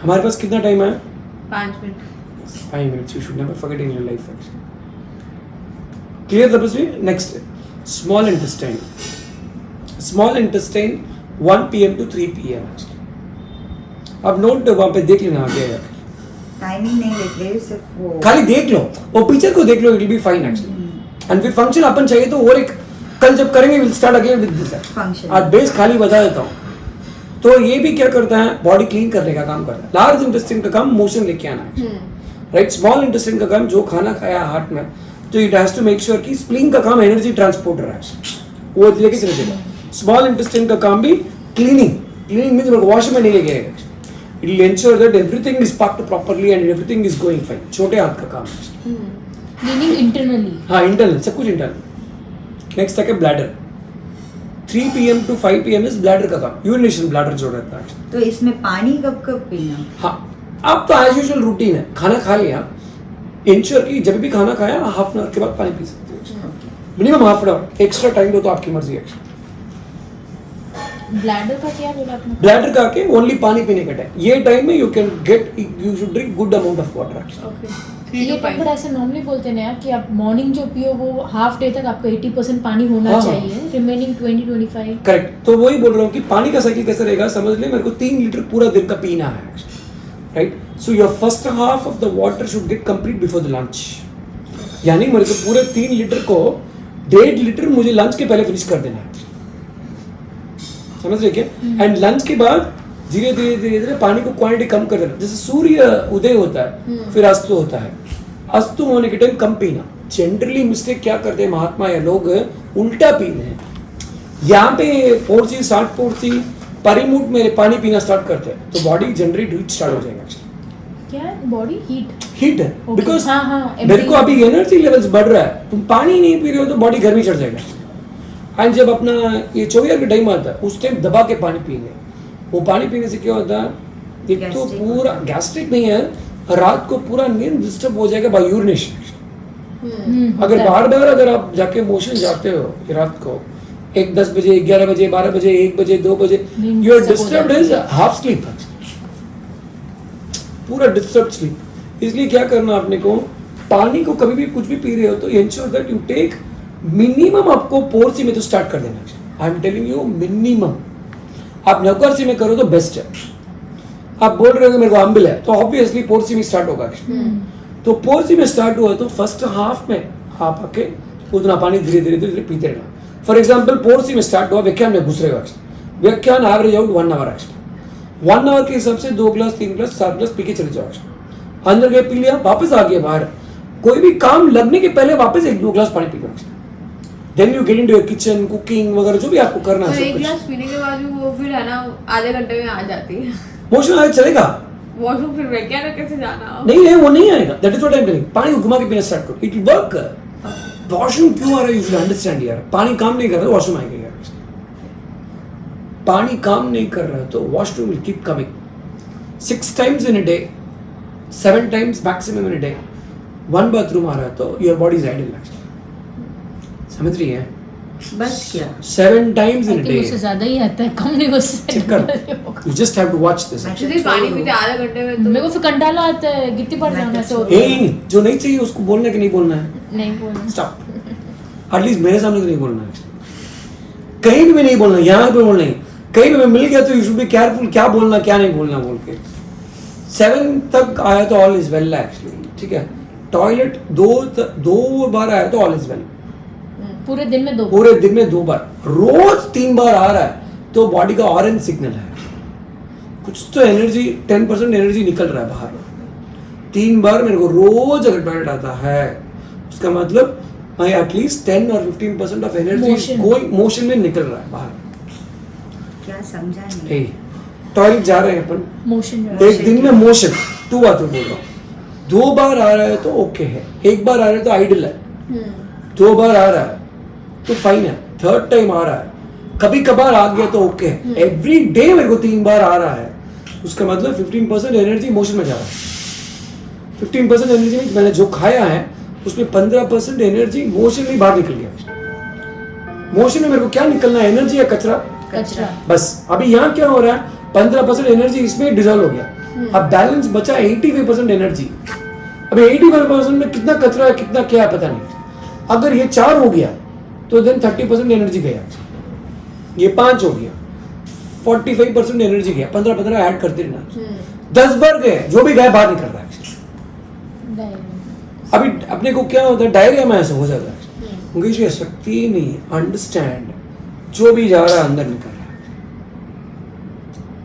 हमारे पास कितना टाइम है? 5 minute. 5 minutes. You should never forget in your life. Clear, Tapasvi? Next, small intestine. Small intestine 1 PM to 3 PM. अब नोट वहाँ पे देख लेना आगे है। टाइमिंग नहीं लिख रहे, सिर्फ वो खाली देख लो और पिक्चर को देख लो, it will be fine actually. And फिर फंक्शन अपन चाहिए तो और एक कल जब करेंगे will start again with this function. आज बेस खाली बता देता हूँ। तो ये भी क्या करता है, बॉडी क्लीन करने का काम करता है। लार्ज इंटेस्टाइन का काम मोशन लेके आना है, राइट। स्मॉल इंटेस्टाइन का काम जो खाना खाया हार्ट में, तो it has to make sure कि स्प्लीन का काम एनर्जी ट्रांसपोर्टर है, वो लेके चले जाएगा। स्मॉल इंटेस्टाइन का काम भी क्लीनिंग मींस वॉश में नहीं लेके आएगा। It will ensure that everything is packed properly and everything is going fine. छोटे हाथ का काम है, क्लीनिंग इंटरनली। हाँ इंटरनल, सब कुछ इंटरनल। नेक्स्ट है bladder. 3 PM to 5 PM is bladder का काम, यूरिनेशन ब्लैडर जो रहता है। तो इसमें पानी कब कब पीना? हाँ, अब तो एज यूजुअल रूटीन है, खाना खा लिया, इंश्योर कि जब भी खाना खाया हाफ एन आवर के बाद पानी पी सकते हो, minimum half an hour. Extra time दो तो आपकी मर्जी है। ब्लैडर का क्या बोला आपने? ब्लैडर का के ओनली पानी पीने का टाइम, ये टाइम में you should drink good amount of water. Okay. ये तो पर ऐसे नॉर्मली बोलते हैं ना यार कि आप मॉर्निंग जो पियो वो हाफ डे तक आपको 80% पानी होना हाँ। चाहिए, रिमेनिंग 20-25। करेक्ट, तो वही बोल रहा हूँ कि पानी का साइकिल कैसे रहेगा समझ ले। मेरे को 3 लीटर पूरा दिन का पीना है, right. So your first half of the water should get complete before the lunch, यानी मेरे को पूरे 3 लीटर को 1.5 लीटर मुझे लंच के पहले फिनिश कर देना है, समझ रहे क्या। एंड लंच के बाद धीरे धीरे पानी को क्वांटिटी कम कर देना। जैसे सूर्य उदय होता है फिर अस्त होता है, अस्त होने के टाइम कम पीना। जनरली मिस्टेक क्या करते हैं महात्मा या लोग, उल्टा पीते हैं। यहाँ पे 60 पोर्सी परिमुट में पानी पीना स्टार्ट करते हैं तो बॉडी जनरेट हीट स्टार्ट हो जाएगा। क्या बॉडी हीट है बिकॉज हाँ, मेरे को अभी एनर्जी लेवल्स बढ़ रहा है, तुम पानी नहीं पी रहे हो तो बॉडी गर्मी चढ़ जाएगा। एंड जब अपना ये 24 का टाइम आता है उस टाइम दबा के पानी पीएंगे। वो पानी पीने से क्या होता है, एक तो Gastric पूरा गैस्ट्रिक नहीं है, रात को पूरा नींद डिस्टर्ब हो जाएगा बाय यूरिनेशन। अगर बार अगर आप जाके मोशन जाते हो रात को 10 बजे 11 बजे 12 बजे 1 बजे 2 बजे, you are disturbed is half sleep, पूरा डिस्टर्ब स्लीप। इसलिए क्या करना आपने को, पानी को कभी भी कुछ भी पी रहे हो तो ensure that you take minimum, आपको पोर्सी में तो स्टार्ट कर देना। I am telling you minimum. आप नौकरसी में करो तो बेस्ट है। आप बोल रहे हो मेरे को अम्बिल है तो ऑब्वियसली पोर्सी में स्टार्ट होगा। तो पोर्सी में स्टार्ट हुआ तो फर्स्ट हाफ में आप आके उतना पानी धीरे धीरे पीते रहना। फॉर एग्जाम्पल पोर्सी में स्टार्ट हुआ, व्याख्यान में घुस रहेगा। व्याख्यान average out 1 hour actually 1 hour के हिसाब से 2 ग्लास 3 ग्लास 4 ग्लास पी के चले जाओ। अंदर गए पी लिया, वापस आ गया बाहर, कोई भी काम लगने के पहले वापस 1-2 ग्लास पानी पी लो। Then you get into your kitchen, cooking वगैरह जो भी आपको करना तो है। एक गिलास पीने के बाद भी वो फिर है ना आधे घंटे में आ जाती है मोशन आए चलेगा, वॉशरूम फिर व्याख्यान में कैसे जाना? नहीं है वो नहीं आएगा। That is what I am telling. पानी को घुमा के पीना स्टार्ट करो, इट विल वर्क। वॉशरूम क्यों आ रहा है यू शुड अंडरस्टैंड यार। पानी काम नहीं कर रहा तो वॉशरूम आएगा यार। पानी काम नहीं कर रहा तो washroom will keep coming 6 times in a day, 7 times maximum in a day। 1 bathroom आ रहा है तो your body is idle actually, समझ रही है। बस क्या 7 times in a day। मुझसे ज्यादा ही आता है, कम नहीं मुझसे। चेक कर, you just have to watch this. Actually पानी पीते आधे घंटे में तो मेरे को फिर कंटाला आता है, गिट्टी पड़ जाना से होता है। जो नहीं चाहिए उसको बोलना कि नहीं बोलना है, नहीं बोलना। स्टॉप। एटलीस्ट मेरे सामने तो नहीं बोलना है, कहीं भी नहीं बोलना, यहाँ पे बोलना नहीं। कहीं भी मैं मिल गया तो यू शुड बी केयरफुल, क्या बोलना क्या नहीं बोलना बोल के। 7 तक आया तो ऑल इज वेल एक्चुअली, ठीक है। टॉयलेट 2 बार आया तो ऑल इज वेल। पूरे दिन में 2 पूरे दिन में 2 बार, रोज 3 बार आ रहा है तो बॉडी का ऑरेंज सिग्नल है, कुछ तो एनर्जी 10% एनर्जी निकल रहा है बाहर। 3 बार मेरे को रोज अगर टॉयलेट आता है उसका मतलब मैं एटलीस्ट 10 और 15% ऑफ एनर्जी गोइंग मोशन में निकल रहा है बाहर। क्या समझा नहीं। टॉयलेट जा रहे हैं अपन, मोशन एक दिन में मोशन 2 बार तो बोल रहा हूँ। 2 बार आ रहा है तो ओके है, 1 बार आ रहा है तो आइडल है, 2 बार आ रहा है तो फाइन है, 3rd टाइम आ रहा है, कभी कभार आ गया तो ओके है। एवरी डे मेरे को 3 बार आ रहा है उसका मतलब 15% एनर्जी मोशन में जा रहा है। 15% एनर्जी मैंने जो खाया है उसमें 15% एनर्जी मोशन में बाहर निकल गया। मोशन में मेरे को क्या निकलना है, एनर्जी या कचरा? कचरा। बस अभी यहाँ क्या हो रहा है, 15% एनर्जी इसमें डिजॉल्व हो गया, अब बैलेंस बचा 85% एनर्जी। अभी 85% में कितना कचरा है, कितना क्या है पता नहीं। अगर ये 4 हो गया तो देन 30% एनर्जी गया, ये 5 हो गया, 45% एनर्जी गया, 15-15 ऐड करते रहना, 10 बार गए, जो भी गए बाहर निकल रहा है। अभी अपने को क्या होता है, डायरिया में ऐसा हो जाता है, मुकेश की शक्ति ही नहीं है, अंडरस्टैंड, जो भी जा रहा है अंदर निकल रहा है,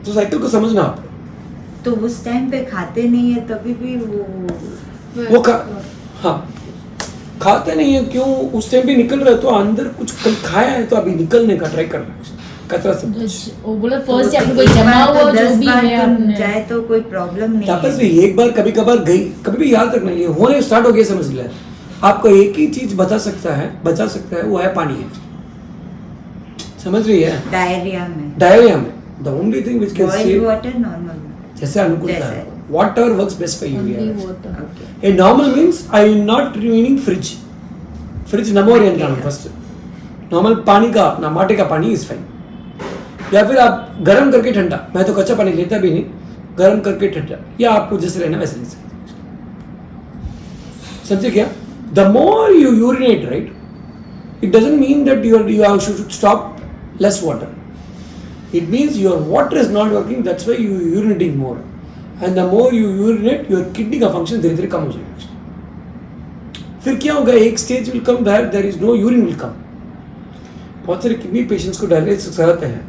तो साइकिल को समझना आप। तो उस टाइम पे खाते नहीं है तभी भी वो हाँ खाते नहीं है, क्यों? उस टाइम भी निकल रहा है तो अंदर कुछ कल खाया है तो अभी निकलने का ट्राई कर रहा है, कचरा सब कुछ। वो बोला फर्स्ट आपको कोई जमा हुआ जो भी है आपने जाए तो कोई प्रॉब्लम नहीं वापस है। भी एक बार कभी कभार गई, कभी भी याद रखना, ये होने स्टार्ट हो गया समझ लिया। आपको एक ही चीज बचा सकता है, वो है पानी है, समझ रही है? डायरिया में the only thing which can save water normal जैसे अनुकूलता है, whatever works best for you Only यार। water. A normal means I will not meaning fridge नमोरी अंटानु फर्स्ट, नॉर्मल पानी का ना माटे का पानी इज फाइन, या फिर आप गर्म करके ठंडा, मैं तो कच्चा पानी लेता भी नहीं, गर्म करके ठंडा, या आपको जैसे रहना वैसे ले सकते, समझे क्या? The more you urinate right, it doesn't mean that you should stop less water, it means your water is not working, that's why you urinating more, and the more you urinate your kidney का function धीरे धीरे कम हो जाएगा। फिर क्या होगा, एक stage will come where there is no urine will come। बहुत सारे किडनी पेशेंट्स को डायलिसिस कराते हैं,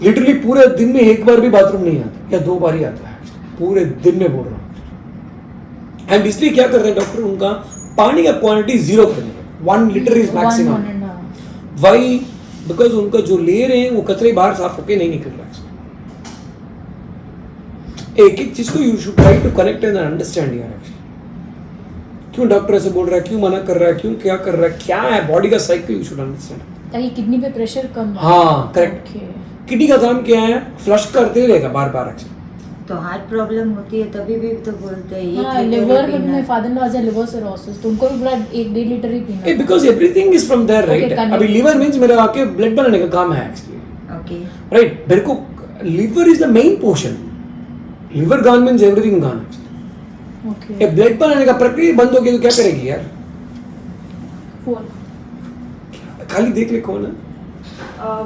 लिटरली पूरे दिन में एक बार भी बाथरूम नहीं आता या 2 बार ही आता है, पूरे दिन में बोल रहा हूँ। एंड इसलिए क्या करते हैं डॉक्टर, उनका पानी का क्वांटिटी 0 कर देंगे, 1 litre is maximum. Why? Because उनका जो ले रहे हैं वो कचरे बाहर साफ होके नहीं निकल रहा है। एक एक चीज को you should try to connect and understand यार, क्यों डॉक्टर ऐसे बोल रहा है, क्यों मना कर रहा है, क्यों क्या कर रहा है, क्या है बॉडी का साइकिल, यू शुड अंडरस्टैंड, ताकि किडनी पे प्रेशर कम हो। हाँ करेक्ट। किडनी का काम क्या है, फ्लश करते रहेगा बार बार। तो हार्ट प्रॉब्लम होती है तभी भी तो बोलते हैं ये हाँ, लिवर में मेरे फादर लॉ है लिवर सिरोसिस, तो उनको भी पूरा 1-1.5 लीटर ही पीना है। Because everything is from there right. अभी लिवर मींस मेरा आके ब्लड बनाने का काम है एक्चुअली, ओके राइट? मेरे को liver is the main portion, liver gone means everything gone. Okay, ये ब्लड बनाने का प्रक्रिया बंद हो गई तो क्या करेगी यार? फोन खाली देख ले कौन है।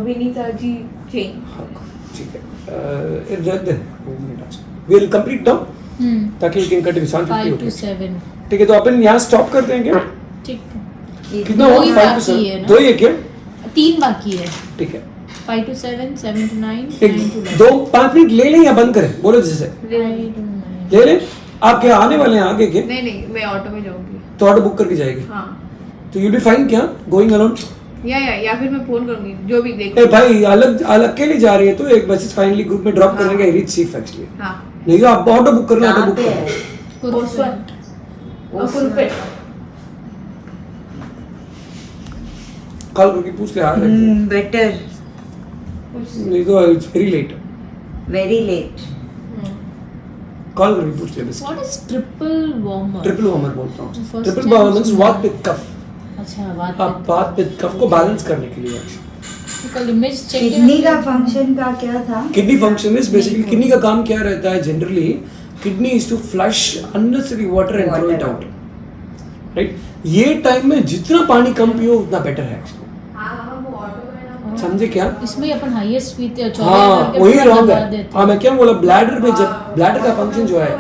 विनीता जी जैन। हाँ, ठीक है, we'll complete now ताकि we can continue शांति 5 होके। to 7 ठीक है, तो अपन यहाँ स्टॉप करते हैं क्या? ठीक है। कितना दो हुआ? ही 5 to बाकी है 7 ना? 2 ही है क्या? 3 बाकी है, ठीक है, 5 to 7, 7 to 9, एक 9 to 11। 2-5 मिनट ले लें या बंद करें, बोलो जैसे। 5 to 9। ले लें? आप क्या आने वाले हैं आगे के? नहीं नहीं, मैं ऑटो में जाऊंगी। तो ऑटो बुक करके जाएगी, हाँ, तो यू बी फाइन क्या गोइंग अलोन? या फिर मैं फोन करूंगी, जो भी ए देखो। भाई अलग अकेले जा रही है तो एक बस फाइनली ग्रुप में ड्रॉप करने का रीच सेफ एक्चुअली। हाँ, नहीं तो आप ऑटो बुक करना, ऑटो कहाँ बुक पे करना। है? कुरुपेट। कॉल करके पूछ ले आ रहा है। बेटर, नहीं तो it's very late, very late. Call करके पूछ ले बस। What is triple warmer? Triple warmer बोलता हूँ। First triple time warmer means सुना। वात विद कफ। अच्छा, बात आप वात विद कफ को बैलेंस करने के लिए। कल इमेज चेक किडनी का फंक्शन का क्या था? Kidney function is basically, kidney का काम क्या रहता है generally, kidney is to flush unnecessary water and throw it out, right? ये टाइम में जितना पानी कम पियो उतना बेटर है, समझे क्या? इसमें अपन हाईएस्ट पीते हैं, हाँ वही रॉन्ग है। हाँ मैं क्या बोला, ब्लैडर में जब ब्लैडर का फंक्शन जो है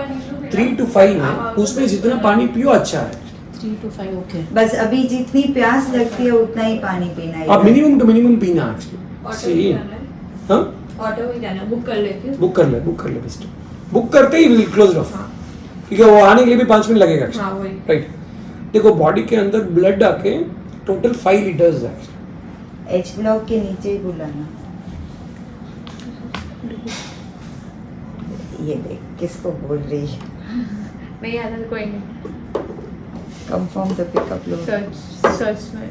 3 to 5 है, उसमें जितना पानी पियो अच्छा है। 3 to 5 ओके। बस अभी जितनी प्यास लगती है उतना ही पानी पीना है। आप मिनिमम टू मिनिमम पीना एक्चुअली। हाँ ऑटो में जाना, बुक कर लेती हूँ। बुक कर ले बेस्ट। बुक करते ही विल क्लोज ऑफ, क्योंकि वो आने के लिए भी 5 मिनट लगेगा, हाँ वही। राइट? देखो बॉडी के अंदर ब्लड आके टोटल 5 लीटर्स है। एच ब्लॉक के नीचे ही बुलाना। ये देख किसको बोल रही है। नहीं आता कोई नहीं, confirm the pickup load. Search में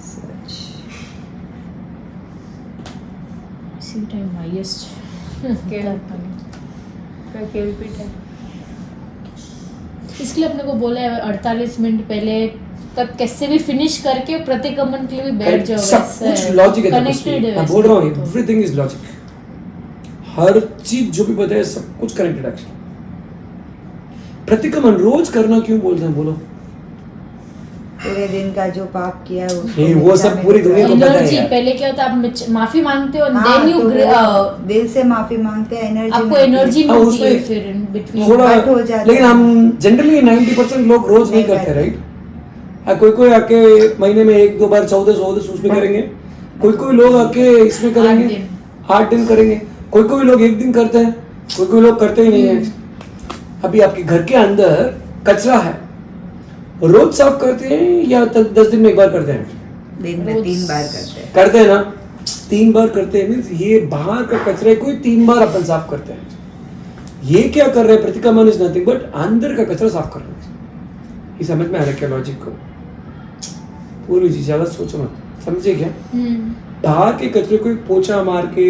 सर्च। इसी टाइम हाईएस्ट केलपीट है। इसलिए अपने को बोला है 48 मिनट पहले तब कैसे भी फिनिश करके प्रतिक्रमण के लिए भी बैठ जाओ, सब कुछ लॉजिक है, कनेक्टेड है, मैं बोल रहा हूँ एवरीथिंग इज लॉजिक, हर चीज जो भी बताए सब कुछ कनेक्टेड है। प्रतिक्रमण रोज करना क्यों बोलते हैं, बोलो? पूरे दिन का जो पाप किया है उसको नहीं, वो सब पूरी दुनिया को पता है एनर्जी यार। पहले क्या होता है, आप माफी मांगते हो, हाँ, देन यू तो वो दिल से माफी मांगते हैं, एनर्जी आपको एनर्जी हाँ, मिलती है उसमें फिर इन बिटवीन। थोड़ा, कट हो जाता लेकिन है। हम जनरली 90% लोग रोज नहीं नहीं करते, करते। राइट? कोई आके महीने में 1-2 बार 14 उसमें करेंगे, कोई लोग आके इसमें करेंगे, 8 दिन करेंगे, कोई लोग 1 दिन करते हैं, कोई लोग करते ही नहीं है। अभी आपके घर के अंदर कचरा है, रोज साफ करते हैं या 10 दिन में एक बार करते हैं? दिन में 3 बार करते हैं। करते हैं ना, 3 बार करते हैं, मीन्स ये बाहर का कचरा कोई 3 बार अपन साफ करते हैं। ये क्या कर रहे हैं? प्रतिक्रमण इज नथिंग बट अंदर का कचरा साफ कर रहे हैं। ये समझ में आ रहा है क्या लॉजिक को? पूरी चीज ज्यादा सोचो मत, समझे क्या? बाहर के कचरे को एक पोछा मार के,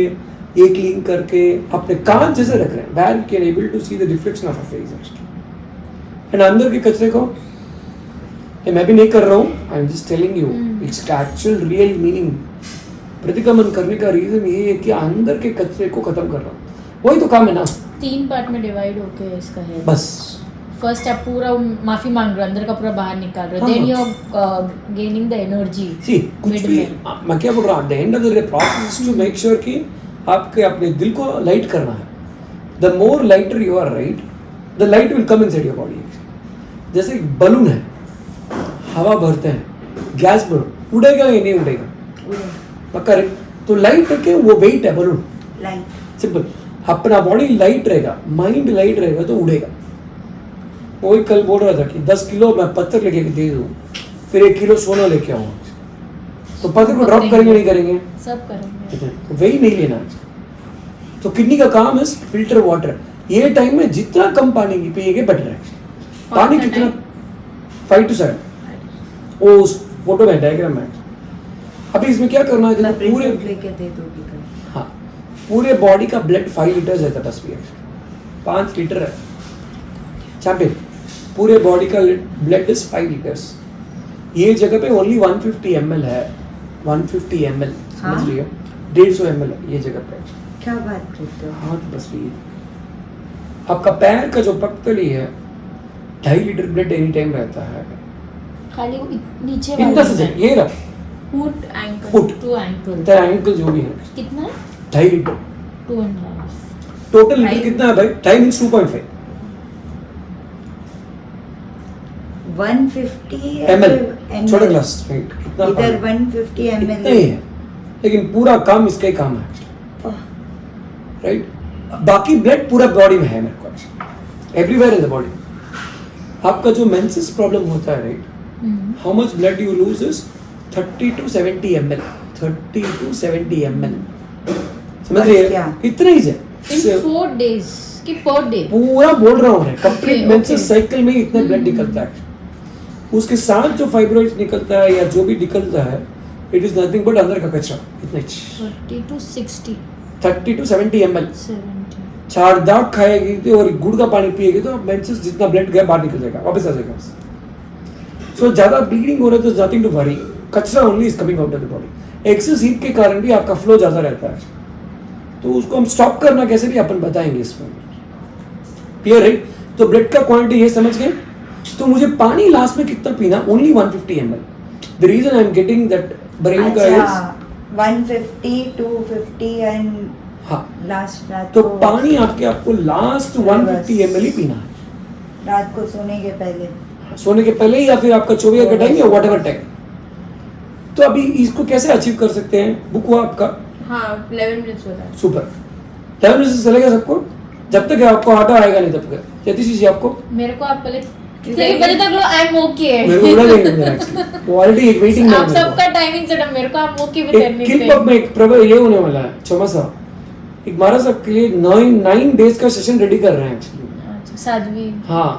ये क्लीन करके अपने कान जैसे रख रहे हैं, where you can able to see the reflection of a face. And अंदर के कचरे को ये मैं भी नहीं कर रहा हूँ, I am just telling you it's actual real meaning. प्रतिक्रमण करने का रीजन ये है कि अंदर के कचरे को खत्म कर रहा हूँ, वही तो काम है ना। 3 पार्ट में डिवाइड होके इसका है बस फर्स्ट आप पूरा माफी मांग रहे हो, अंदर का पूरा बाहर निकाल रहे हो, हाँ। Then you are gaining the energy. See कुछ भी मैं क्या बोल रहा हूँ, the end of the day process is to make sure कि आपके अपने दिल को लाइट करना है। The more lighter you are, right, the light will come inside your body. जैसे एक बलून है, हवा भरते हैं, गैस बलून उड़ेगा या नहीं उड़ेगा? पक्का रे? तो लाइट रखे, वो वेट है बलून, लाइट सिंपल। अपना बॉडी लाइट रहेगा, माइंड लाइट रहेगा तो उड़ेगा। वही कल बोल रहा था कि 10 किलो मैं पत्थर लेके दे दूँ, फिर 1 किलो सोना लेके आऊँ, तो पत्थर को ड्रॉप करेंगे नहीं करेंगे? सब करेंगे। तो वही नहीं लेना। तो किडनी का काम है फिल्टर वाटर। ये टाइम में जितना कम पानी पिएंगे बेटर है। पानी कितना? 5 to 7। वो उस फोटो में डायग्राम है। अभी इसमें क्या करना है, देखो पूरे लेके दे दोगी कल। हाँ, पूरे बॉडी का ब्लड 5 लीटर्स है तपस्वी, 5 लीटर है चैंपियन। पूरे बॉडी का ब्लड इज 5 लीटर्स। ये जगह पे ओनली 150 ml है, 150 ml, हाँ? समझ रही हो? 150 ml है ये जगह पे। क्या बात करते हो? हाँ तपस्वी, आपका पैर का जो पक्तली है 2.5 लीटर ब्लड एनी टाइम रहता है। खाली वो नीचे इतना से ये रहा foot ankle foot to ankle तेरा एंकल जो भी है कितना है? 2.5 लीटर 2.5 टोटल लीटर कितना है भाई? 2.5 मीन्स 2.5 150 ml, छोटा ग्लास, राइट? कितना इधर पानी? 150 इतना ml ही है, लेकिन पूरा काम इसका ही काम है, राइट? बाकी ब्लड पूरा बॉडी में है मेरे को, एवरीवेयर इन द बॉडी। आपका जो मेंसेस प्रॉब्लम होता है, right, how much blood you lose is 30 to 70 ml, 30 to 70 ml, समझ रही क्या? है? इतना ही है इन 4 days की पर डे। पूरा बोल रहा हूँ, complete Okay, menses okay. Cycle में इतना ब्लड निकलता है। उसके साथ जो फाइब्रॉइड्स निकलता है या जो भी निकलता है, इट इज नथिंग बट अंदर का कचरा। इतना ही 30 to 60 30 to 70 ml। 70 4 दाग खाएगी तो और गुड़ का पानी पिएगी तो मेंसेस जितना ब्लड गया बाहर निकल जाएगा, वापस आ जाएगा। सो ज्यादा ब्लीडिंग हो रहा है तो नथिंग टू वरी, कचरा only is coming out of the body. Excess heat के कारण भी आपका फ्लो ज्यादा रहता है, तो उसको हम स्टॉप करना कैसे भी अपन बताएंगे इसमें। क्लियर है? तो ब्लड का क्वांटिटी ये समझ गए। तो मुझे पानी लास्ट में कितना पीना? Only 150 ml। The reason I am getting that brain का इज 150 250 एंड हाँ, लास्ट रात तो को पानी आपको लास्ट 150 ml ही पीना है, रात को सोने के पहले। सोने के पहले या फिर आपका 24 का टाइम या वट एवर टाइम। तो अभी इसको कैसे अचीव कर सकते हैं? बुक हुआ आपका? हाँ 11 मिनट्स हो रहा है। सुपर। 11 मिनट से चलेगा सबको, जब तक आपको ऑटो आएगा नहीं तब तक। जैती जी आपको मेरे को आप पहले कितने बजे तक लो? I am okay. मेरे को उड़ा देंगे मुझे एक्चुअली, वो ऑलरेडी एक वेटिंग में है आप मेरे को। सबका टाइमिंग सेटअप मेरे को आप ओके भी एक करनी किल पब में एक प्रभु ये होने वाला है, चौमासा एक मारा सब के लिए 9 डेज का सेशन रेडी कर रहे हैं एक्चुअली। अच्छा साध्वी, हाँ,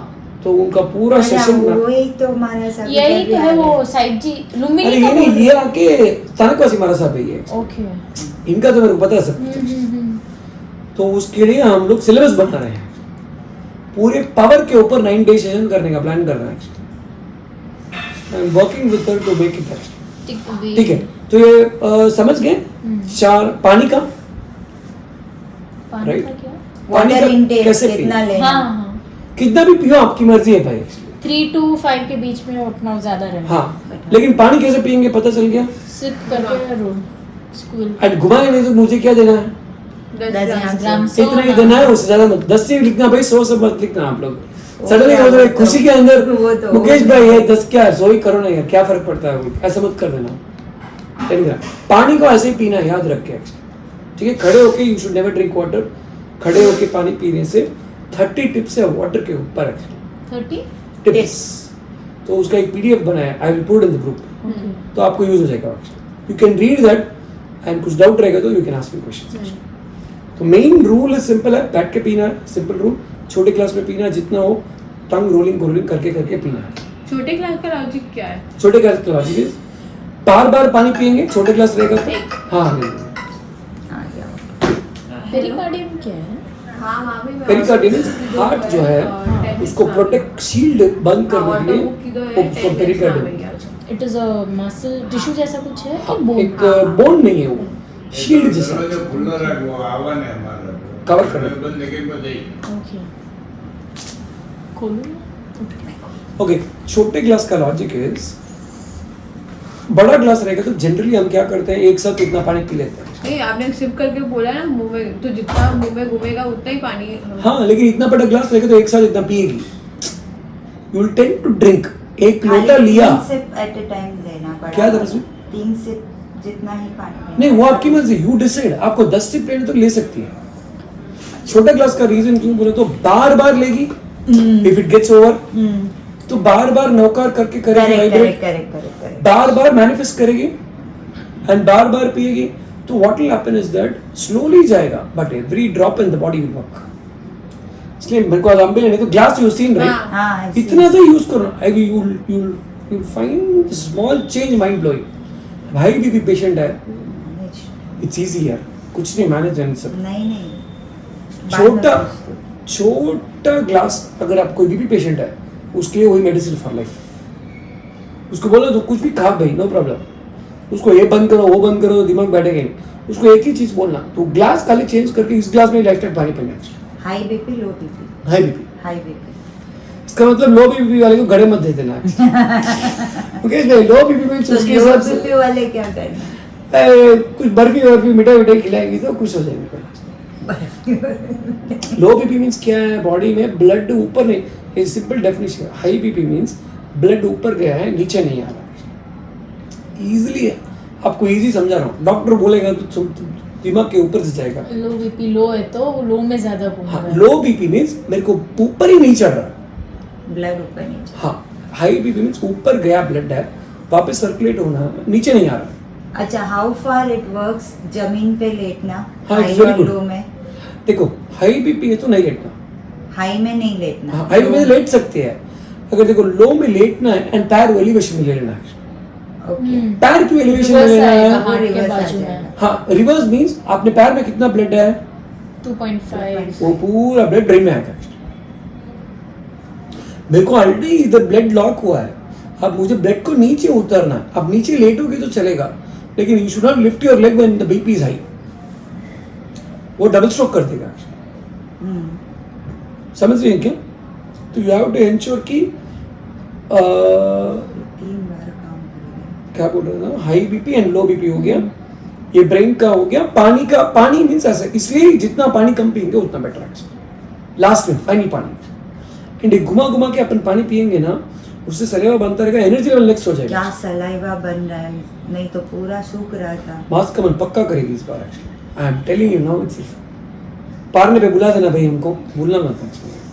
तो उनका पूरा अच्छा, सेशन वही तो हमारा सब यही तो है वो साइड जी अरे लुम्बिनी ये का नहीं, बोल- ये आके तानकवासी मारा साहब है ये, ओके। इनका तो मेरे को पता है सब कुछ। तो उसके लिए हम लोग सिलेबस बना रहे हैं, पूरे पावर के ऊपर 9 डे सेशन करने का प्लान कर रहे हैं। I am working with her to make it better. ठीक है, तो ये समझ गए। चार पानी का पानी Right. का क्या? पानी वाटर का इनटेक कैसे कितना पिए? लेना। हाँ हाँ, कितना भी पियो आपकी मर्जी है भाई। 3 to 5 के बीच में उठना ज्यादा रहना। हाँ, लेकिन पानी कैसे पियेंगे पता चल गया। सिप करके रोड स्कूल एंड घुमाए नहीं तो मुझे क्या देना है, 10 ग्राम इतना ही देना है, उससे ज्यादा मत। 10 से लिखना भाई, 100 से मत लिखना आप लोग। सडनली वो मतलब तो- खुशी के अंदर वो तो- मुकेश भाई ये 10 क्या 100 ही करो ना यार, क्या फर्क पड़ता है, ऐसा मत कर देना। ठीक है, पानी को ऐसे ही पीना है, याद रख के। ठीक है, खड़े होके you should never drink water. खड़े होके पानी पीने से 30 टिप्स है वाटर के ऊपर। 30 टिप्स तो उसका एक पीडीएफ बनाया, I will put in the group, तो आपको यूज हो जाएगा। You can read that and कुछ डाउट रहेगा तो you can ask me questions. तो मेन रूल सिंपल है, बैठ के पीना है, सिंपल रूल। छोटे ग्लास में पीना है, जितना हो टंग रोलिंग करके करके पीना है। छोटे क्लास का लॉजिक क्या है? छोटे ग्लास का लॉजिक इज बार बार पानी पिएंगे, छोटे ग्लास रहेगा तो हाँ नहीं। पेरिकार्डियम क्या है? हाँ वहाँ भी मैं- पेरिकार्डियम हार्ट जो है और उसको प्रोटेक्ट, शील्ड बंद करने के वाटर बुक की तो है, लिए टेनिस पेरिकार्डियम। नाम है। It is a muscle tissue जैसा कुछ है कि बोन? एक बोन नहीं है, वो शील्ड जैसा दरवाजा खुला रखो, आवा नहीं हमारा Cover कर रहे। बंद लेकिन बताइए। ओके, खोलो। ओके। छोटे ग्लास का लॉजिक इज, बड़ा ग्लास रहेगा तो जनरली हम क्या करते हैं, एक साथ इतना पानी पी लेते हैं। नहीं आपने सिप करके बोला ना मुंह में, तो जितना मुंह में घूमेगा उतना ही पानी। हाँ, लेकिन इतना बड़ा ग्लास रहेगा तो एक साथ इतना पिएगी। You will tend to drink. एक लोटा लिया, 3 सिप एट अ टाइम लेना पड़ा। क्या दरअसल? 3 सिप जितना ही पानी नहीं वो आपकी मर्जी, यू डिसाइड। आपको 10 सिप लेने तो ले सकती है। छोटा ग्लास का रीजन क्यों बोले तो बार बार लेगी, इफ इट गेट्स ओवर तो बार बार नौकार करके करेगी, वाइब्रेट बार बार मैनिफेस्ट करेगी एंड बार बार पिएगी। तो what will happen is that slowly जाएगा, but every drop in the body will work. इसलिए मेरे को आराम भी लेने तो ग्लास यू सीन राइट, हाँ इतना सा यूज करो। I you find small change mind blowing. भाई भी पेशेंट है, इट्स इजी यार, कुछ नहीं मैनेज है सब। नहीं छोटा ग्लास अगर आप कोई भी पेशेंट है उसके लिए वही मेडिसिन फॉर लाइफ। उसको बोलो तो कुछ भी खा भाई, नो प्रॉब्लम। उसको ये बंद करो वो बंद करो, दिमाग बैठेगा नहीं। उसको एक ही चीज बोलना, तो ग्लास खाली चेंज करके इस ग्लास में लाइफ टाइम पानी पीना। High BP low BP high BP, high BP इसका मतलब लो बीपी वाले को गड़े मत दे देना। ओके भाई, लो बीपी में तो उसके लो हिसाब से बीपी वाले क्या करना? कुछ बर्फी वर्फी मिठाई खिलाएंगी तो खुश हो जाएंगे। लो बीपी मींस क्या है, बॉडी में ब्लड ऊपर नहीं, ये सिंपल डेफिनेशन है। हाई बीपी मींस ब्लड ऊपर गया है, नीचे नहीं आ रहा। इजीली है, आपको इजी समझा रहा हूँ। डॉक्टर बोलेगा तो दिमाग के ऊपर से जाएगा। लो बीपी लो है तो लो में ज्यादा घूम रहा हाँ, है। लो बीपी मींस मेरे को ऊपर ही नहीं चढ़ रहा। ब्लड ऊपर नीचे। हाँ, हाई बीपी मींस ऊपर गया ब्लड है, वापस सर्कुलेट होना, नीचे नहीं आ रहा। अच्छा, हाउ फार इट वर्क्स जमीन पे लेटना? हाँ, हाई it's very और good. लो में? देखो हाई बीपी है तो नहीं लेटना। हाई में नहीं लेटना। हाँ, हाई में लेट सकते हैं। अगर देखो लो में लेटना है एंड पैर एलिवेशन में ले लेना है। ओके। पैर की एलिवेशन में Reverse लेना आएगा, है। हार्ट के reverse आ बाजू में। जाएगा। हाँ, रिवर्स मींस आपने पैर में कितना ब्लड है 2.5 वो पूरा ब्लड ड्रेन में आएगा। मेरे को ऑलरेडी इधर ब्लड लॉक हुआ है, अब मुझे ब्लड को नीचे उतरना है। अब नीचे लेटोगे तो चलेगा, लेकिन you should not lift your leg when the BP is high, वो डबल स्ट्रोक कर देगा। समझ रहे हैं क्या? तो यू हैव टू एंश्योर कि 3 बार काम करेगा। क्या बोल रहा था, high BP and low BP हो गया, ये ब्रेन का हो गया। पानी का, पानी मीन्स ऐसा, इसलिए जितना पानी कम पिएंगे उतना बेटर है। लास्ट में फाइनल पानी, एंड घुमा घुमा के अपन पानी पिएंगे ना, उससे सलाइवा बनता रहेगा, एनर्जी लेवल नेक्स्ट हो जाएगा। क्या सलाइवा बन रहा है, नहीं तो पूरा सूख रहा था। मास्क का मन पक्का करेगी इस बार। I am telling you now it's पारने पे बुला देना भाई, हमको भूलना मत।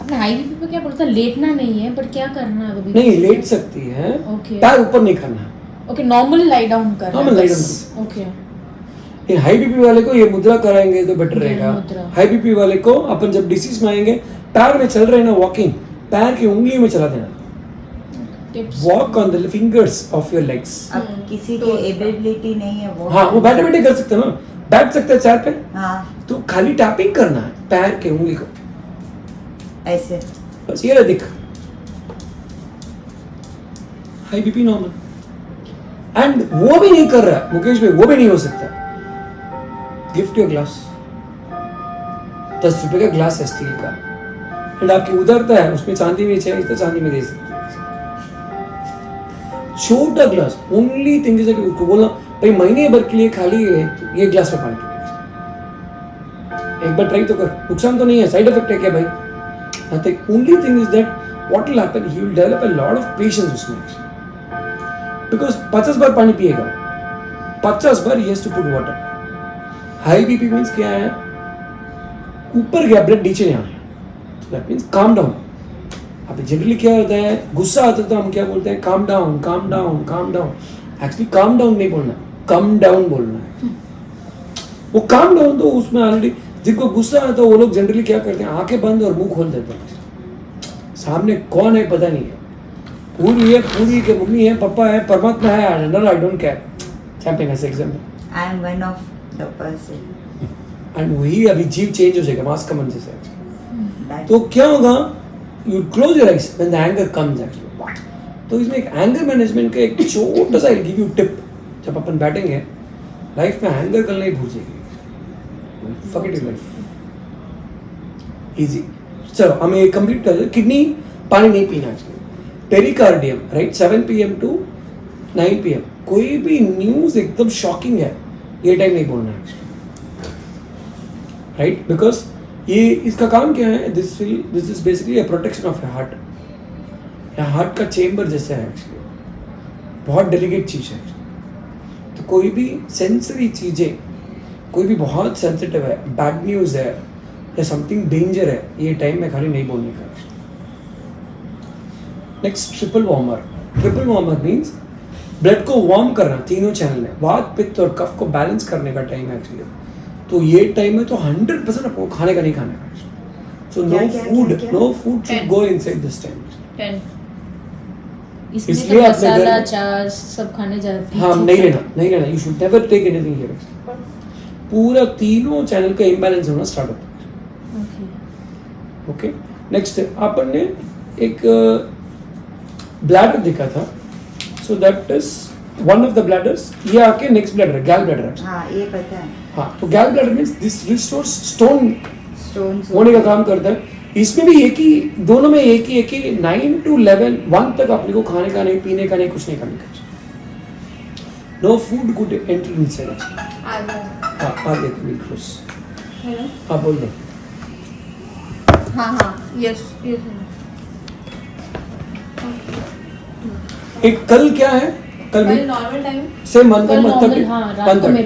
अपने हाई बीपी पे क्या बोलता है, लेटना नहीं है, पर क्या करना है अभी? नहीं, लेट सकती है, Okay. पैर ऊपर नहीं करना है। ओके, नॉर्मल लाई डाउन करना है Normal lie बस। down ओके, लेकिन हाई बीपी वाले को ये मुद्रा कराएंगे तो बेटर रहेगा। मुद्रा। हाई बीपी वाले को अपन जब डिसीज में आएंगे, पैर में चल रहे हैं ना वॉकिंग, पैर की उंगली में चला देना। Tips. Walk on the fingers of your legs. अब किसी की एबिलिटी नहीं है वो। हाँ, वो बैठे बैठे कर सकते हैं ना, बैठ सकते हैं चेयर पे, हाँ, तो खाली टैपिंग करना है पैर के उंगली को, ऐसे। बस ये रहा दिख। हाई बीपी नॉर्मल, एंड वो भी नहीं कर रहा मुकेश भाई, वो भी नहीं हो सकता। गिफ्ट योर ग्लास, 10 रुपए का ग्लास है स्टील का, एंड आपकी उधरता है उसमें चांदी में चाहिए तो चांदी में दे सकते हैं। छोटा ग्लास, ओनली थिंग इज उसको बोलना भाई महीने भर के लिए खाली है तो ये ग्लास में पानी पी, एक बार ट्राई तो कर, नुकसान तो नहीं है, साइड इफेक्ट है क्या भाई? Nothing, only thing is that what will happen, he will develop a lot of patience उसमें, बिकॉज 50 बार पानी पिएगा, 50 बार ही has to put water. High BP means क्या है, ऊपर गया ब्लड नीचे नहीं आया, दैट मींस काम डाउन। अभी जनरली क्या होता है, गुस्सा आता है तो हम क्या बोलते हैं, calm down calm down calm down. Actually calm down नहीं बोलना, कम डाउन बोलना है। वो काम डाउन तो उसमें ऑलरेडी जिनको गुस्सा आता है तो वो लोग जनरली क्या करते हैं, आंखें बंद और मुंह खोल देते हैं, सामने कौन है पता नहीं है, पूरी है, पूरी के मम्मी है, पापा है, परमात्मा है, आई डोंट केयर, चैंपियन ऐसे example. I am one of the person and वही अभी जीव चेंज हो जाएगा मास्क का मन से। दैट तो क्या होगा, you close your eyes when the anger comes actually. तो इसमें एक एंगर मैनेजमेंट का एक छोटा सा गिव यू टिप, जब अपन बैठेंगे लाइफ में एंगर करना ही भूल जाएगी, fuck it in life, easy. चलो हम ये कंप्लीट कर, किडनी पानी नहीं पीना चाहिए, pericardium right 7 PM to 9 PM, कोई भी न्यूज एकदम शॉकिंग है ये टाइम नहीं बोलना है राइट, बिकॉज ये इसका काम क्या है, this is basically a protection of your heart. Heart का चेम्बर जैसा है एक्चुअली, बहुत डेलिकेट चीज़ है। तो कोई भी सेंसरी चीज़ें, कोई भी बहुत सेंसिटिव है, बैड न्यूज़ है या समथिंग डेंजर है, ये टाइम में खाली नहीं बोलने का। Next triple warmer. Triple warmer means blood को वार्म करना, तीनों चैनल में, वात पित्त और कफ को बैलेंस करने का टाइम है एक्चुअली। तो ये टाइम में तो 100% आपको खाने का नहीं खाने का। So no food should go inside this time. 10 इसलिए इसमें तो अपने मसाला घर- चार सब खाने जाते हाँ नहीं लेना, you should never take anything here. पूरा तीनों चैनल का इम्बैलेंस होना स्टार्ट होता है। ओके, नेक्स्ट अपन ने एक ब्लैडर देखा था, सो that is one of the bladders. ये आके नेक्स्ट ब्लैडर है, गैल ब्लैडर है। हाँ ये पता है, हाँ, तो गैल bladder means this restores stone stones होने का काम करता है। इसमें भी एक ही, दोनों में एक ही 9 to 11 1 तक अपने को खाने का नहीं, पीने का नहीं, कुछ नहीं करने का। No food good enter inside. हाँ आ गए थे बिल्कुल। हेलो, हाँ बोल दो। हाँ हाँ, यस यस। एक कल क्या है, कल कल नॉर्मल टाइम से मन कल कर नॉर्मल, मतलब हाँ रात को मेरे